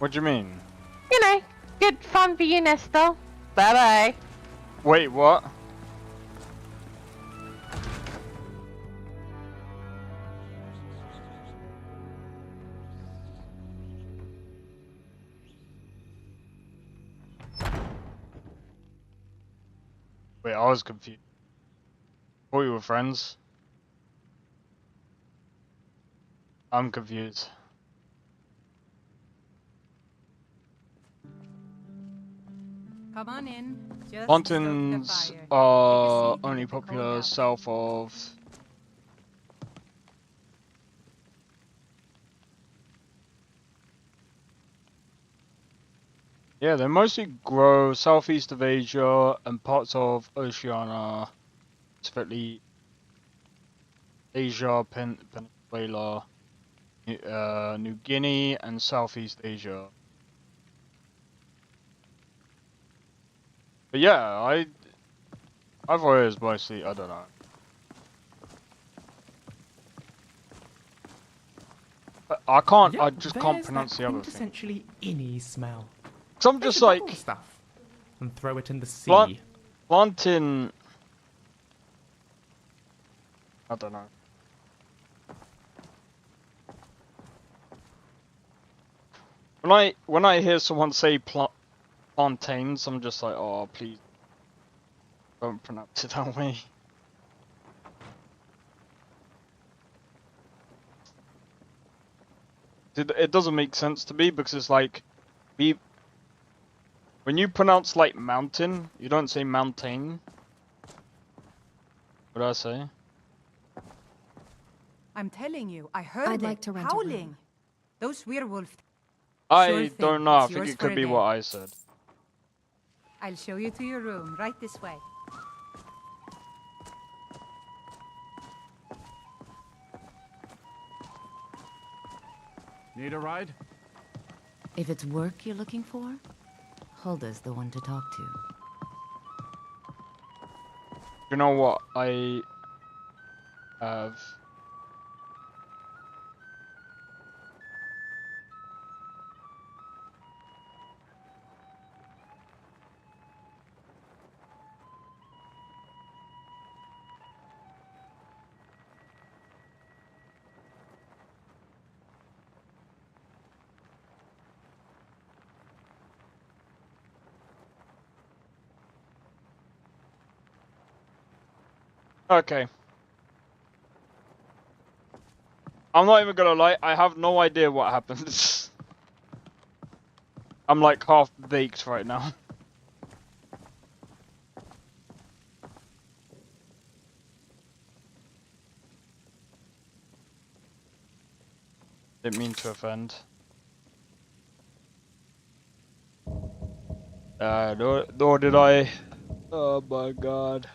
[SPEAKER 2] What do you mean?
[SPEAKER 8] you know, good fun for you, Nesta. Bye bye.
[SPEAKER 2] Wait, what? Wait, I was confused. Thought you were friends. I'm confused.
[SPEAKER 9] Come on in. Just
[SPEAKER 2] Mountains
[SPEAKER 9] stoke the fire.
[SPEAKER 2] are
[SPEAKER 9] Take a seat,
[SPEAKER 2] only
[SPEAKER 9] let it cool
[SPEAKER 2] popular
[SPEAKER 9] down.
[SPEAKER 2] south of. Yeah, they mostly grow southeast of Asia and parts of Oceania, specifically Asia, Venezuela, New Guinea, and Southeast Asia. But yeah, I've always mostly, I don't know. I can't, I
[SPEAKER 6] Yep,
[SPEAKER 2] just can't
[SPEAKER 6] there's
[SPEAKER 2] pronounce
[SPEAKER 6] that
[SPEAKER 2] the other thing.
[SPEAKER 6] essentially inny smell.
[SPEAKER 2] So I'm
[SPEAKER 6] They
[SPEAKER 2] just
[SPEAKER 6] should
[SPEAKER 2] like,
[SPEAKER 6] bottle stuff and throw it in the sea.
[SPEAKER 2] plantain. I don't know. When I hear someone say plantains, I'm just like, oh please, don't pronounce it that way. It doesn't make sense to me because it's like, when you pronounce like mountain, you don't say mountain. What did I say?
[SPEAKER 3] I'm telling you, I heard
[SPEAKER 7] I'd
[SPEAKER 3] it
[SPEAKER 7] like to rent a room.
[SPEAKER 3] howling. Those werewolf.
[SPEAKER 2] I
[SPEAKER 3] Sure thing,
[SPEAKER 2] don't know. I
[SPEAKER 3] it's
[SPEAKER 2] think
[SPEAKER 3] yours
[SPEAKER 2] it
[SPEAKER 3] for
[SPEAKER 2] could
[SPEAKER 3] a
[SPEAKER 2] be
[SPEAKER 3] day.
[SPEAKER 2] what I said.
[SPEAKER 3] I'll show you to your room, right this way.
[SPEAKER 5] Need a ride?
[SPEAKER 10] If it's work you're looking for, Hulda's the one to talk to.
[SPEAKER 2] You know what? I have. Okay. I'm not even gonna lie, I have no idea what happens. I'm like half baked right now. Didn't mean to offend. Nor did I. Oh my god.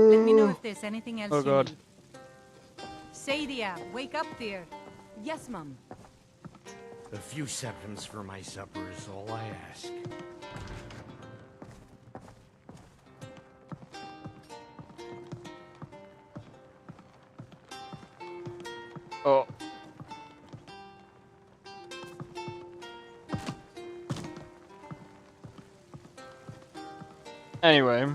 [SPEAKER 3] Let me know if there's anything else
[SPEAKER 2] Oh
[SPEAKER 3] you
[SPEAKER 2] god.
[SPEAKER 3] need. Sadia, wake up, dear.
[SPEAKER 10] Yes, Mum.
[SPEAKER 11] A few seconds for my supper is all I ask.
[SPEAKER 2] Oh. Anyway.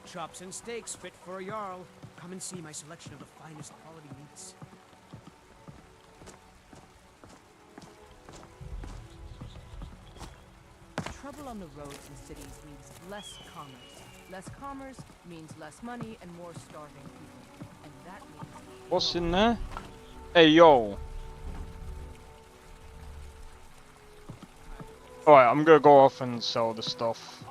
[SPEAKER 1] Chops and steaks fit for a Jarl. Come and see my selection of the finest quality meats.
[SPEAKER 3] Trouble on the roads in cities means less commerce. Less commerce means less money and more starving people. And that means...
[SPEAKER 2] What's in there? Hey yo. Alright, I'm gonna go off and sell the stuff.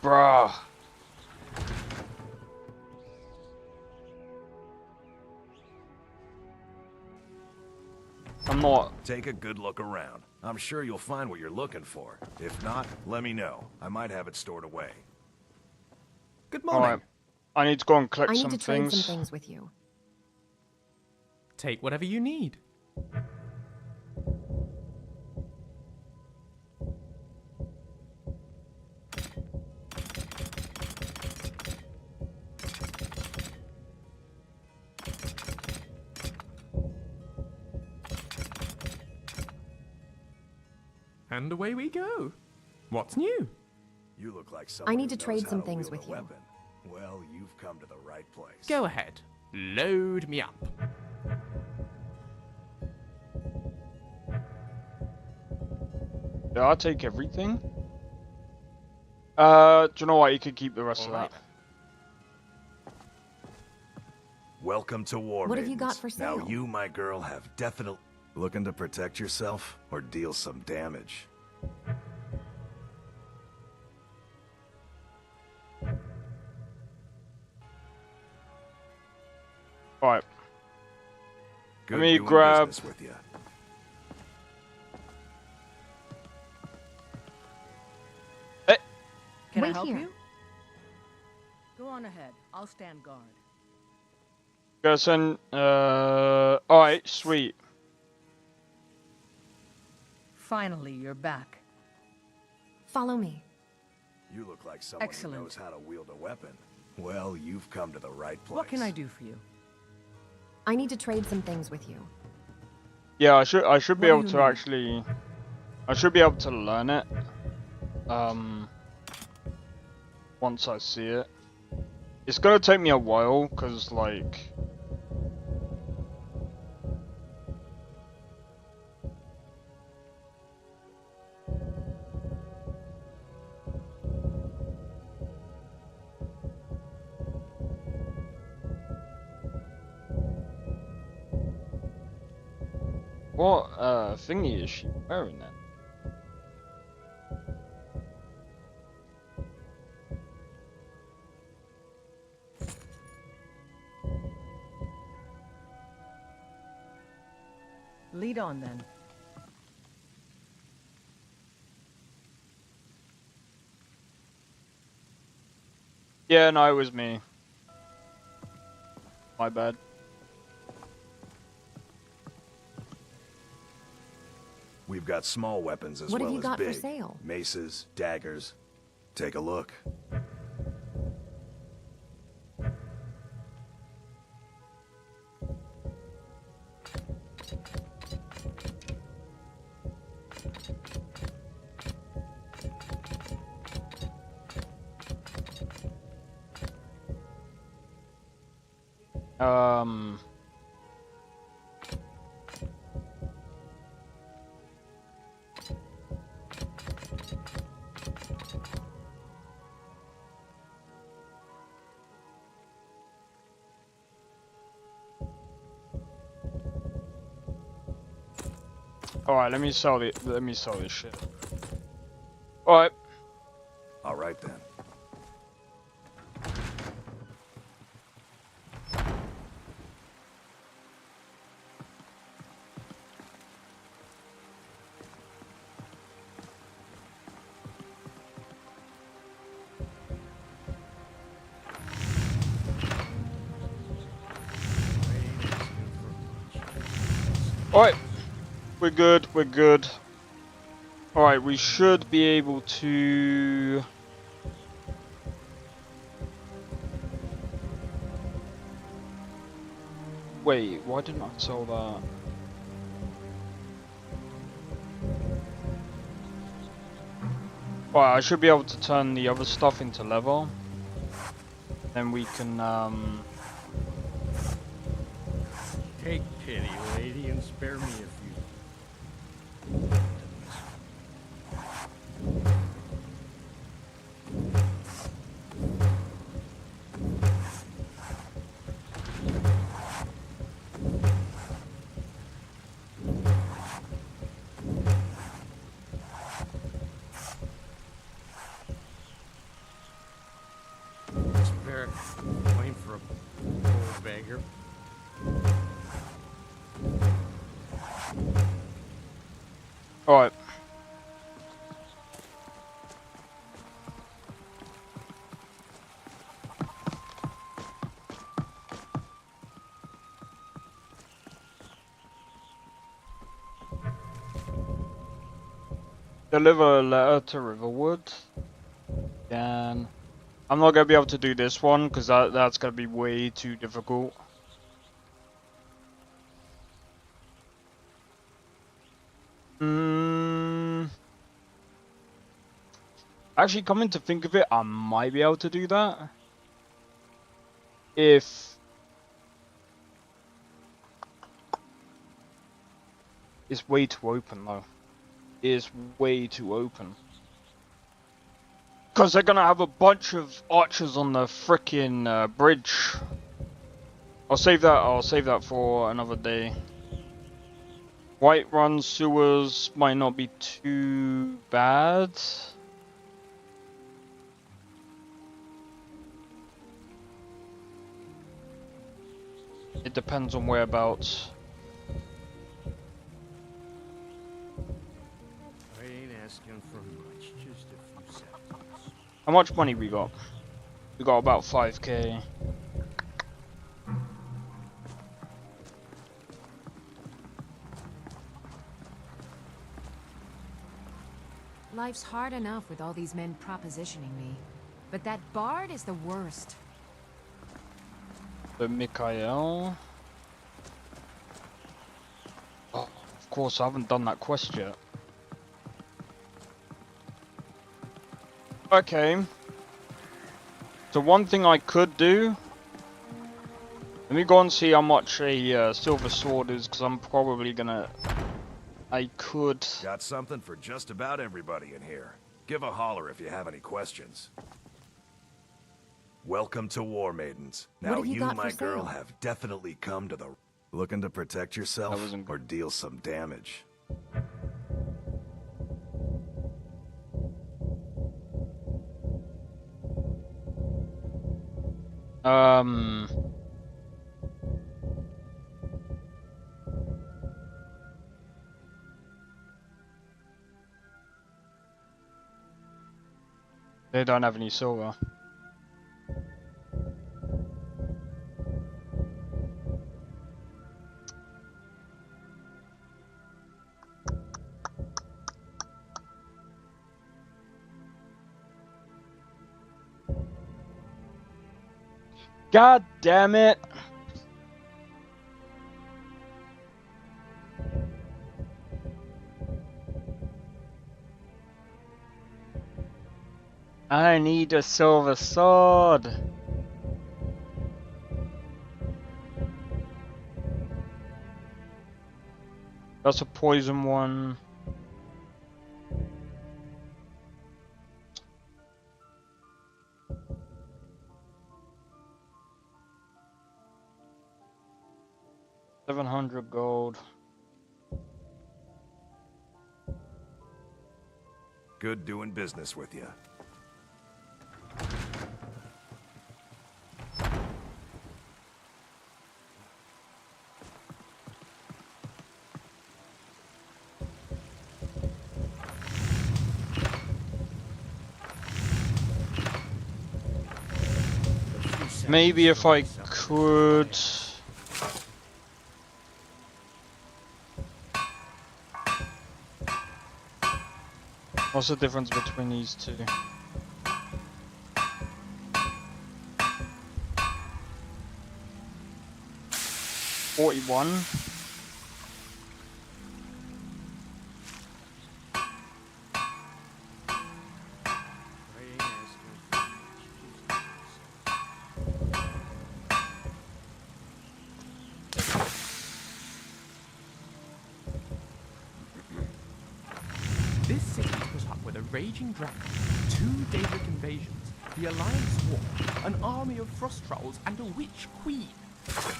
[SPEAKER 2] Bruh. I'm not.
[SPEAKER 4] Take a good look around. I'm sure you'll find what you're looking for. If not, let me know. I might have it stored away.
[SPEAKER 6] Good morning.
[SPEAKER 2] Alright. I need to go and collect
[SPEAKER 7] I need
[SPEAKER 2] some
[SPEAKER 7] to trade
[SPEAKER 2] things.
[SPEAKER 7] some things with you.
[SPEAKER 6] Take whatever you need. And away we go. What's new?
[SPEAKER 4] You look like someone
[SPEAKER 7] I need
[SPEAKER 4] who
[SPEAKER 7] to
[SPEAKER 4] knows
[SPEAKER 7] trade
[SPEAKER 4] how
[SPEAKER 7] some
[SPEAKER 4] to
[SPEAKER 7] things
[SPEAKER 4] wield
[SPEAKER 7] with
[SPEAKER 4] a
[SPEAKER 7] you.
[SPEAKER 4] weapon. Well, you've come to the right place.
[SPEAKER 6] Go ahead. Load me up.
[SPEAKER 2] Yeah, I'll take everything. Do you know what? You could keep the rest of that.
[SPEAKER 4] Welcome to War
[SPEAKER 7] What have you
[SPEAKER 4] Maidens.
[SPEAKER 7] got for sale?
[SPEAKER 4] Now you, my girl, have definitely... Looking to protect yourself or deal some damage? Good
[SPEAKER 2] me
[SPEAKER 4] doing
[SPEAKER 2] grab-
[SPEAKER 4] business with you.
[SPEAKER 3] Can I
[SPEAKER 7] Wait
[SPEAKER 3] help
[SPEAKER 7] here.
[SPEAKER 3] you? Go on ahead. I'll stand guard.
[SPEAKER 2] Guess and alright, sweet.
[SPEAKER 3] Finally, you're back.
[SPEAKER 7] Follow me.
[SPEAKER 4] You look like someone
[SPEAKER 3] Excellent.
[SPEAKER 4] who knows how to wield a weapon. Well, you've come to the right place.
[SPEAKER 3] What can I do for you?
[SPEAKER 7] I need to trade some things with you.
[SPEAKER 2] Yeah, I should be
[SPEAKER 3] What do
[SPEAKER 2] able
[SPEAKER 3] you
[SPEAKER 2] to
[SPEAKER 3] need?
[SPEAKER 2] actually I should be able to learn it. Once I see it. It's gonna take me a while, cause like what thingy is she wearing then?
[SPEAKER 3] Lead on then.
[SPEAKER 2] Yeah, no, it was me. My bad.
[SPEAKER 4] We've got small weapons as
[SPEAKER 7] What have
[SPEAKER 4] well
[SPEAKER 7] you
[SPEAKER 4] as
[SPEAKER 7] got for
[SPEAKER 4] big.
[SPEAKER 7] sale?
[SPEAKER 4] Maces, daggers. Take a look.
[SPEAKER 2] Alright, let me sell this shit. Alright.
[SPEAKER 4] All right then.
[SPEAKER 2] Alright. We're good, we're good. Alright, we should be able to... Wait, why didn't I sell that? Alright, I should be able to turn the other stuff into leather. Then we can,
[SPEAKER 11] Take pity, lady, and spare me a few. Spare claim for a old beggar.
[SPEAKER 2] alright. Deliver a letter to Riverwood. Then I'm not gonna be able to do this one because that's gonna be way too difficult. Actually, coming to think of it, I might be able to do that. If it's way too open though. It is way too open. Because they're gonna have a bunch of archers on the frickin' bridge. I'll save that for another day. Whiterun sewers might not be too bad. It depends on whereabouts.
[SPEAKER 11] asking for much, just a few seconds.
[SPEAKER 2] How much money we got? We got about 5k.
[SPEAKER 9] Life's hard enough with all these men propositioning me. But that bard is the worst.
[SPEAKER 2] The Mikhail. Oh, of course, I haven't done that quest yet. Okay. So one thing I could do. Let me go and see how much a silver sword is, because I'm probably gonna. I could.
[SPEAKER 4] Got something for just about everybody in here. Give a holler if you have any questions. Welcome to War Maidens. Now
[SPEAKER 7] have you
[SPEAKER 4] you,
[SPEAKER 7] got
[SPEAKER 4] my
[SPEAKER 7] for
[SPEAKER 4] girl,
[SPEAKER 7] sale?
[SPEAKER 4] have definitely come to the... Looking to protect yourself
[SPEAKER 2] wasn't
[SPEAKER 4] or deal some damage?
[SPEAKER 2] They don't have any silver. God damn it! I need a silver sword. That's a poison one. $700 gold.
[SPEAKER 4] Good doing business with you.
[SPEAKER 2] Maybe if I could. What's the difference between these two? $41.
[SPEAKER 6] This city put up with a raging dragon, 2 Daedric invasions, the Alliance War, an army of frost trolls, and a witch queen.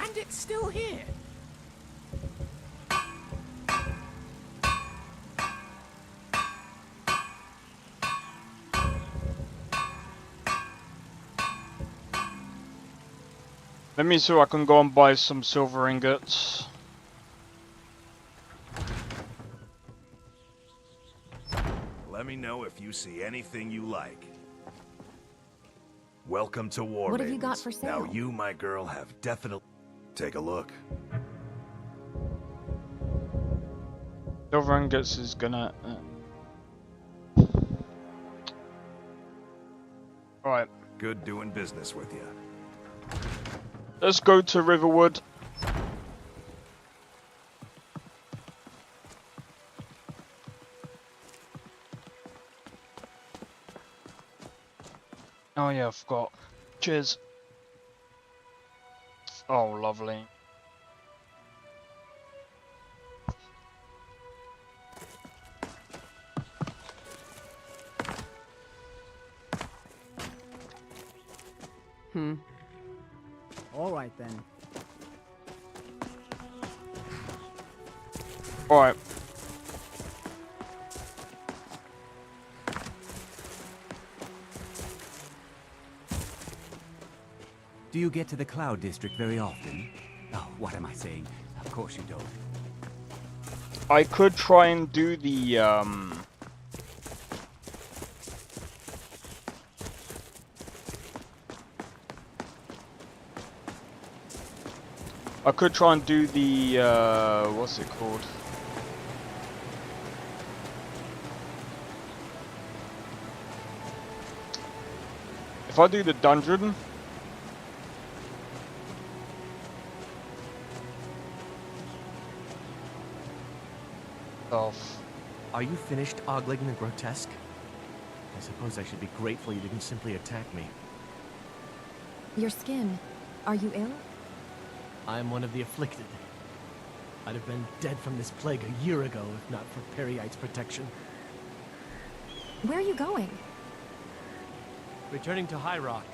[SPEAKER 6] And it's still here!
[SPEAKER 2] Let me see if I can go and buy some silver ingots.
[SPEAKER 4] Let me know if you see anything you like. Welcome to War
[SPEAKER 7] What have you
[SPEAKER 4] Maidens.
[SPEAKER 7] got for sale?
[SPEAKER 4] Now you, my girl, have definitely... Take a look.
[SPEAKER 2] Silver ingots is gonna. Alright,
[SPEAKER 4] Good doing business with you.
[SPEAKER 2] let's go to Riverwood. Oh yeah, I forgot. Cheers. Oh, lovely.
[SPEAKER 12] All right then.
[SPEAKER 2] Alright.
[SPEAKER 13] Do you get to the Cloud District very often? Oh, what am I saying? Of course you don't.
[SPEAKER 2] I could try and do the I could try and do the, what's it called? If I do the dungeon...
[SPEAKER 14] Are you finished ogling the grotesque? I suppose I should be grateful you didn't simply attack me.
[SPEAKER 7] Your skin. Are you ill?
[SPEAKER 14] I am one of the afflicted. I'd have been dead from this plague a year ago if not for Perryite's protection.
[SPEAKER 7] Where are you going?
[SPEAKER 14] Returning to High Rock.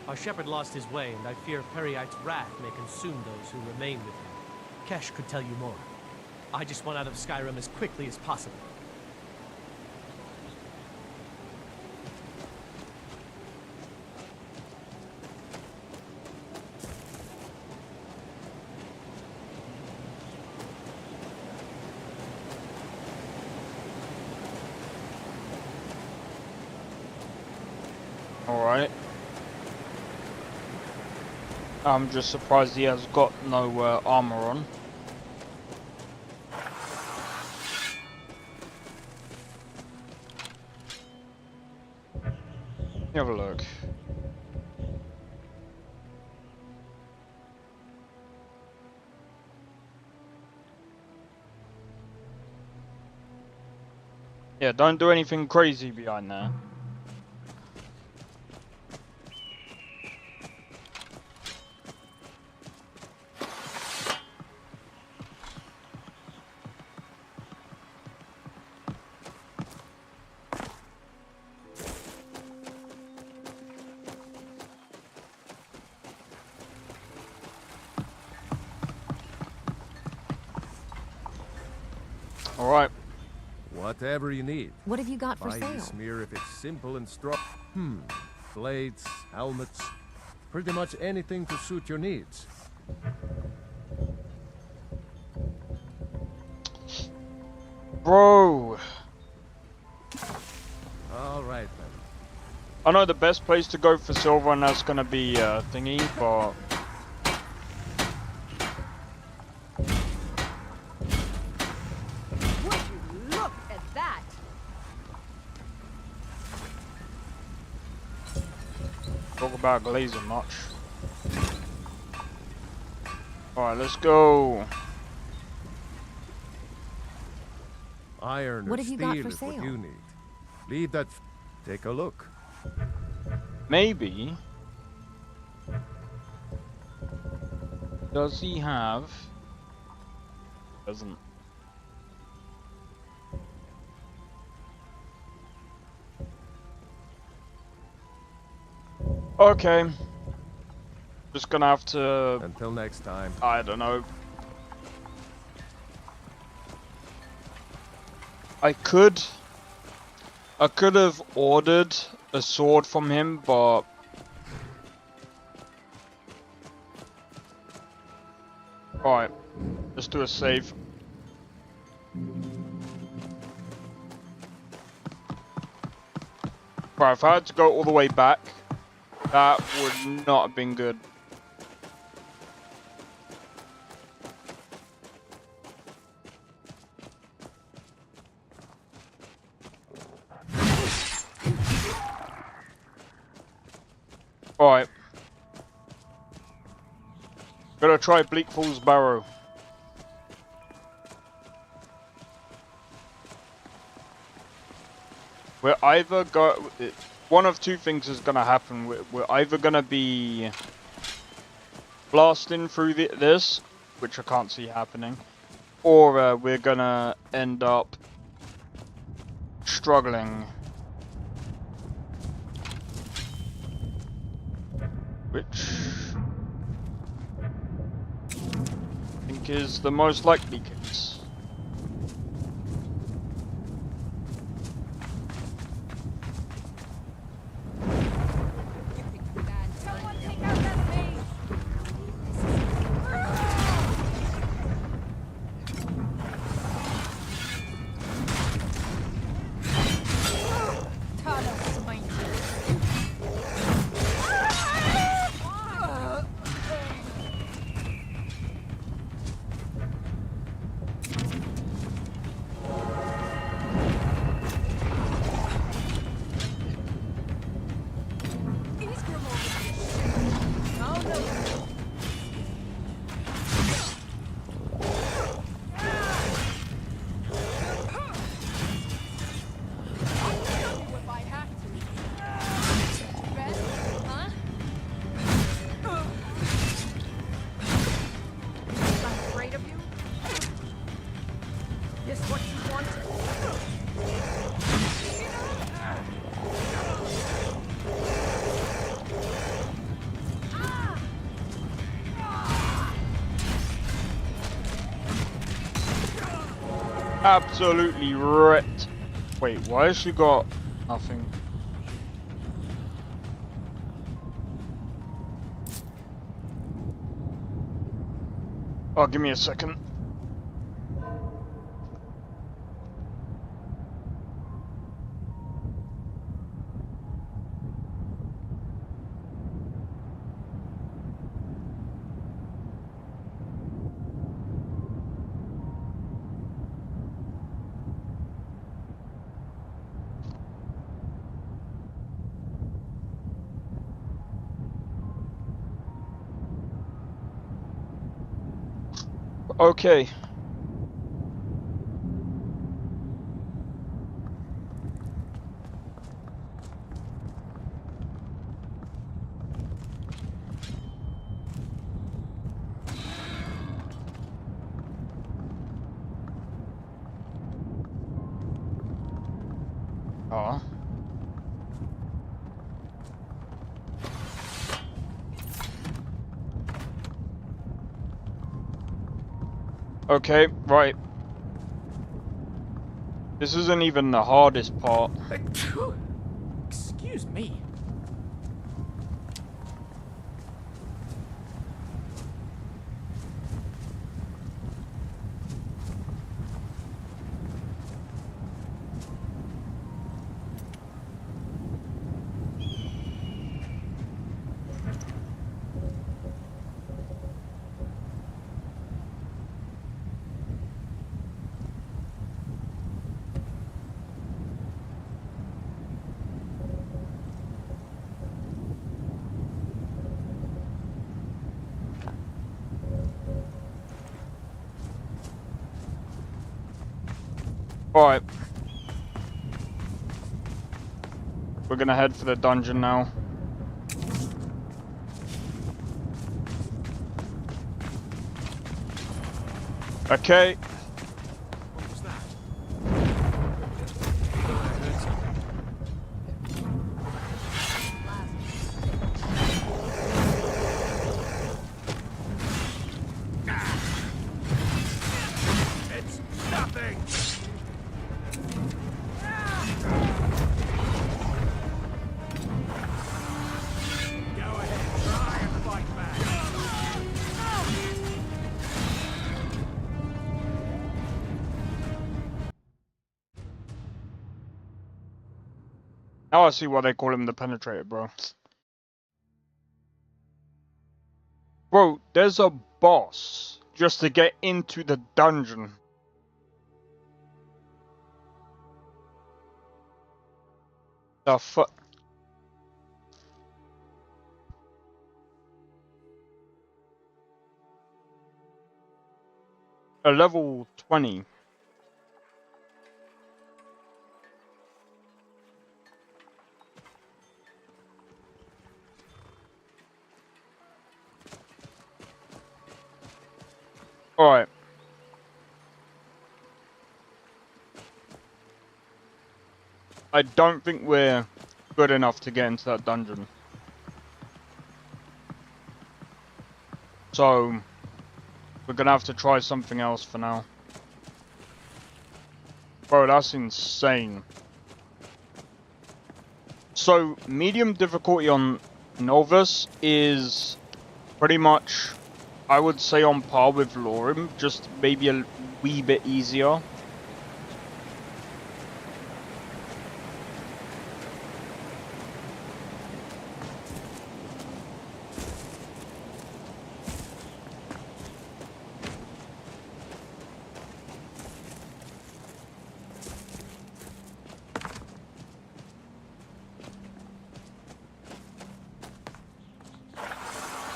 [SPEAKER 14] Our shepherd lost his way, and I fear Perryite's wrath may consume those who remain with him. Kesh could tell you more. I just want out of Skyrim as quickly as possible.
[SPEAKER 2] Alright. I'm just surprised he has got no armor on. Have a look. Yeah, don't do anything crazy behind there. Alright.
[SPEAKER 15] Whatever you need.
[SPEAKER 7] What have you got for
[SPEAKER 15] Buy
[SPEAKER 7] sale?
[SPEAKER 15] Smear if it's simple and strong. Blades, helmets, pretty much anything to suit your needs.
[SPEAKER 2] Bro.
[SPEAKER 15] Alright then.
[SPEAKER 2] I know the best place to go for silver, and that's gonna be thingy, but
[SPEAKER 3] Look at that!
[SPEAKER 2] talk about glazing much. Alright, let's go.
[SPEAKER 15] Iron
[SPEAKER 7] What
[SPEAKER 15] or
[SPEAKER 7] have you
[SPEAKER 15] steel
[SPEAKER 7] got for
[SPEAKER 15] is what
[SPEAKER 7] sale?
[SPEAKER 15] you need. Leave that. Take a look.
[SPEAKER 2] Maybe. Does he have? Doesn't. Okay. Just gonna have to.
[SPEAKER 15] Until next time.
[SPEAKER 2] I don't know. I could have ordered a sword from him, but alright, let's do a save. Right, if I had to go all the way back, that would not have been good. Alright. Gotta try Bleak Falls Barrow. We're either one of two things is gonna happen. We're either gonna be blasting through this, which I can't see happening, or we're gonna end up struggling. Which I think is the most likely case. Absolutely ripped. Wait, why has she got nothing? Oh, give me a second. Okay. Oh. Okay, right. This isn't even the hardest part.
[SPEAKER 6] Excuse me.
[SPEAKER 2] Alright. We're gonna head for the dungeon now. Okay.
[SPEAKER 4] What was that? It's nothing! Go ahead, try and fight back.
[SPEAKER 2] Now I see why they call him the Penetrator, bro. Bro, there's a boss just to get into the dungeon. The fuck? A level 20. Alright. I don't think we're good enough to get into that dungeon. So, we're gonna have to try something else for now. Bro, that's insane. So, medium difficulty on Nolvus is pretty much, I would say, on par with Lorim, just maybe a wee bit easier.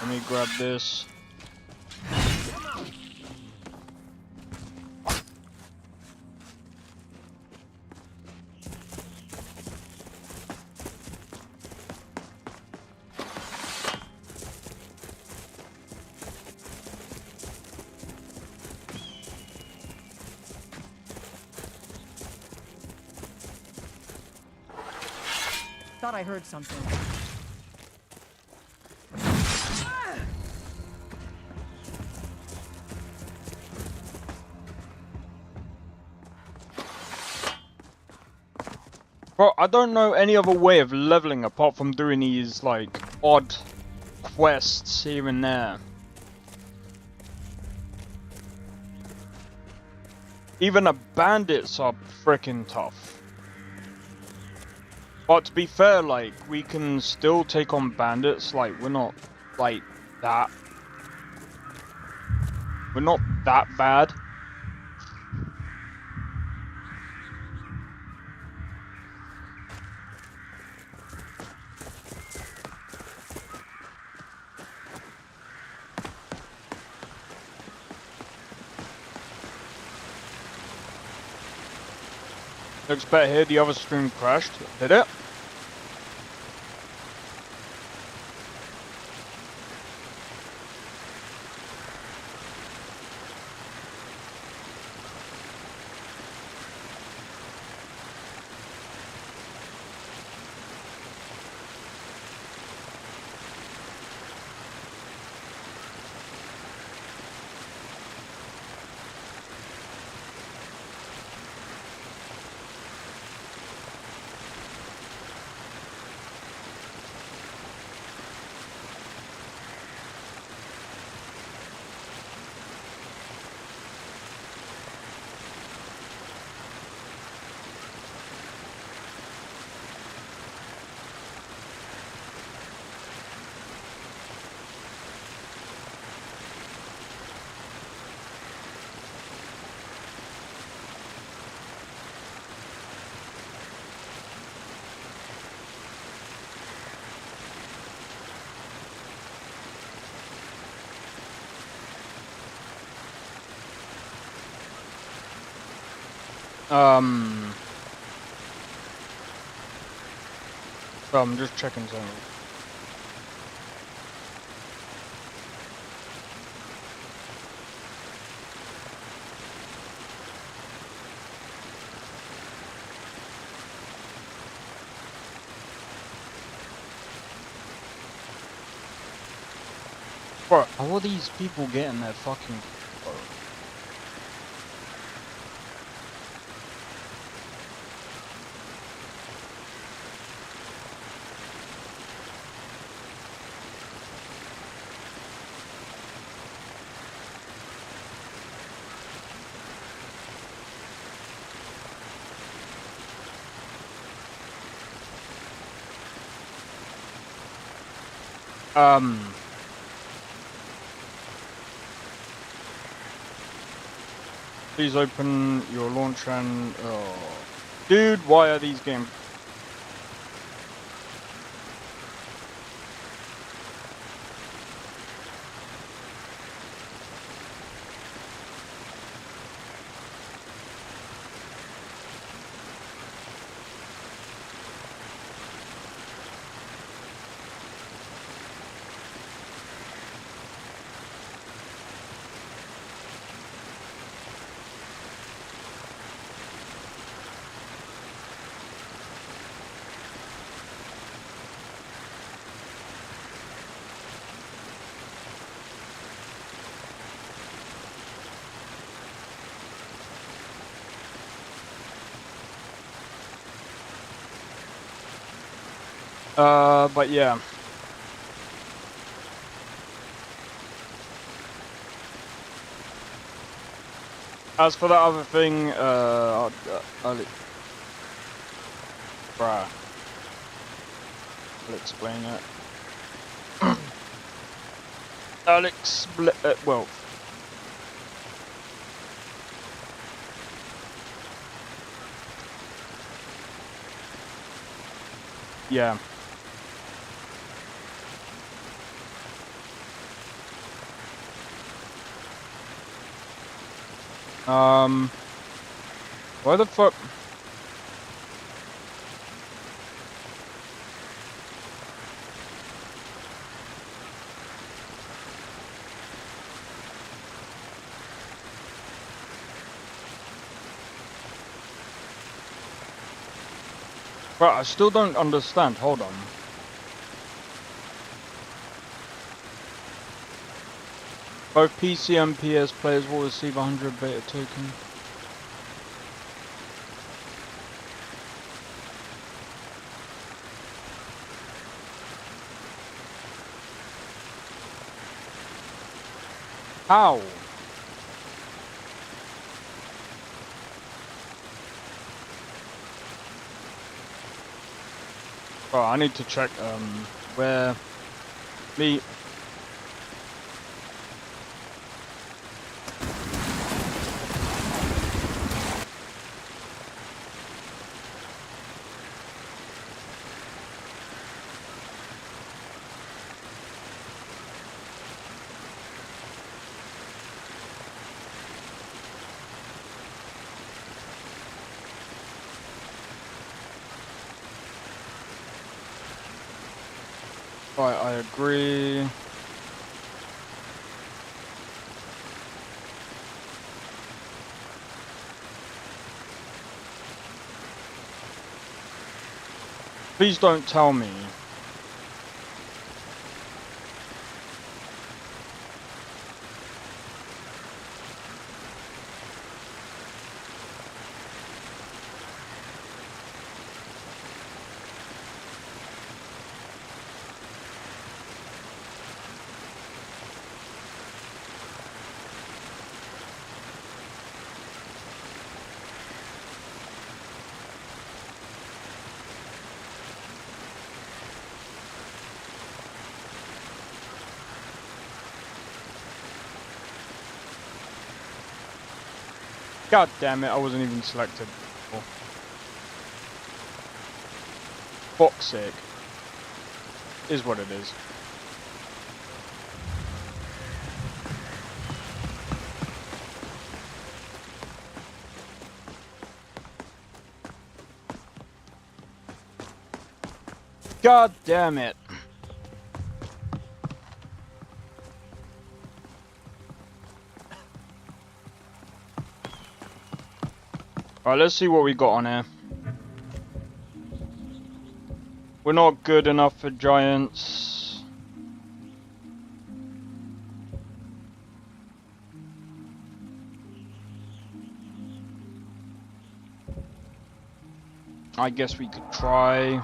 [SPEAKER 2] Let me grab this.
[SPEAKER 12] Thought I heard something.
[SPEAKER 2] Bro, I don't know any other way of leveling apart from doing these, like, odd quests here and there. Even the bandits are freaking tough. But to be fair, like, we can still take on bandits, like, we're not, like, that. We're not that bad. Looks better here, the other stream crashed. Did it? I'm just checking something. Bro, how are these people getting their fucking... Bro. Please open your launch and... Oh. Dude, why are these games... but yeah. As for that other thing, I'll explain it. Well. Yeah. Why the fuck? Bro, I still don't understand. Hold on. Both PC and PS players will receive 100 beta token. How? Oh, I need to check where me. Right, I agree. Please don't tell me. God damn it, I wasn't even selected. Oh. Fuck's sake. Is what it is. God damn it. Alright, let's see what we got on here. We're not good enough for giants. I guess we could try.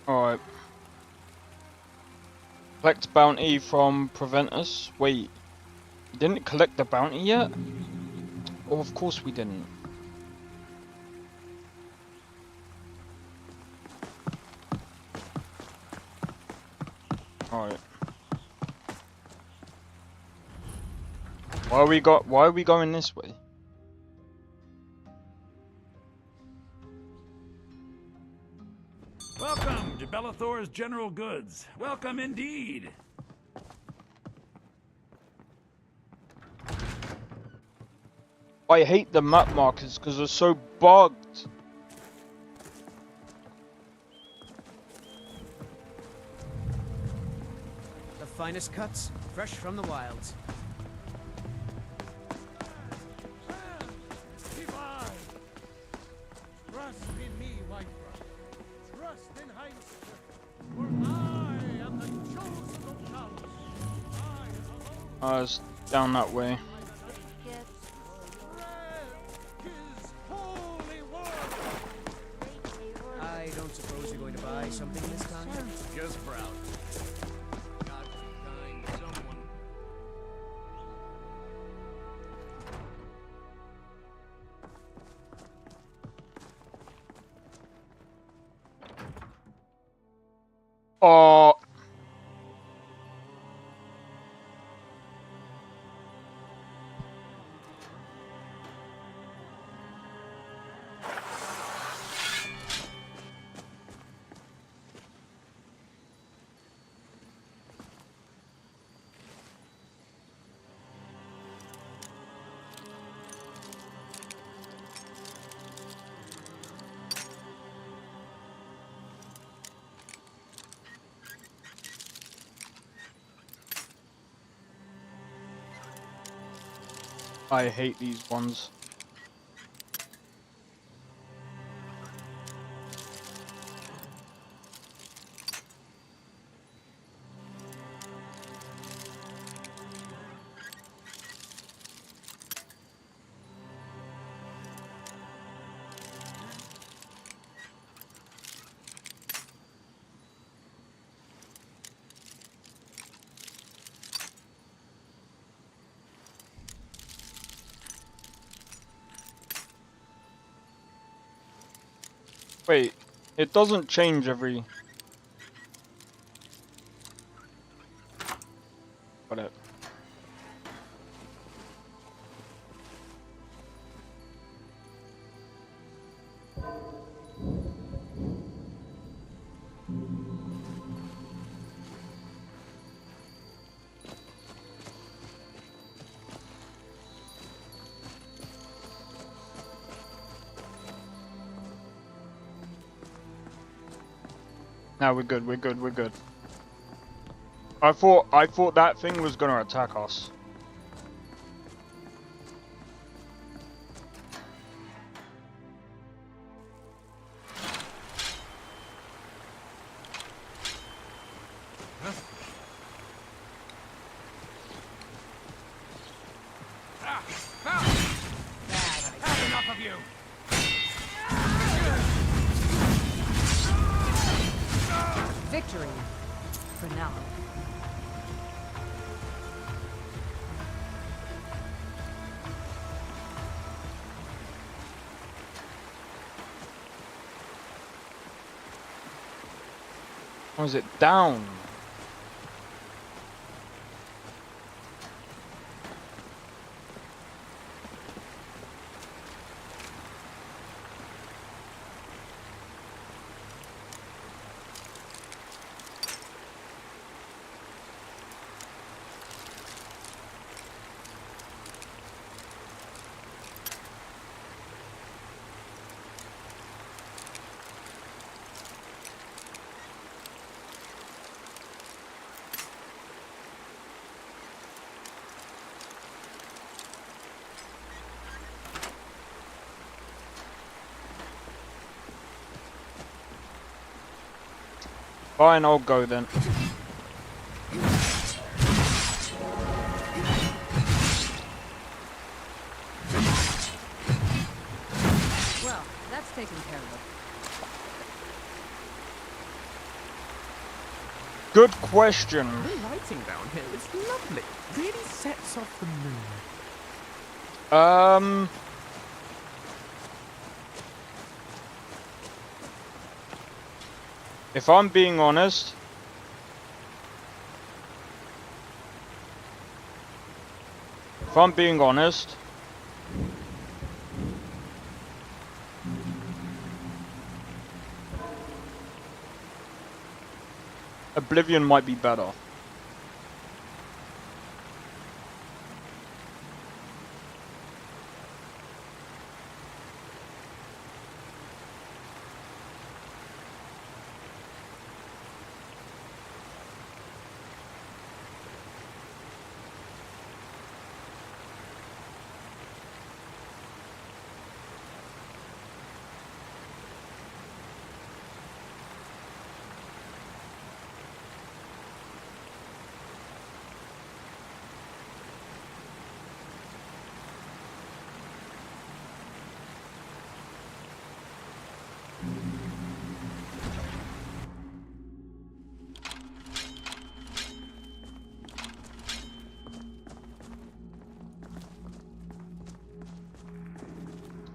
[SPEAKER 2] Alright. Collect bounty from Preventus. Wait. We didn't collect the bounty yet? Oh, of course we didn't. Alright. Why are we going this way?
[SPEAKER 16] Welcome to Bellathor's General Goods. Welcome indeed.
[SPEAKER 2] I hate the map markers because they're so bugged.
[SPEAKER 1] The finest cuts, fresh from the wilds.
[SPEAKER 5] Trust in me, white brother. Trust in Heinz. For I am the chosen of Nolvus.
[SPEAKER 2] It's down that way.
[SPEAKER 1] I don't suppose you're going to buy something this time?
[SPEAKER 11] Just proud. God be kind, someone.
[SPEAKER 2] Oh. I hate these ones. Wait, it doesn't change every... Got it. No, we're good, we're good, we're good. I thought that thing was gonna attack us.
[SPEAKER 5] Enough of you!
[SPEAKER 3] Victory. For now.
[SPEAKER 2] Or is it down? Fine, I'll go then.
[SPEAKER 3] Well, that's taken care of.
[SPEAKER 2] Good question.
[SPEAKER 6] The lighting down here is lovely. Really sets off the mood.
[SPEAKER 2] If I'm being honest, Oblivion might be better.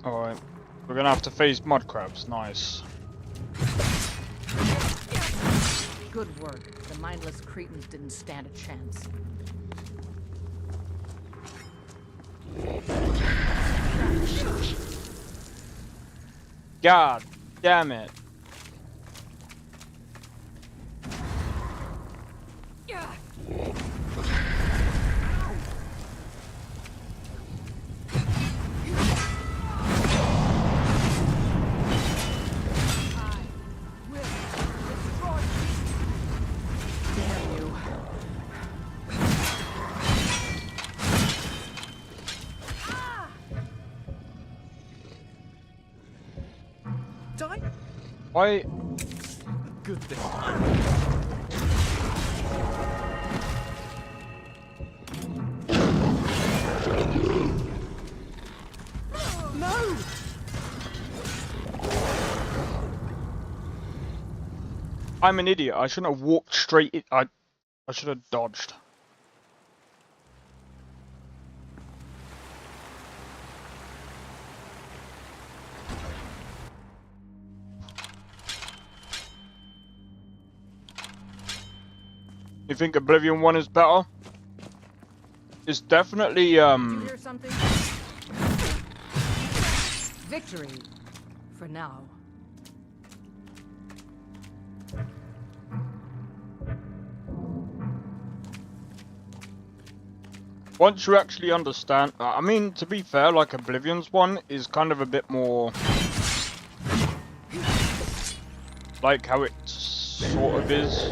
[SPEAKER 2] Alright, we're gonna have to face mud crabs, nice.
[SPEAKER 3] Good work. The mindless cretins didn't stand a chance.
[SPEAKER 2] God damn it. Why?
[SPEAKER 6] Good this
[SPEAKER 3] No!
[SPEAKER 2] I'm an idiot. I shouldn't have walked straight in. I should have dodged. You think Oblivion 1 is better? It's definitely,
[SPEAKER 3] Did you hear something? Victory. For now.
[SPEAKER 2] Once you actually understand, I mean, to be fair, like Oblivion's one is kind of a bit more like how it sort of is.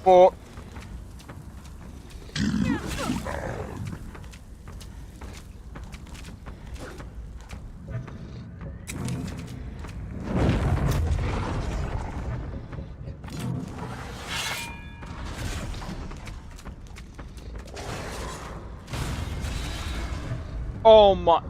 [SPEAKER 2] Or oh my.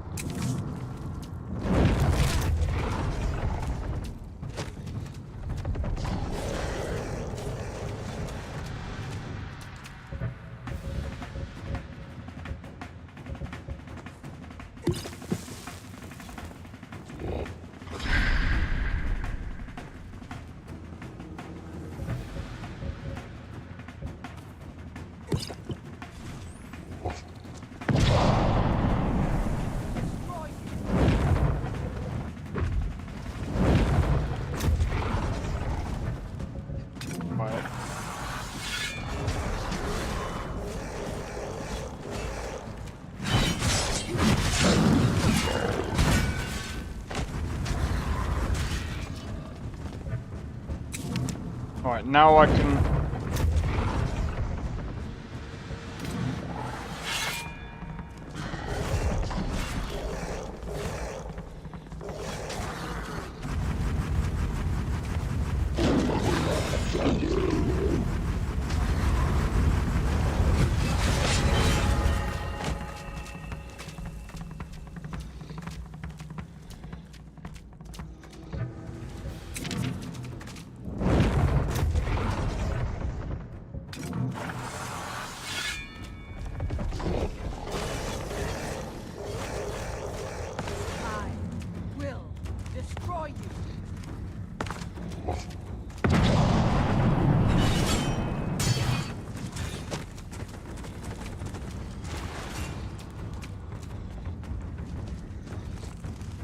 [SPEAKER 2] Alright, now I can...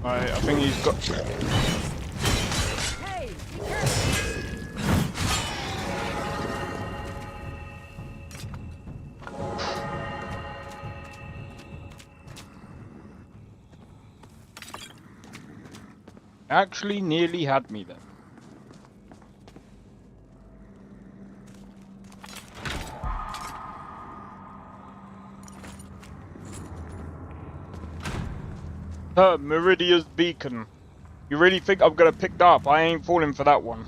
[SPEAKER 2] Alright, I think he's got...
[SPEAKER 3] Hey, be careful.
[SPEAKER 2] Actually nearly had me there. Meridia's beacon. You really think I'm gonna pick that up? I ain't falling for that one.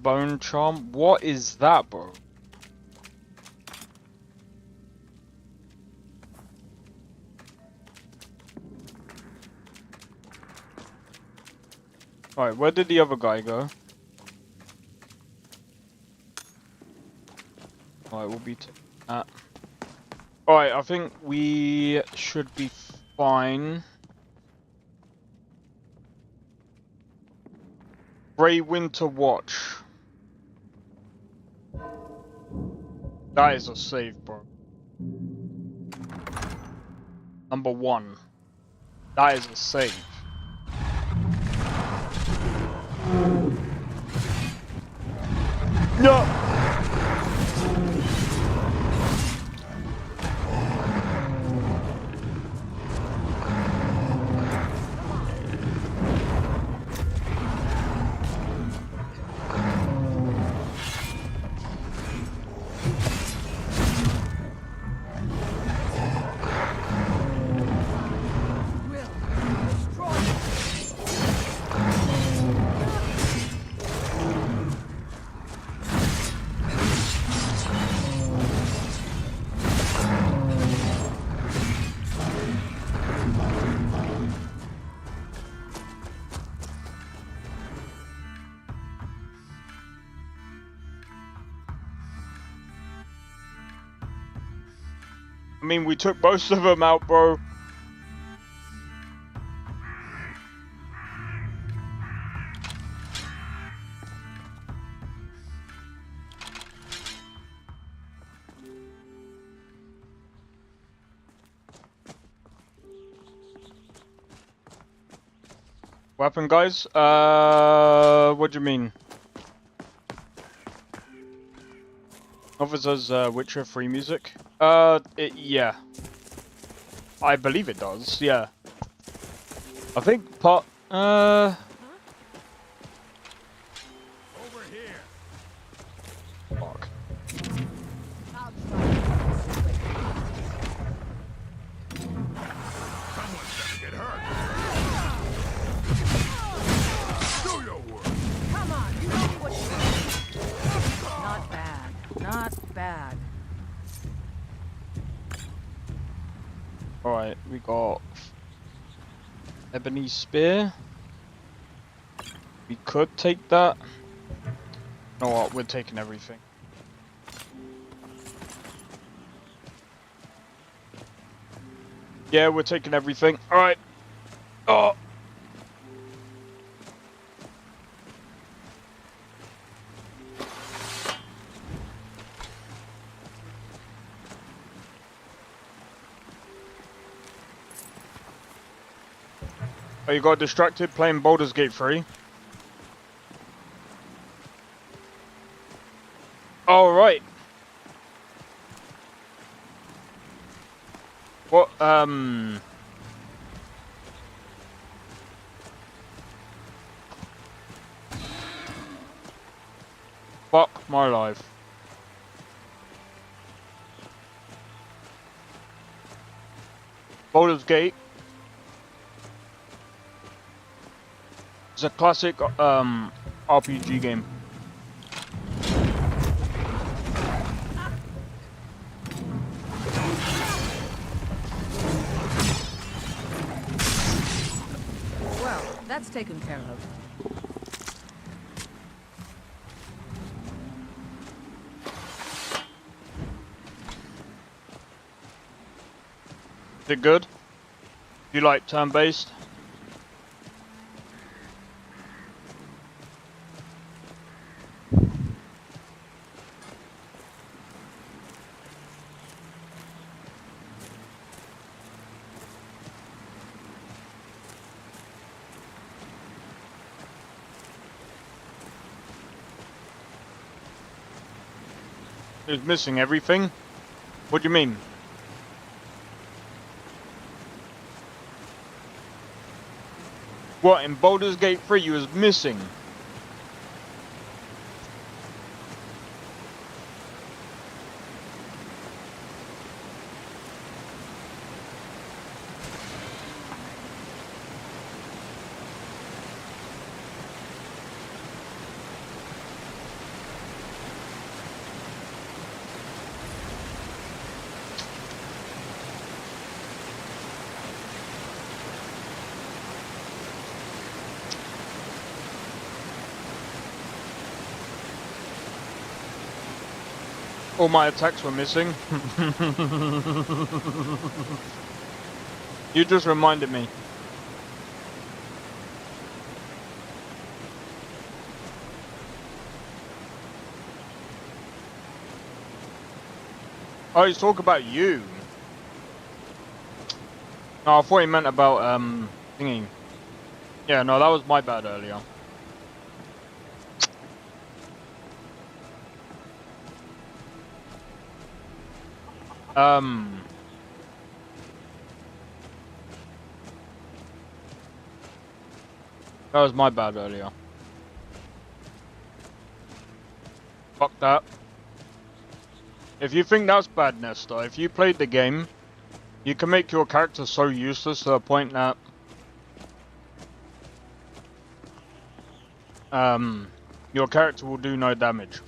[SPEAKER 2] Bone charm? What is that, bro? Alright, where did the other guy go? Alright, we'll be that. Alright, I think we should be fine. Grey Winter Watch. That is a save, bro. Number 1. That is a save. No! I mean, we took most of them out, bro. What happened, guys? What do you mean? Officers, Witcher 3 music? Yeah. I believe it does, yeah. I think part,
[SPEAKER 5] Over here.
[SPEAKER 2] Fuck.
[SPEAKER 5] Someone's gonna get hurt. Do your work.
[SPEAKER 3] Come on, you know what you want. Not bad. Not bad.
[SPEAKER 2] Alright, we got Ebony Spear. We could take that. You know what, we're taking everything. Yeah, we're taking everything. Alright. Oh! Oh, you got distracted playing Baldur's Gate 3? Alright. What, fuck my life. Baldur's Gate. It's a classic, RPG game.
[SPEAKER 3] Well, that's taken care of.
[SPEAKER 2] Is it good? You like turn-based? It's missing everything? What do you mean? What, in Baldur's Gate 3 you was missing? All my attacks were missing. You just reminded me. Oh, he's talking about you. No, I thought he meant about, thingy. Yeah, no, that was my bad earlier. That was my bad earlier. Fuck that. If you think that's bad, Nesta, if you played the game, you can make your character so useless to the point that your character will do no damage.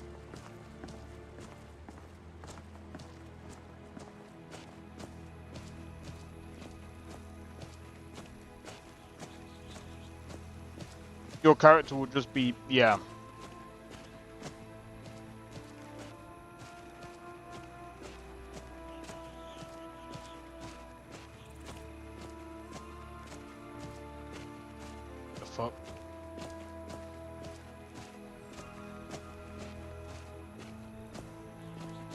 [SPEAKER 2] Your character will just be, yeah. The fuck?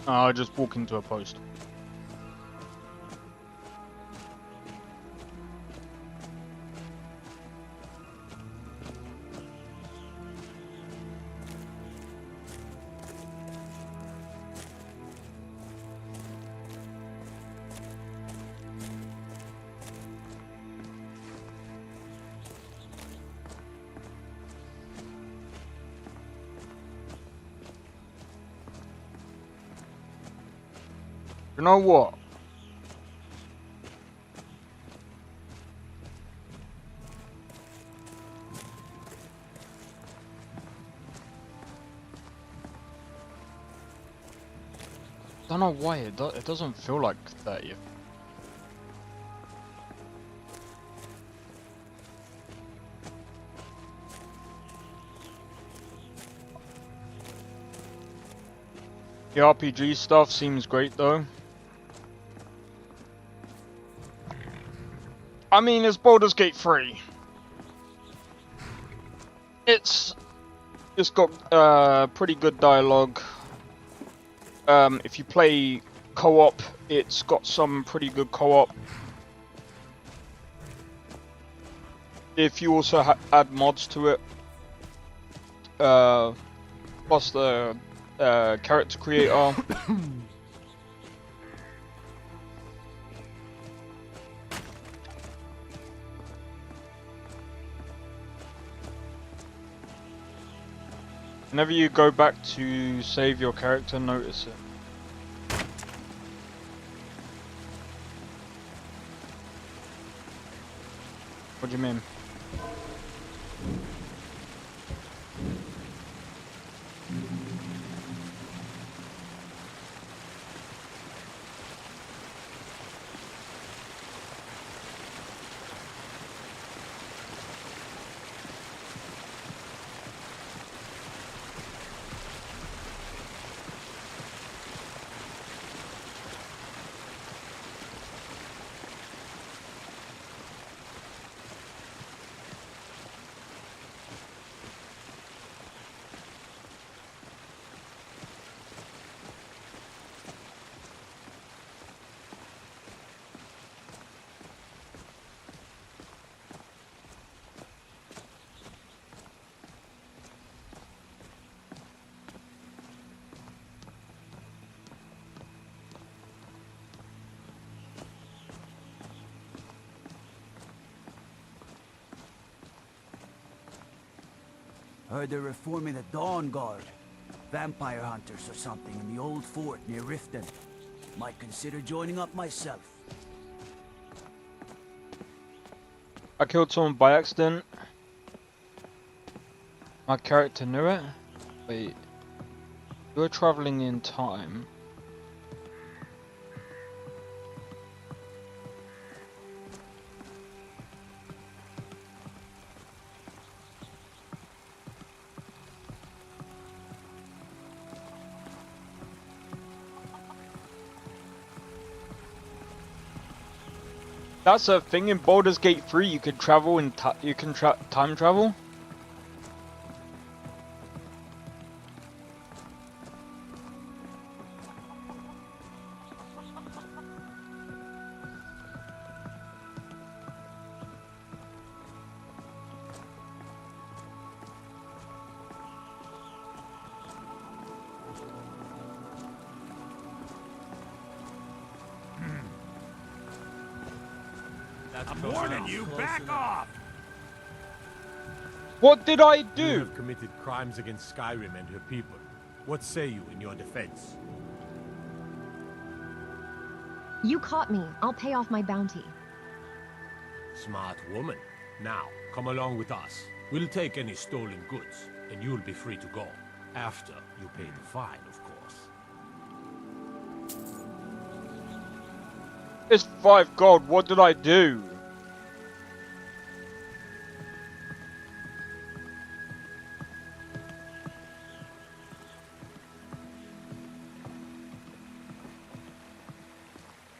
[SPEAKER 2] Oh, I just walk into a post. You know what? Don't know why it doesn't feel like 30th. The RPG stuff seems great though. I mean, it's Baldur's Gate 3. It's got pretty good dialogue. If you play co-op, it's got some pretty good co-op. If you also add mods to it, plus the character creator. Whenever you go back to save your character, notice it. What do you mean?
[SPEAKER 13] Heard they're reforming the Dawn Guard. Vampire hunters or something in the old fort near Riften. Might consider joining up myself.
[SPEAKER 2] I killed someone by accident. My character knew it. Wait. You're traveling in time. That's a thing in Baldur's Gate 3. You can travel in time travel.
[SPEAKER 16] I'm warning you, back off!
[SPEAKER 2] What did I
[SPEAKER 15] You
[SPEAKER 2] do?
[SPEAKER 15] have committed crimes against Skyrim and her people. What say you in your defense?
[SPEAKER 7] You caught me. I'll pay off my bounty.
[SPEAKER 15] Smart woman. Now, come along with us. We'll take any stolen goods, and you'll be free to go. After you pay the fine, of course.
[SPEAKER 2] It's 5 gold. What did I do?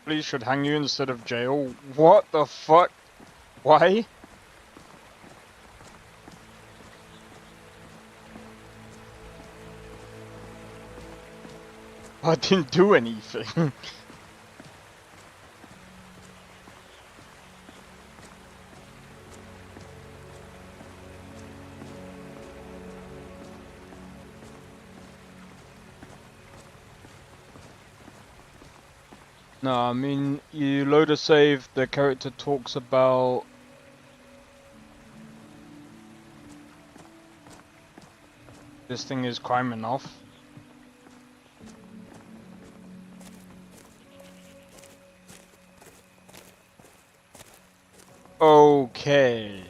[SPEAKER 2] Police should hang you instead of jail. What the fuck? Why? I didn't do anything. No, I mean, you load a save, the character talks about... This thing is crime enough. Okay.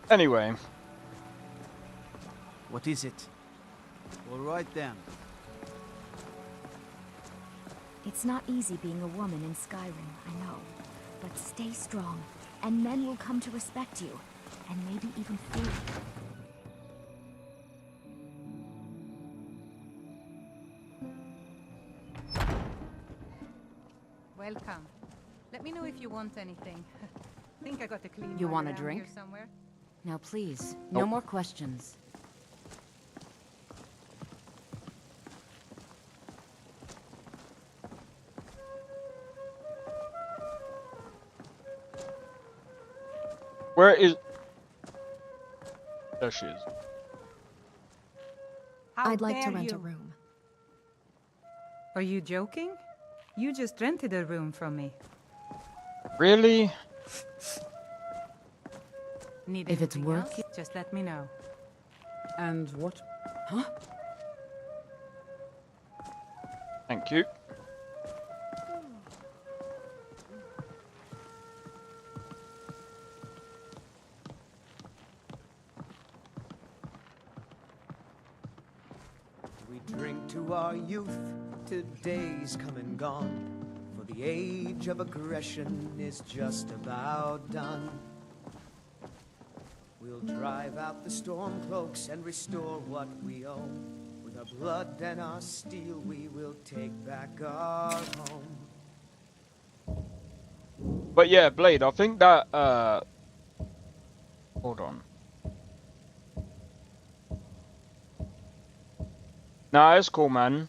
[SPEAKER 2] Anyway.
[SPEAKER 13] What is it? All right then.
[SPEAKER 17] It's not easy being a woman in Skyrim, I know. But stay strong, and men will come to respect you, and maybe even fear you.
[SPEAKER 3] Welcome. Let me know if you want anything. Think I got a clean
[SPEAKER 9] You
[SPEAKER 3] one
[SPEAKER 9] want a
[SPEAKER 3] around
[SPEAKER 9] drink?
[SPEAKER 3] here somewhere?
[SPEAKER 10] Now please, no more questions.
[SPEAKER 2] Where is... There she is.
[SPEAKER 17] I'd like to
[SPEAKER 3] dare
[SPEAKER 17] rent a
[SPEAKER 3] you.
[SPEAKER 17] room.
[SPEAKER 3] Are you joking? You just rented a room from me.
[SPEAKER 2] Really?
[SPEAKER 3] Need
[SPEAKER 10] If it's
[SPEAKER 3] anything
[SPEAKER 10] worth
[SPEAKER 3] else? Just let me know.
[SPEAKER 9] And what? Huh?
[SPEAKER 2] Thank you.
[SPEAKER 1] We drink to our youth, today's come and gone. For the age of aggression is just about done. We'll drive out the storm cloaks and restore what we own. With our blood and our steel, we will take back our home.
[SPEAKER 2] But yeah, Blade, I think that, hold on. Nah, it's cool, man.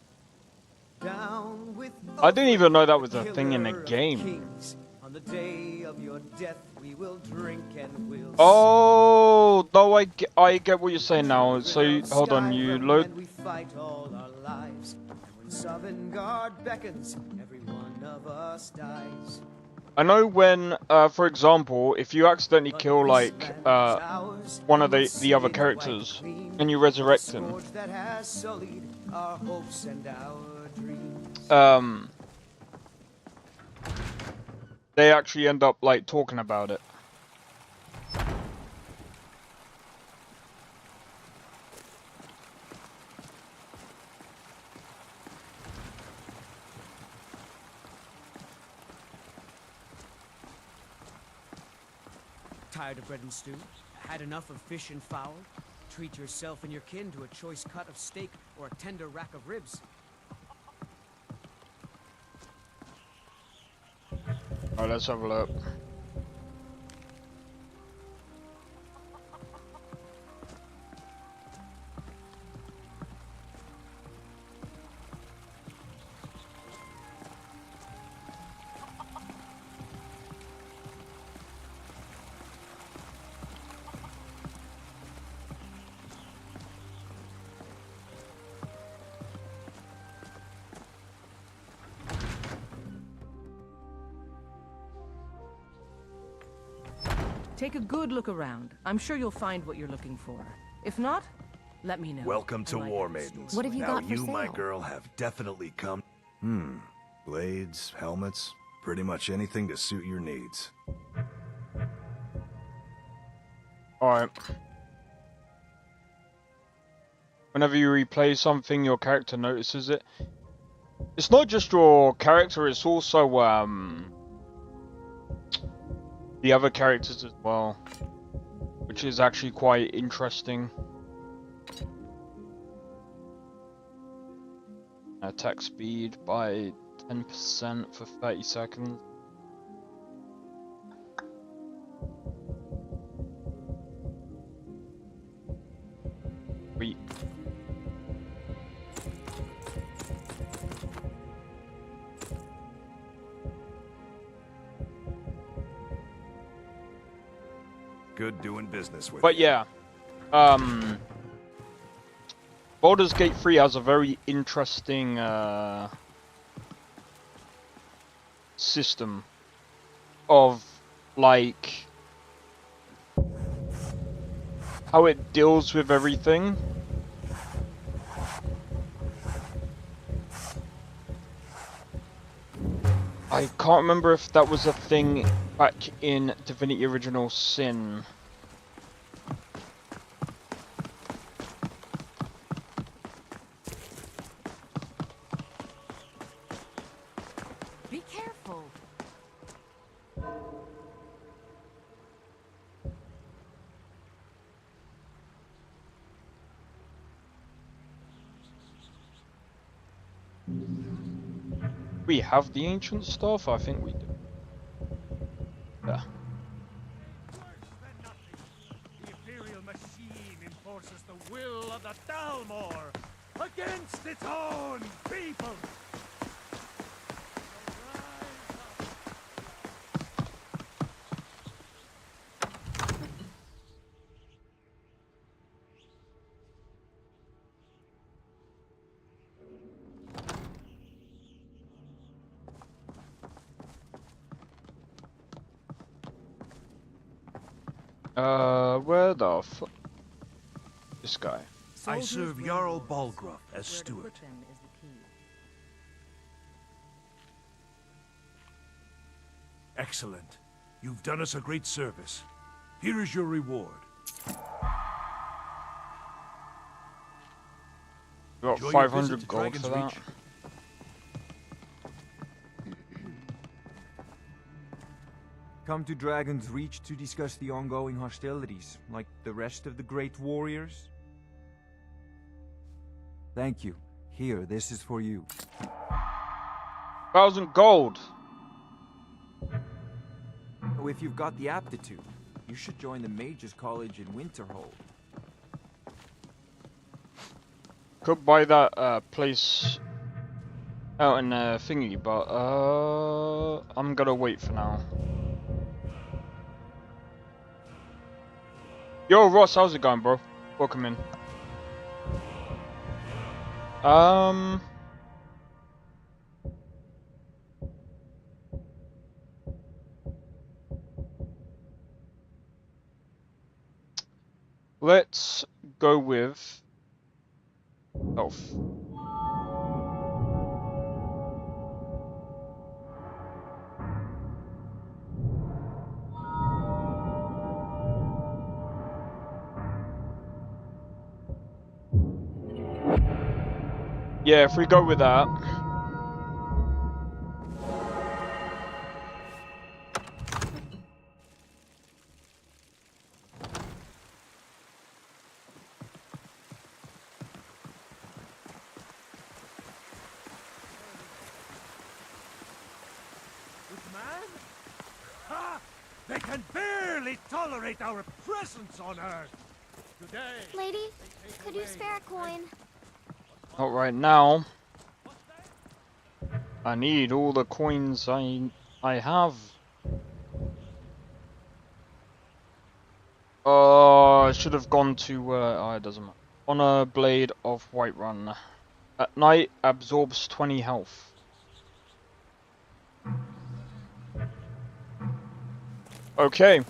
[SPEAKER 1] Down with
[SPEAKER 2] I didn't even know that was a thing in the
[SPEAKER 1] killer of
[SPEAKER 2] game.
[SPEAKER 1] kings. On the day of your death, we will drink and we'll
[SPEAKER 2] Oh, no, I get what you're saying now. So, hold on, you
[SPEAKER 1] Skyrim,
[SPEAKER 2] load...
[SPEAKER 1] and we fight all our lives. And when Sovngarde beckons, every one of us dies.
[SPEAKER 2] I know when, for example, if you accidentally kill, like, one of the other characters, and you resurrect him,
[SPEAKER 1] That has sullied our hopes and our dreams.
[SPEAKER 2] they actually end up, like, talking about it.
[SPEAKER 13] Tired of bread and stew? Had enough of fish and fowl? Treat yourself and your kin to a choice cut of steak or a tender rack of ribs.
[SPEAKER 2] Alright, let's have a look.
[SPEAKER 3] Take a good look around. I'm sure you'll find what you're looking for. If not, let me know.
[SPEAKER 4] Welcome to
[SPEAKER 3] I might
[SPEAKER 4] War
[SPEAKER 3] have a
[SPEAKER 4] Maidens.
[SPEAKER 3] store.
[SPEAKER 7] What have you
[SPEAKER 4] now
[SPEAKER 7] got for
[SPEAKER 4] you, my
[SPEAKER 7] sale?
[SPEAKER 4] girl, have definitely come. Blades, helmets, pretty much anything to suit your needs.
[SPEAKER 2] Alright. Whenever you replay something, your character notices it. It's not just your character, it's also the other characters as well, which is actually quite interesting. Attack speed by 10% for 30 seconds. Sweet.
[SPEAKER 4] Good doing business with
[SPEAKER 2] But
[SPEAKER 4] you.
[SPEAKER 2] yeah, Baldur's Gate 3 has a very interesting system of like how it deals with everything. I can't remember if that was a thing back in Divinity Original Sin.
[SPEAKER 9] Be careful.
[SPEAKER 2] We have the ancient stuff? I think we do. Yeah.
[SPEAKER 5] The Imperial machine enforces the will of the Dalmor against its own people.
[SPEAKER 2] Where the fuck? This guy.
[SPEAKER 5] I serve Jarl Balgruuf as steward. Excellent. You've done us a great service. Here is your reward.
[SPEAKER 2] We got
[SPEAKER 5] Enjoy your
[SPEAKER 2] 500
[SPEAKER 5] visit to
[SPEAKER 2] gold
[SPEAKER 5] Dragon's
[SPEAKER 2] for that.
[SPEAKER 5] Reach.
[SPEAKER 18] Come to Dragon's Reach to discuss the ongoing hostilities, like the rest of the great warriors? Thank you. Here, this is for you.
[SPEAKER 2] 1,000 gold!
[SPEAKER 18] Oh, if you've got the aptitude, you should join the Mages College in Winterhold.
[SPEAKER 2] Could buy that place out in thingy, but I'm gonna wait for now. Yo, Ross, how's it going, bro? Welcome in. Let's go with health. Yeah, if we go with that.
[SPEAKER 5] Good man? Ha! They can barely tolerate our presence on Earth. Today,
[SPEAKER 17] Lady, could you spare a coin?
[SPEAKER 2] Not right now. I need all the coins I have. I should have gone to oh, it doesn't matter. On a blade of Whiterun. At night absorbs 20 health. Okay.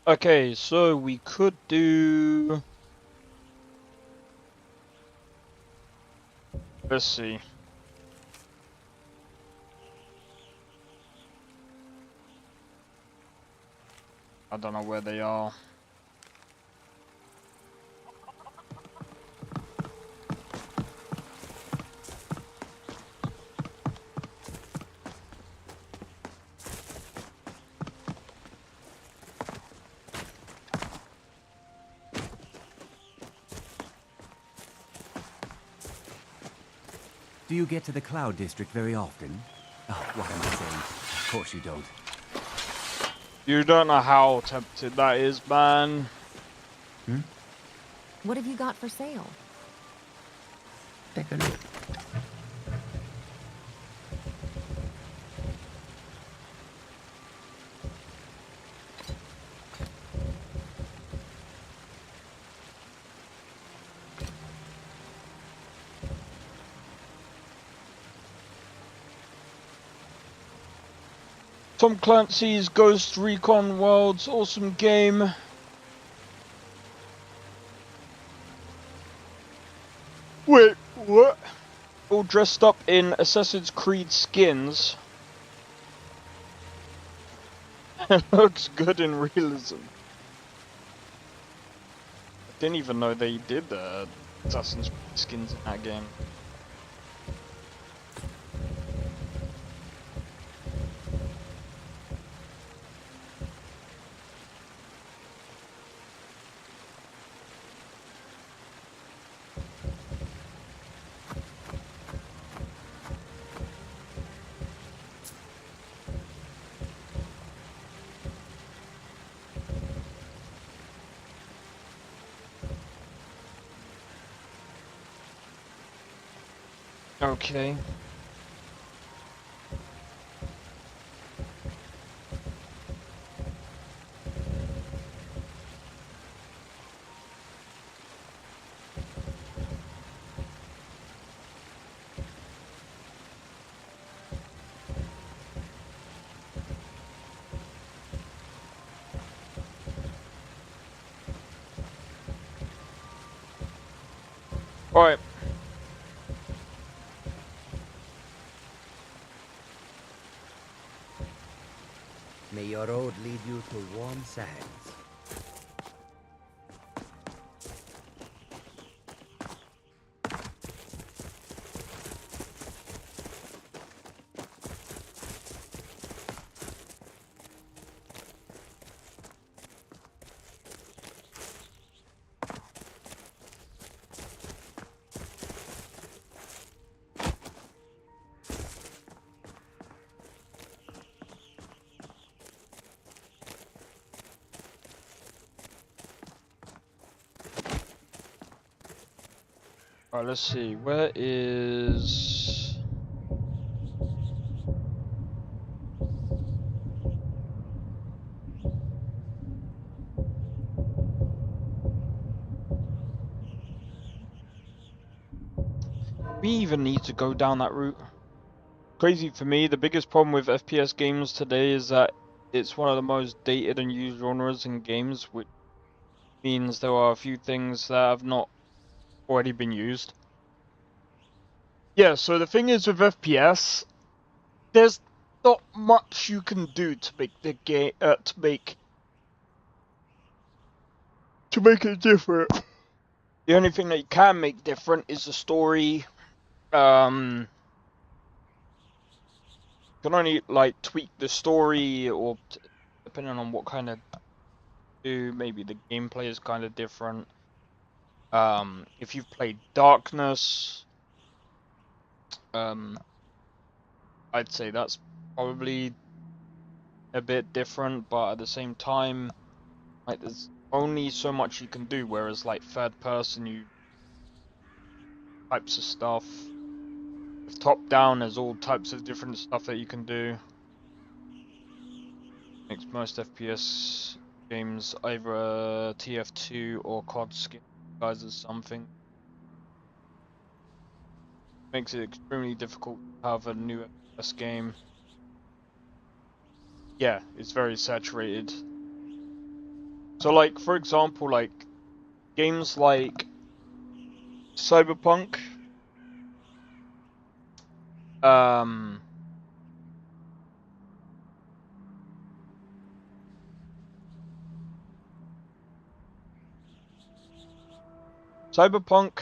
[SPEAKER 2] Okay, so we could do... Let's see. I don't know where they are.
[SPEAKER 13] Do you get to the Cloud District very often? Oh, what am I saying? Of course you don't.
[SPEAKER 2] You don't know how tempted that is, man.
[SPEAKER 13] Hmm?
[SPEAKER 7] What have you got for sale?
[SPEAKER 13] Take a look.
[SPEAKER 2] Tom Clancy's Ghost Recon Worlds, awesome game. Wait, what? All dressed up in Assassin's Creed skins. It looks good in realism. I didn't even know they did Assassin's Creed skins in that game. Okay. All right.
[SPEAKER 11] May your road lead you to warm sands.
[SPEAKER 2] Alright, let's see. Where is... We even need to go down that route. Crazy for me, the biggest problem with FPS games today is that it's one of the most dated and used genres in games, which means there are a few things that have not already been used. Yeah, so the thing is with FPS, there's not much you can do to make the game to make it different. The only thing that you can make different is the story. You can only like tweak the story, or depending on what kind of do, maybe the gameplay is kind of different. If you've played Darkness, I'd say that's probably a bit different, but at the same time, like there's only so much you can do, whereas like third person, you types of stuff. With top down, there's all types of different stuff that you can do. Makes most FPS games either a TF2 or COD skin guys as something. Makes it extremely difficult to have a new FPS game. Yeah, it's very saturated. So, like, for example, like, games like Cyberpunk, Cyberpunk,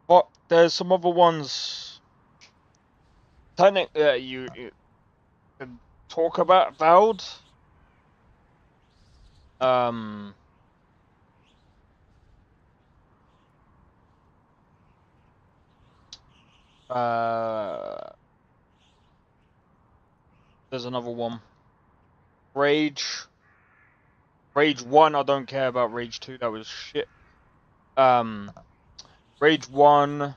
[SPEAKER 2] but there's some other ones, technically, you can talk about Valve. There's another one. Rage 1, I don't care about Rage 2, that was shit. Rage 1,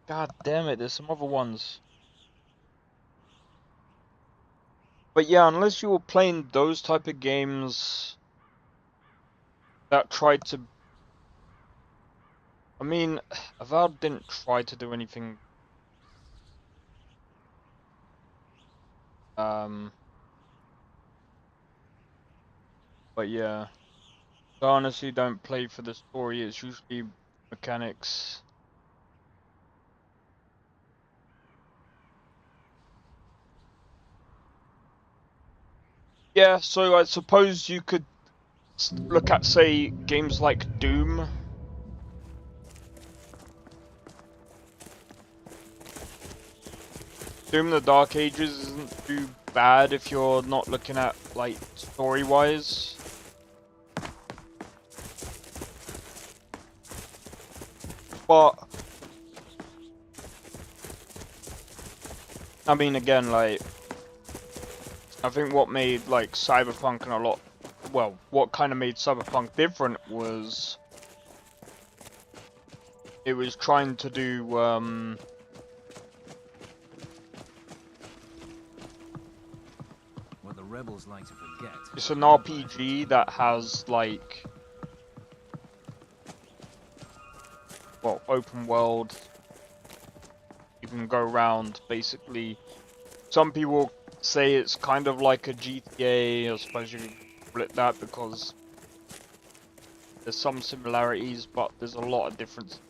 [SPEAKER 2] God damn it, there's some other ones. But yeah, unless you were playing those type of games that tried to... I mean, Avowed didn't try to do anything... But yeah. I honestly don't play for the story, it's usually mechanics. Yeah, so I suppose you could look at, say, games like Doom. Doom the Dark Ages isn't too bad if you're not looking at, like, story-wise. But, I mean, again, like, I think what made, like, Cyberpunk and a lot, well, what kind of made Cyberpunk different was it was trying to do,
[SPEAKER 4] What the rebels like to forget.
[SPEAKER 2] it's an RPG that has, like, well, open world. You can go around, basically. Some people say it's kind of like a GTA, I suppose you can split that because there's some similarities, but there's a lot of difference.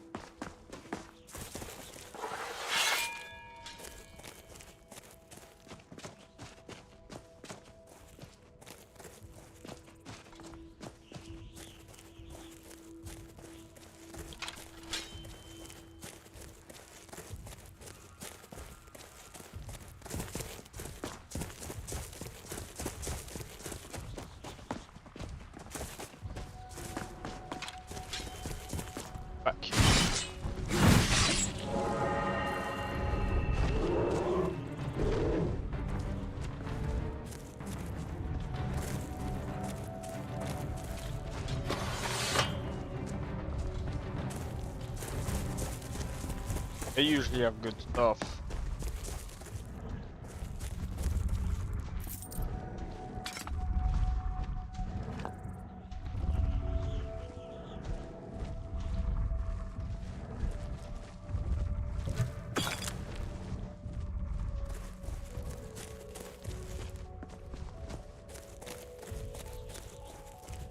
[SPEAKER 2] They usually have good stuff.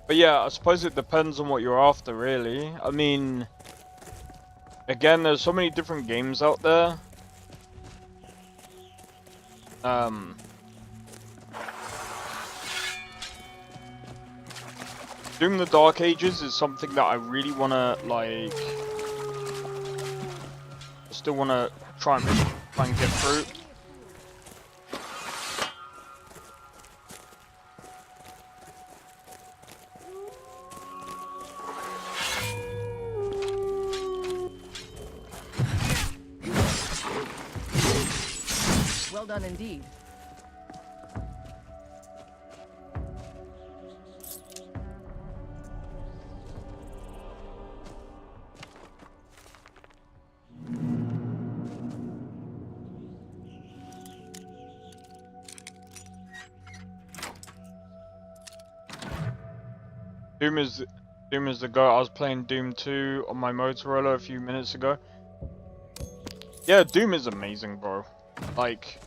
[SPEAKER 2] But yeah, I suppose it depends on what you're after, really. I mean, again, there's so many different games out there. Doom the Dark Ages is something that I really wanna, like, still wanna try and get through.
[SPEAKER 3] Well done indeed.
[SPEAKER 2] Doom is the go. I was playing Doom 2 on my Motorola a few minutes ago. Yeah, Doom is amazing, bro. Like,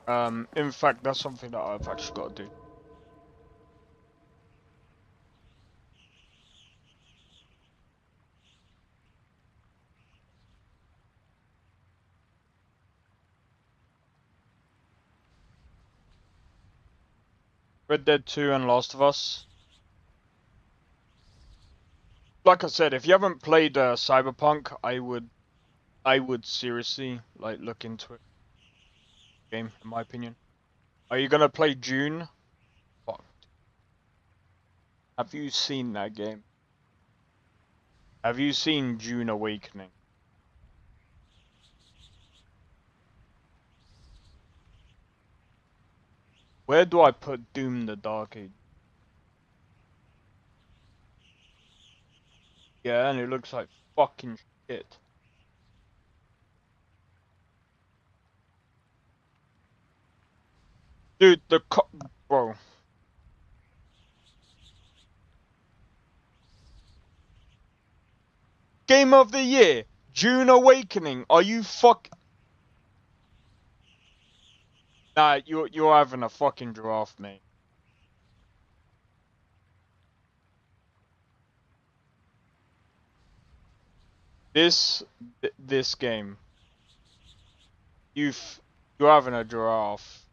[SPEAKER 2] in fact, that's something that I've actually got to do. Red Dead 2 and Last of Us. Like I said, if you haven't played Cyberpunk, I would seriously like look into it. Game, in my opinion. Are you gonna play June? Fuck. Have you seen that game? Have you seen June Awakening? Where do I put Doom the Dark Age? Yeah, and it looks like fucking shit. Dude, bro. Game of the year, June Awakening. Are you Nah, you're having a fucking draft, mate. This game, you're having a giraffe.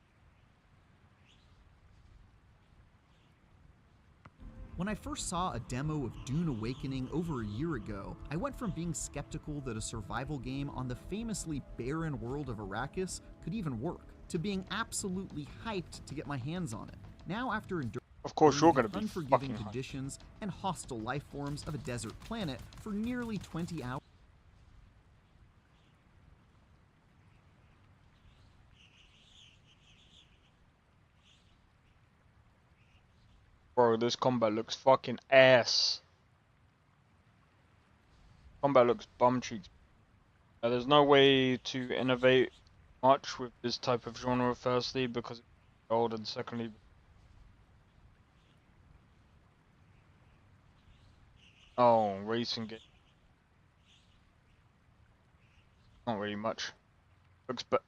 [SPEAKER 19] When I first saw a demo of Dune Awakening over a year ago, I went from being skeptical that a survival game on the famously barren world of Arrakis could even work, to being absolutely hyped to get my hands on it. Now, after enduring
[SPEAKER 2] of course you're gonna
[SPEAKER 19] the
[SPEAKER 2] be
[SPEAKER 19] unforgiving
[SPEAKER 2] fucking
[SPEAKER 19] conditions and hostile life forms of a desert planet for nearly 20 hours.
[SPEAKER 2] Bro, this combat looks fucking ass. Combat looks bum cheeks. There's no way to innovate much with this type of genre, firstly, because it's old, and secondly, oh, racing game. Not really much. Looks but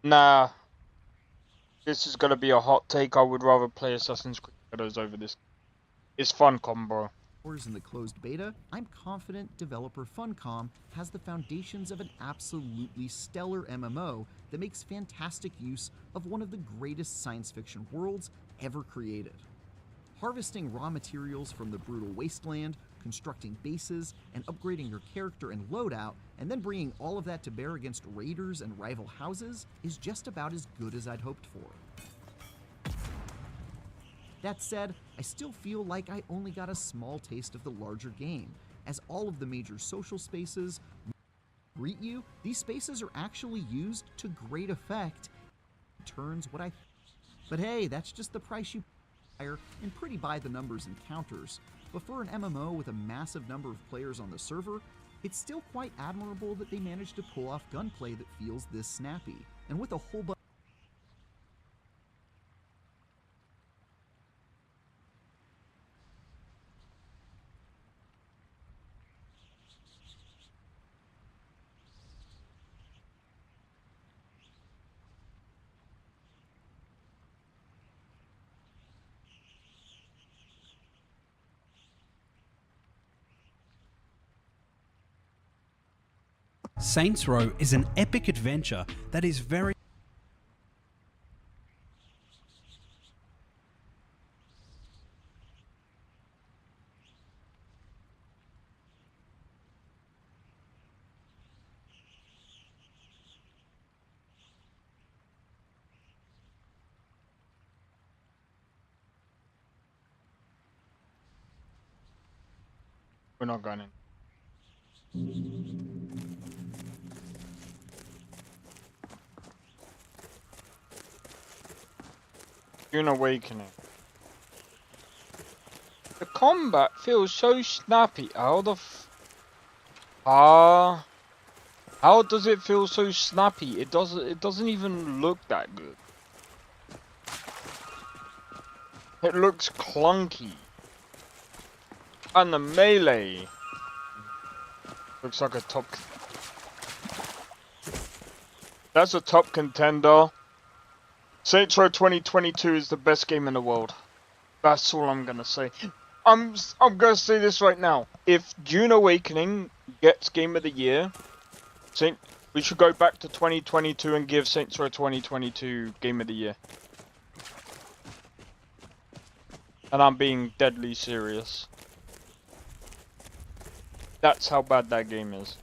[SPEAKER 2] nah. This is gonna be a hot take. I would rather play Assassin's Creed Shadows over this. It's fun, bro.
[SPEAKER 19] In the closed beta, I'm confident developer Funcom has the foundations of an absolutely stellar MMO that makes fantastic use of one of the greatest science fiction worlds ever created. Harvesting raw materials from the brutal wasteland, constructing bases, and upgrading your character and loadout, and then bringing all of that to bear against raiders and rival houses is just about as good as I'd hoped for. That said, I still feel like I only got a small taste of the larger game, as all of the major social spaces greet you. These spaces are actually used to great effect. Turns what I... But hey, that's just the price you pay in pretty by-the-numbers encounters. But for an MMO with a massive number of players on the server, it's still quite admirable that they managed to pull off gunplay that feels this snappy. And with a whole bunch
[SPEAKER 20] Saints Row is an epic adventure that is very...
[SPEAKER 2] We're not going in. Dune Awakening. The combat feels so snappy. How the how does it feel so snappy? It doesn't even look that good. It looks clunky. And the melee looks like a top. That's a top contender. Saints Row 2022 is the best game in the world. That's all I'm gonna say. I'm gonna say this right now. If Dune Awakening gets Game of the Year, we should go back to 2022 and give Saints Row 2022 Game of the Year. And I'm being deadly serious. That's how bad that game is.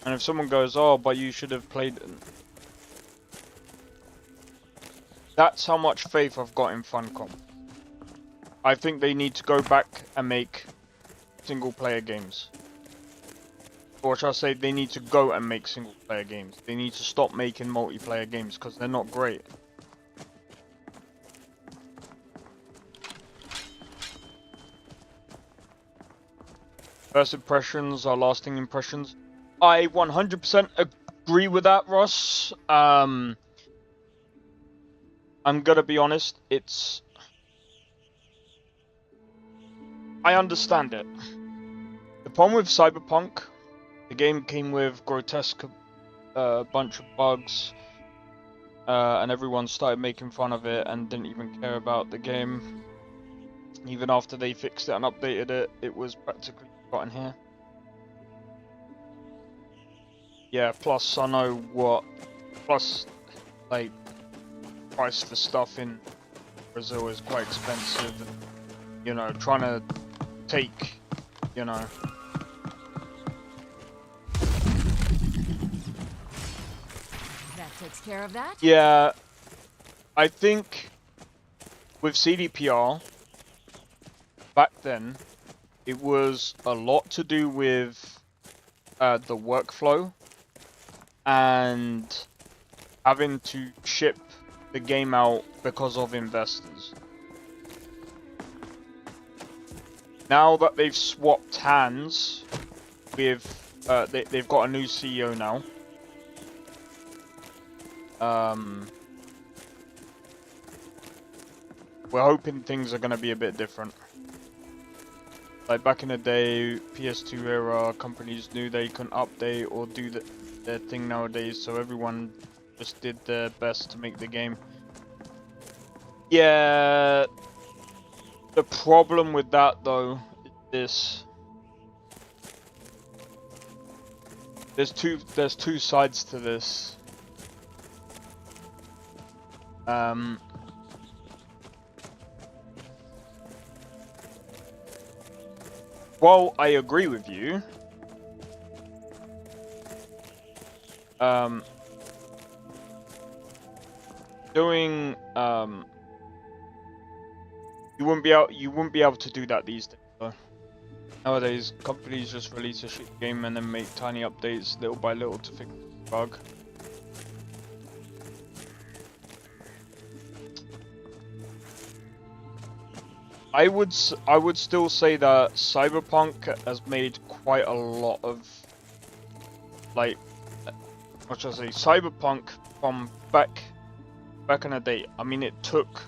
[SPEAKER 2] And if someone goes, oh, but you should have played... That's how much faith I've got in Funcom. I think they need to go back and make single player games. Or shall I say, they need to go and make single player games. They need to stop making multiplayer games because they're not great. First impressions are lasting impressions. I 100% agree with that, Ross. I'm gonna be honest, I understand it. The problem with Cyberpunk, the game came with grotesque bunch of bugs, and everyone started making fun of it and didn't even care about the game. Even after they fixed it and updated it, it was practically forgotten here. Yeah, plus I know what, plus like price for stuff in Brazil is quite expensive, and you know, trying to take, you know.
[SPEAKER 3] That takes care of that?
[SPEAKER 2] Yeah, I think with CDPR, back then, it was a lot to do with the workflow and having to ship the game out because of investors. Now that they've swapped hands with, they've got a new CEO now. We're hoping things are going to be a bit different. Like back in the day, PS2 era, companies knew they couldn't update or do their thing nowadays, so everyone just did their best to make the game. Yeah, the problem with that though is this. There's two sides to this. While I agree with you, doing you wouldn't be able to do that these days. Though. Nowadays, companies just release a shit game and then make tiny updates little by little to fix the bug. I would still say that Cyberpunk has made quite a lot of, like, what should I say, Cyberpunk from back in the day. I mean, it took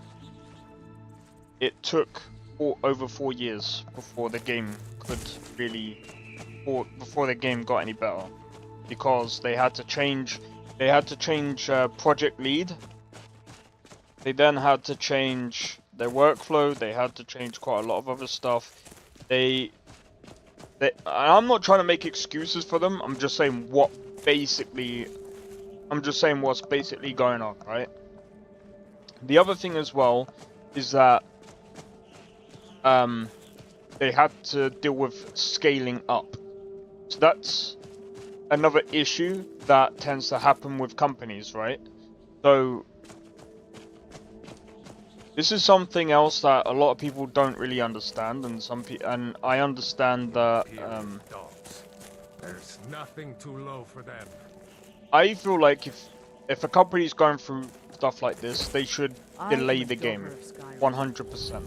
[SPEAKER 2] over 4 years before the game could really, before the game got any better, because they had to change project lead. They then had to change their workflow. They had to change quite a lot of other stuff. I'm not trying to make excuses for them. I'm just saying what's basically going on, right? The other thing as well is that they had to deal with scaling up. So that's another issue that tends to happen with companies, right? So this is something else that a lot of people don't really understand, and I understand that
[SPEAKER 5] there's nothing too low for them.
[SPEAKER 2] I feel like if a company is going through stuff like this, they should delay the game 100%.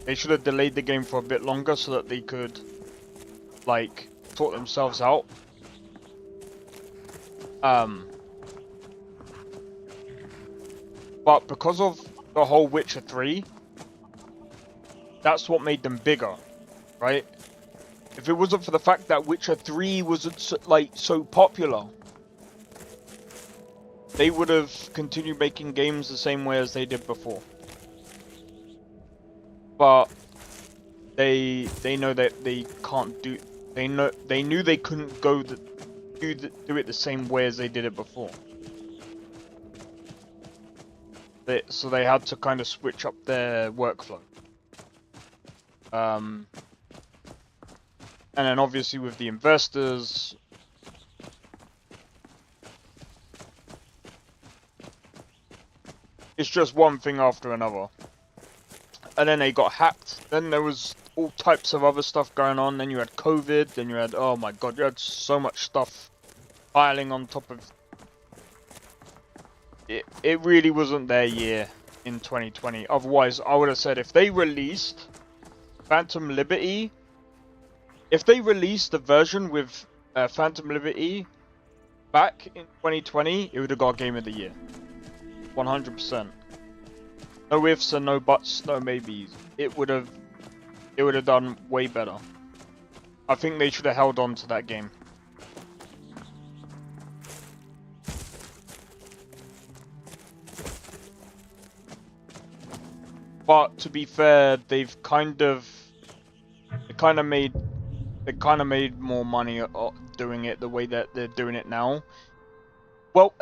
[SPEAKER 2] They should have delayed the game for a bit longer so that they could like sort themselves out. But because of the whole Witcher 3, that's what made them bigger, right? If it wasn't for the fact that Witcher 3 wasn't so popular, they would have continued making games the same way as they did before. But they know that they can't do. They knew they couldn't do it the same way as they did it before. So they had to kind of switch up their workflow. And then obviously with the investors, it's just one thing after another. And then they got hacked. Then there was all types of other stuff going on. Then you had COVID. Then you had, oh my god, you had so much stuff piling on top of... It really wasn't their year in 2020. Otherwise, I would have said if they released Phantom Liberty... If they released the version with Phantom Liberty back in 2020, it would have got Game of the Year. 100%. No ifs and no buts, no maybes. It would have done way better. I think they should have held on to that game. But to be fair, they kind of made more money doing it the way that they're doing it now. Well,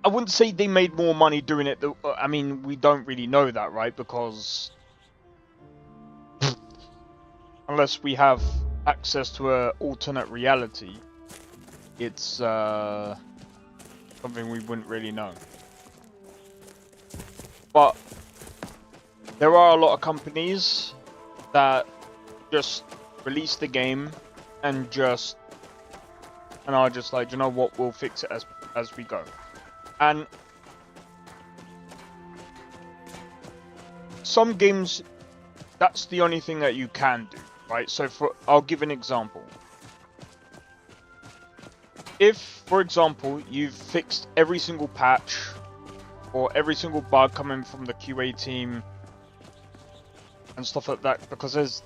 [SPEAKER 2] I wouldn't say they made more money doing it. I mean, we don't really know that, right? Because unless we have access to an alternate reality, it's something we wouldn't really know. But there are a lot of companies that just release the game and are just like, you know what, we'll fix it as we go. And some games, that's the only thing that you can do, right? So I'll give an example. If, for example, you've fixed every single patch or every single bug coming from the QA team and stuff like that, because there's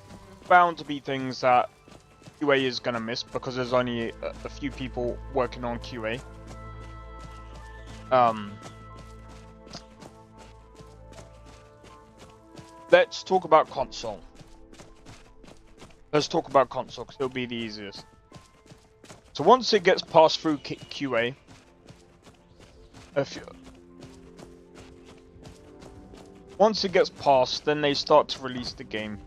[SPEAKER 2] bound to be things that QA is going to miss because there's only a few people working on QA. Let's talk about console. Let's talk about console because it'll be the easiest. So once it gets passed through QA, once it gets passed, then they start to release the game.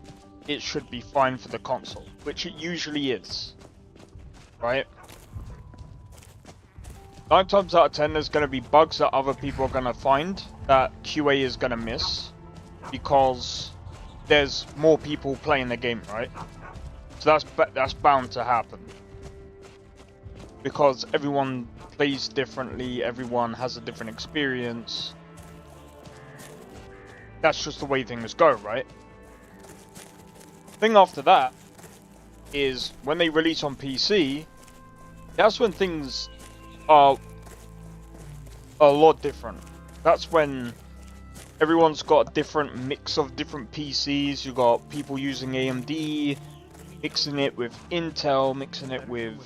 [SPEAKER 2] It should be fine for the console, which it usually is, right? 9 times out of 10, there's going to be bugs that other people are going to find that QA is going to miss because there's more people playing the game, right? So that's bound to happen because everyone plays differently, everyone has a different experience. That's just the way things go, right? Thing after that is when they release on PC, that's when things are a lot different. That's when everyone's got a different mix of different PCs. You got people using AMD, mixing it with Intel, mixing it with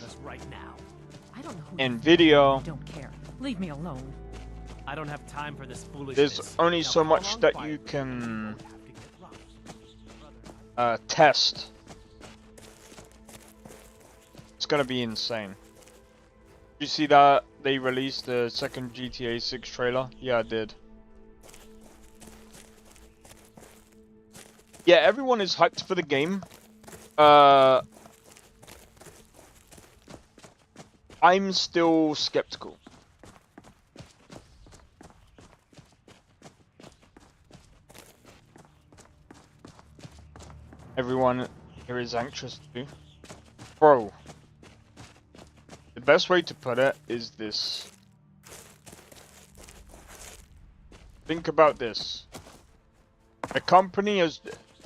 [SPEAKER 2] Nvidia.
[SPEAKER 12] Don't care. Leave me alone.
[SPEAKER 14] I don't have time for this foolishness.
[SPEAKER 2] There's only so much that you can test. It's gonna be insane. Did you see that they released the second GTA 6 trailer? Yeah, I did. Yeah, everyone is hyped for the game. I'm still skeptical. Everyone here is anxious too. Bro, the best way to put it is this. Think about this. A company has...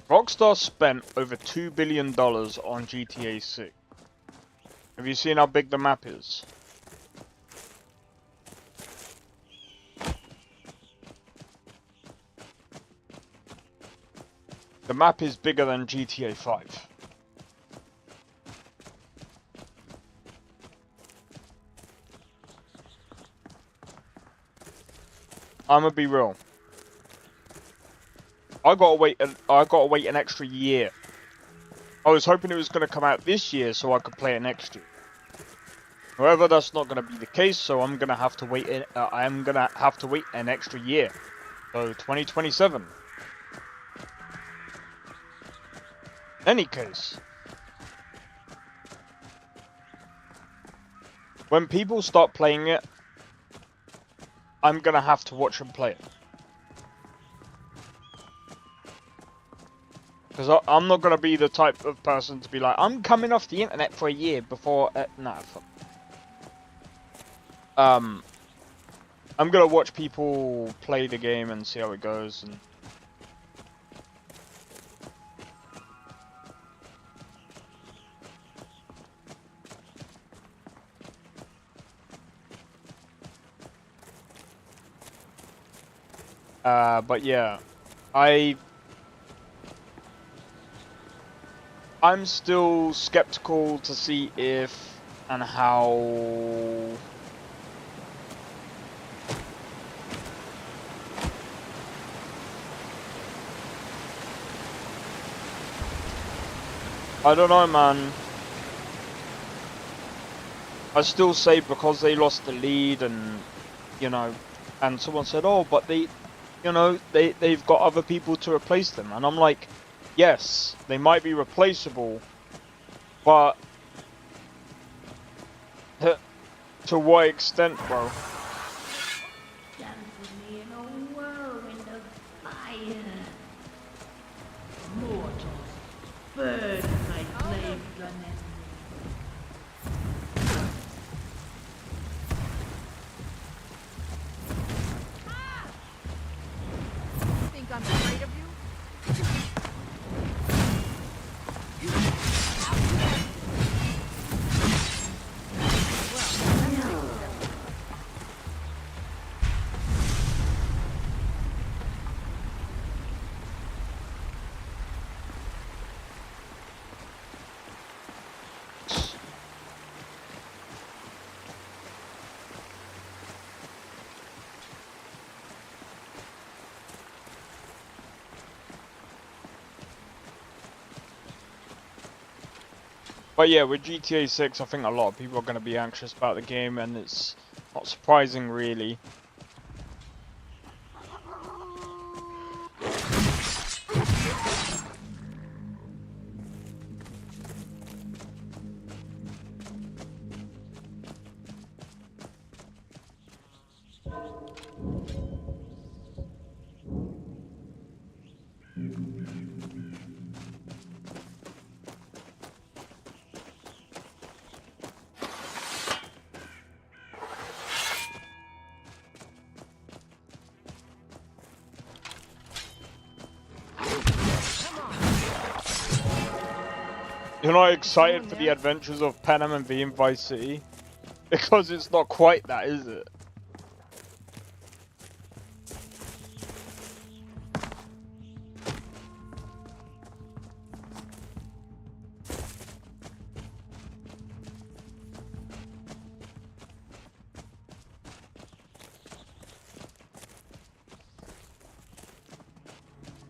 [SPEAKER 2] Rockstar spent over $2 billion on GTA 6. Have you seen how big the map is? The map is bigger than GTA 5. I'ma be real. I gotta wait an extra year. I was hoping it was gonna come out this year so I could play it next year. However, that's not gonna be the case, so I'm gonna have to wait. I'm gonna have to wait an extra year. So 2027. Any case, when people start playing it, I'm gonna have to watch them play it. Because I'm not gonna be the type of person to be like, I'm coming off the internet for a year before. Nah. I'm gonna watch people play the game and see how it goes. But yeah, I'm still skeptical to see if and how I don't know, man. I still say because they lost the lead and, you know, and someone said, oh, but they, you know, they've got other people to replace them. And I'm like, yes, they might be replaceable, but to what extent, bro?
[SPEAKER 21] Dance with me in a whirlwind of fire. Mortals, burn my blade relentlessly.
[SPEAKER 3] Think I'm afraid of you?
[SPEAKER 2] But yeah, with GTA 6, I think a lot of people are going to be anxious about the game, and it's not surprising, really. You're not excited for the adventures of Panam and V in Vice City? Because it's not quite that, is it?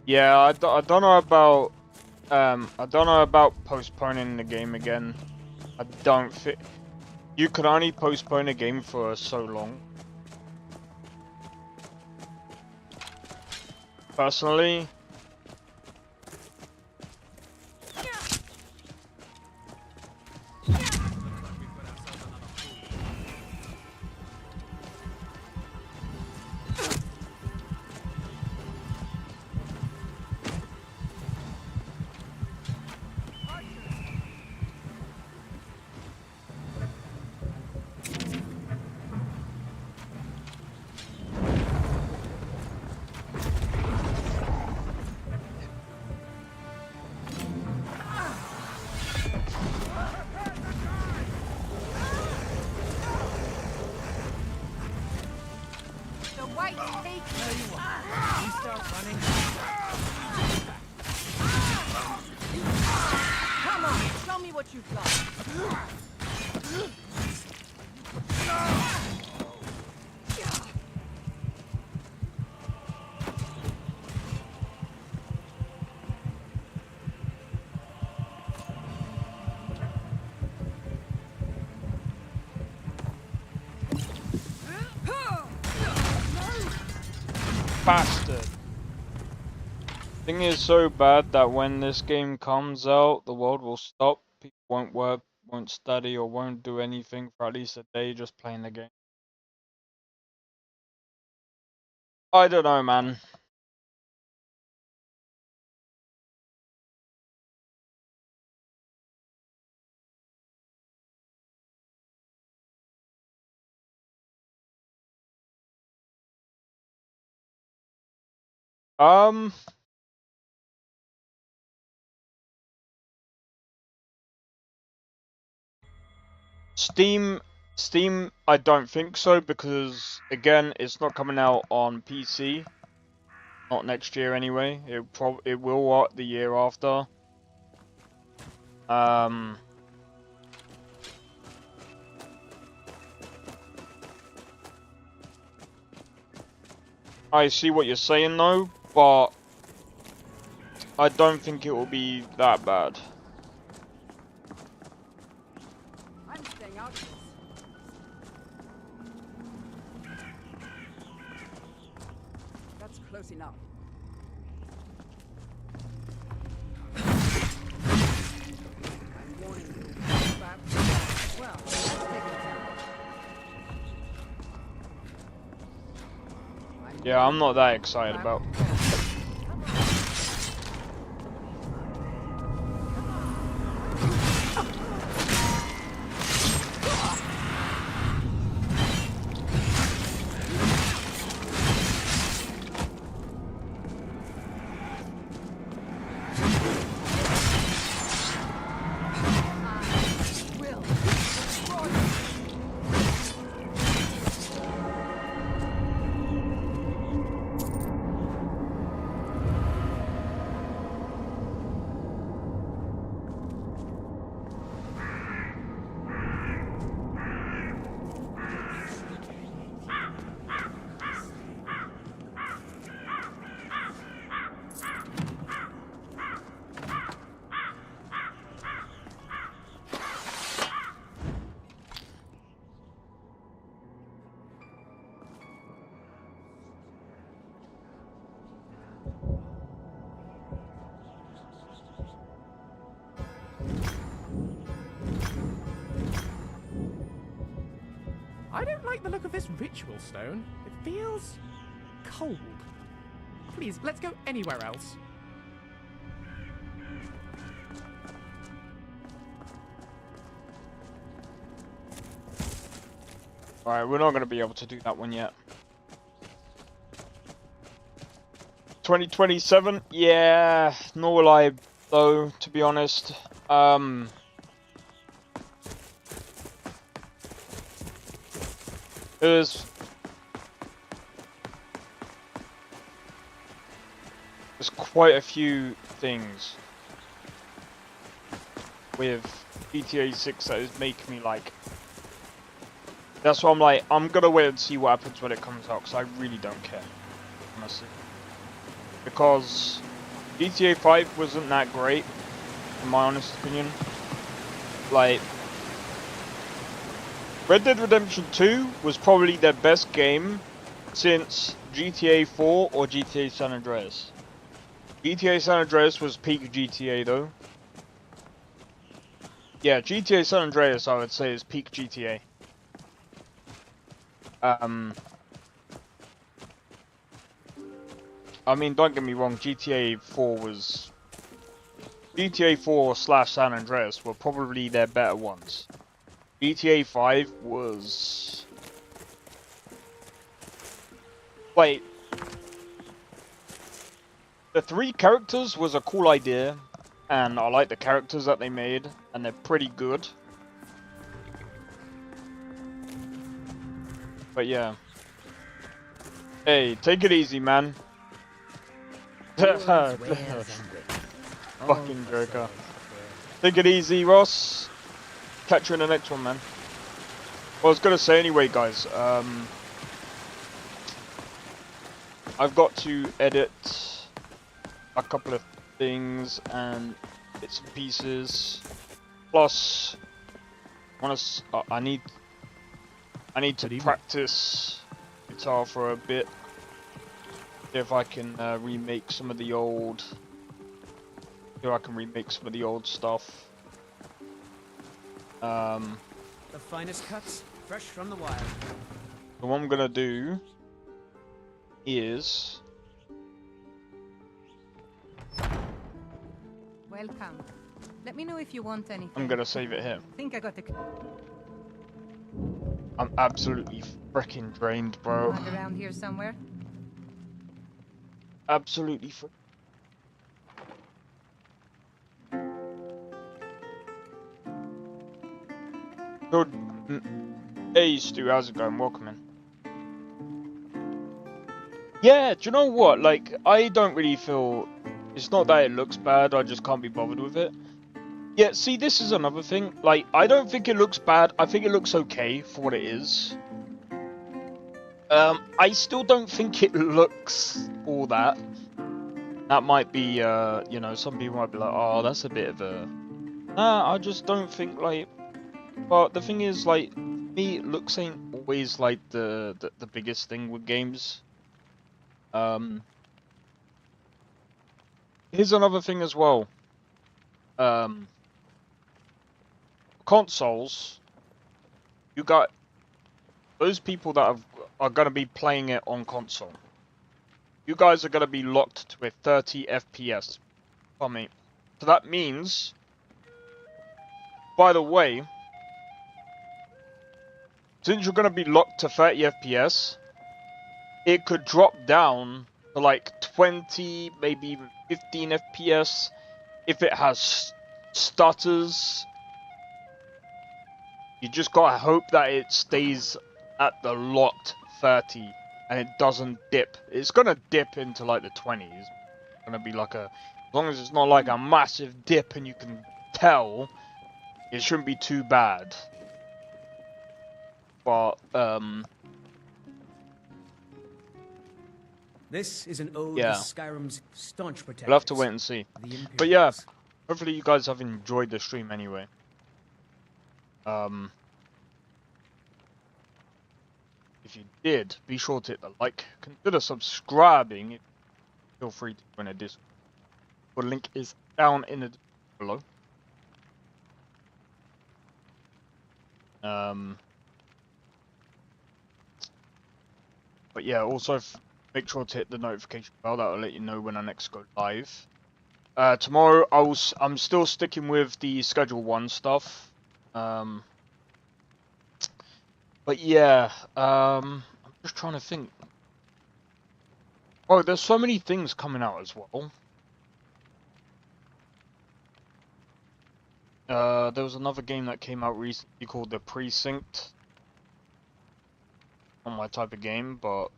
[SPEAKER 2] Yeah, I don't know about postponing the game again. I don't think you could only postpone a game for so long. Personally,
[SPEAKER 3] The white take.
[SPEAKER 5] We start running.
[SPEAKER 3] Come on, show me what you've got.
[SPEAKER 2] Bastard. Thing is so bad that when this game comes out, the world will stop. People won't work, won't study, or won't do anything for at least a day just playing the game. I don't know, man. Steam, I don't think so, because again, it's not coming out on PC. Not next year anyway. It will the year after. I see what you're saying though, but I don't think it will be that bad.
[SPEAKER 3] I'm staying out of this. That's close enough. I'm warning you. Well, let's take it down.
[SPEAKER 2] Yeah, I'm not that excited about.
[SPEAKER 6] I don't like the look of this ritual stone. It feels cold. Please, let's go anywhere else.
[SPEAKER 2] Alright, we're not going to be able to do that one yet. 2027? Yeah, nor will I, though, to be honest. There's quite a few things with GTA 6 that is making me like. That's why I'm like, I'm gonna wait and see what happens when it comes out, because I really don't care, honestly. Because GTA 5 wasn't that great, in my honest opinion. Like, Red Dead Redemption 2 was probably their best game since GTA 4 or GTA San Andreas. GTA San Andreas was peak GTA though. Yeah, GTA San Andreas I would say is peak GTA. I mean, don't get me wrong, GTA 4 was... GTA 4 / San Andreas were probably their better ones. GTA 5 was... Wait. The 3 characters was a cool idea, and I like the characters that they made, and they're pretty good. But yeah. Hey, take it easy, man. Fucking joker. Take it easy, Ross. Catch you in the next one, man. Well, I was gonna say anyway, guys. I've got to edit a couple of things and bits and pieces. Plus, I need to practice guitar for a bit. See if I can remake some of the old. See if I can remake some of the old stuff.
[SPEAKER 1] The finest cuts, fresh from the wild.
[SPEAKER 2] So what I'm gonna do is.
[SPEAKER 3] Welcome. Let me know if you want anything.
[SPEAKER 2] I'm gonna save it here.
[SPEAKER 3] I think I got the.
[SPEAKER 2] I'm absolutely freaking drained, bro.
[SPEAKER 3] Find around here somewhere.
[SPEAKER 2] Absolutely Good. Hey Stu, how's it going? Welcome in. Yeah, do you know what? Like, I don't really feel... It's not that it looks bad, I just can't be bothered with it. Yeah, see, this is another thing. Like, I don't think it looks bad. I think it looks okay for what it is. I still don't think it looks all that. That might be, you know, some people might be like, oh, that's a bit of a... Nah, I just don't think, like... But the thing is, like, me, looks ain't always, like, the biggest thing with games. Here's another thing as well. Consoles, you got those people that are going to be playing it on console. You guys are going to be locked to a 30 FPS. I mean, so that means, by the way, since you're going to be locked to 30 FPS, it could drop down to like 20, maybe even 15 FPS if it has stutters. You just gotta hope that it stays at the locked 30 and it doesn't dip. It's gonna dip into like the 20s. It's gonna be like a, as long as it's not like a massive dip and you can tell, it shouldn't be too bad. But
[SPEAKER 1] This is an ode
[SPEAKER 2] yeah.
[SPEAKER 1] to Skyrim's staunch protectors.
[SPEAKER 2] We'll have to wait and see. But yeah, hopefully you guys have enjoyed the stream anyway. If you did, be sure to hit the like. Consider subscribing. Feel free to join a Discord. The link is down in the below. But yeah, also make sure to hit the notification bell. That will let you know when I next go live. Tomorrow, I'm still sticking with the Schedule 1 stuff. But yeah, I'm just trying to think. Oh, there's so many things coming out as well. There was another game that came out recently called The Precinct. Not my type of game, but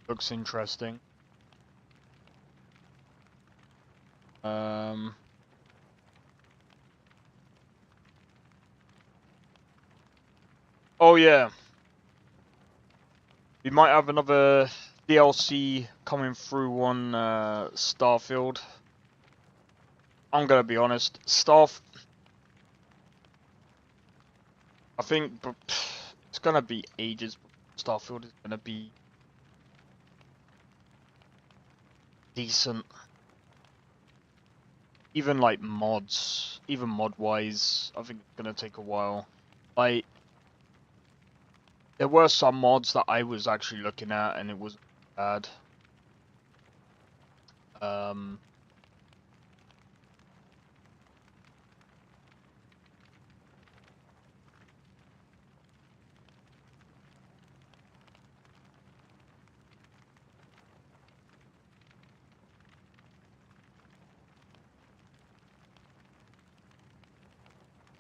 [SPEAKER 2] looks interesting. Oh yeah, we might have another DLC coming through on Starfield. I'm gonna be honest, I think it's gonna be ages. Starfield is gonna be decent. Even like mods, even mod-wise, I think it's gonna take a while. Like, there were some mods that I was actually looking at, and it wasn't bad.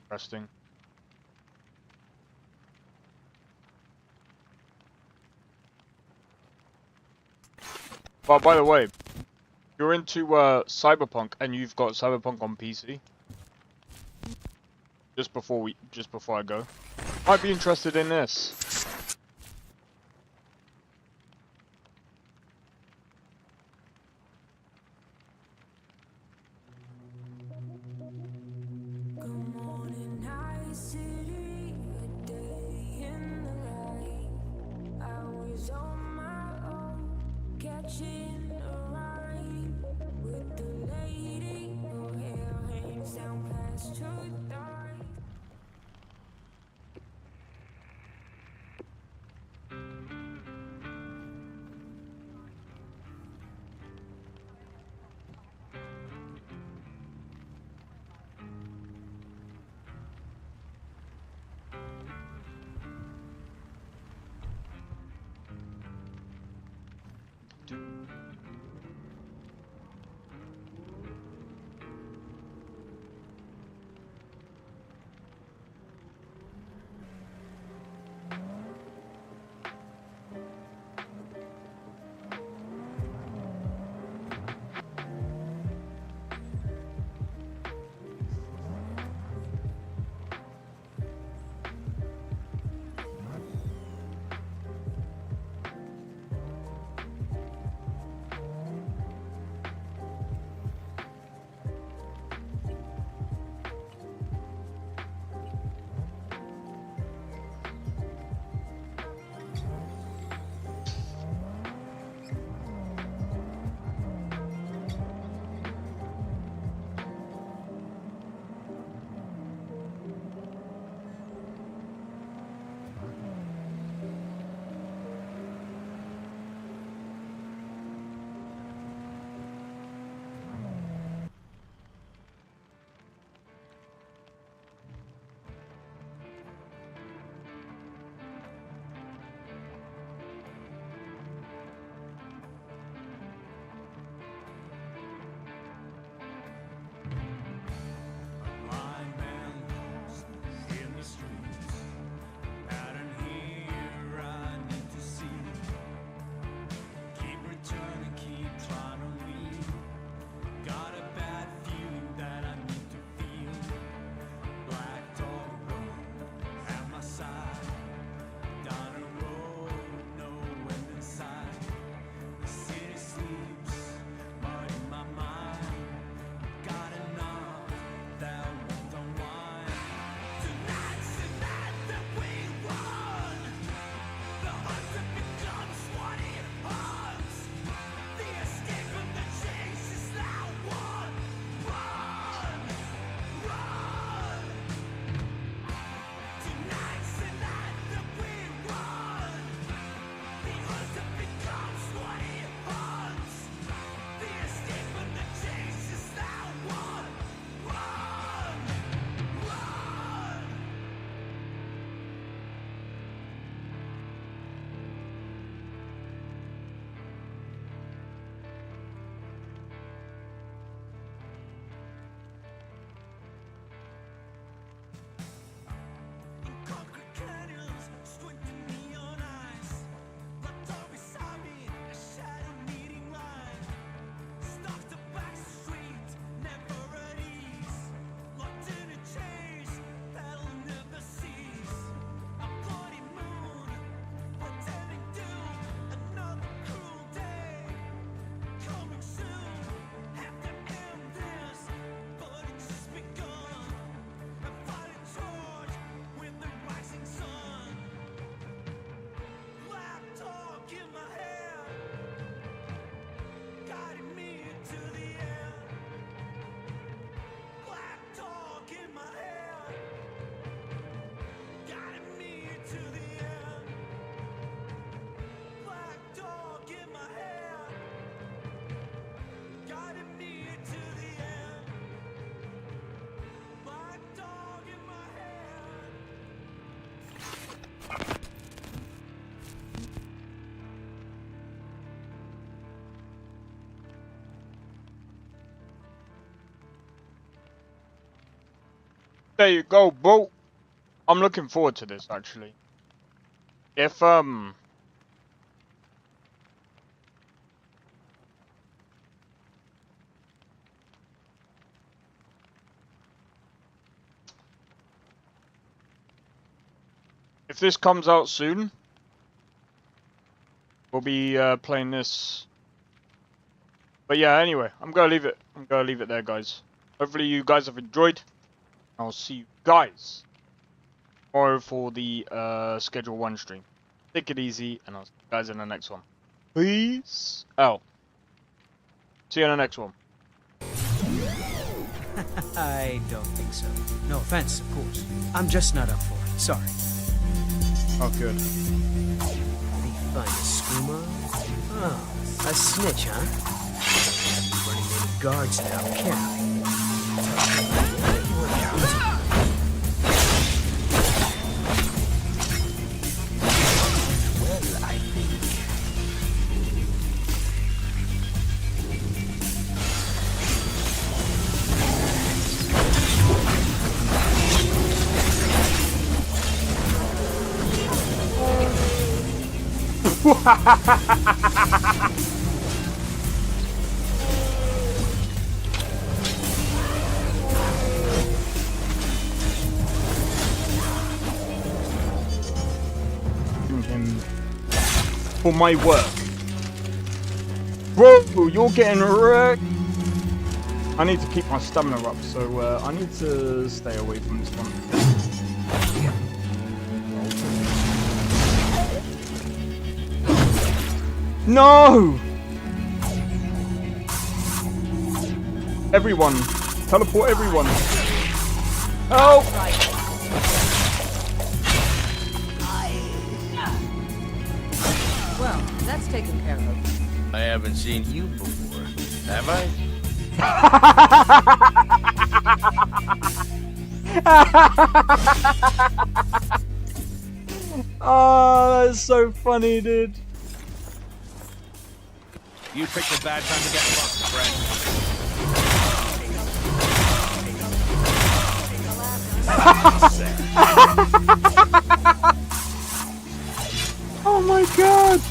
[SPEAKER 2] Interesting. Well, by the way, if you're into Cyberpunk and you've got Cyberpunk on PC, just before I go. Might be interested in this. There you go, bro. I'm looking forward to this actually. If if this comes out soon, we'll be playing this. But yeah, anyway, I'm gonna leave it. I'm gonna leave it there, guys. Hopefully you guys have enjoyed. I'll see you guys tomorrow for the Schedule 1 stream. Take it easy, and I'll see you guys in the next one. Peace out. See you in the next one.
[SPEAKER 1] I don't think so. No offense, of course. I'm just not up for it. Sorry.
[SPEAKER 2] Oh, good.
[SPEAKER 1] The finest skooma? Oh, a snitch, huh? Can't be running any guards now, can I? Well, I think...
[SPEAKER 2] Him for my work. Bro, you're getting wrecked. I need to keep my stamina up, so I need to stay away from this one. No! Everyone! Teleport everyone! Help!
[SPEAKER 3] Well, that's taken care of.
[SPEAKER 11] I haven't seen you before, have I?
[SPEAKER 2] Oh, that's so funny, dude.
[SPEAKER 11] You picked a bad time to get fucked, friend.
[SPEAKER 2] Oh my god!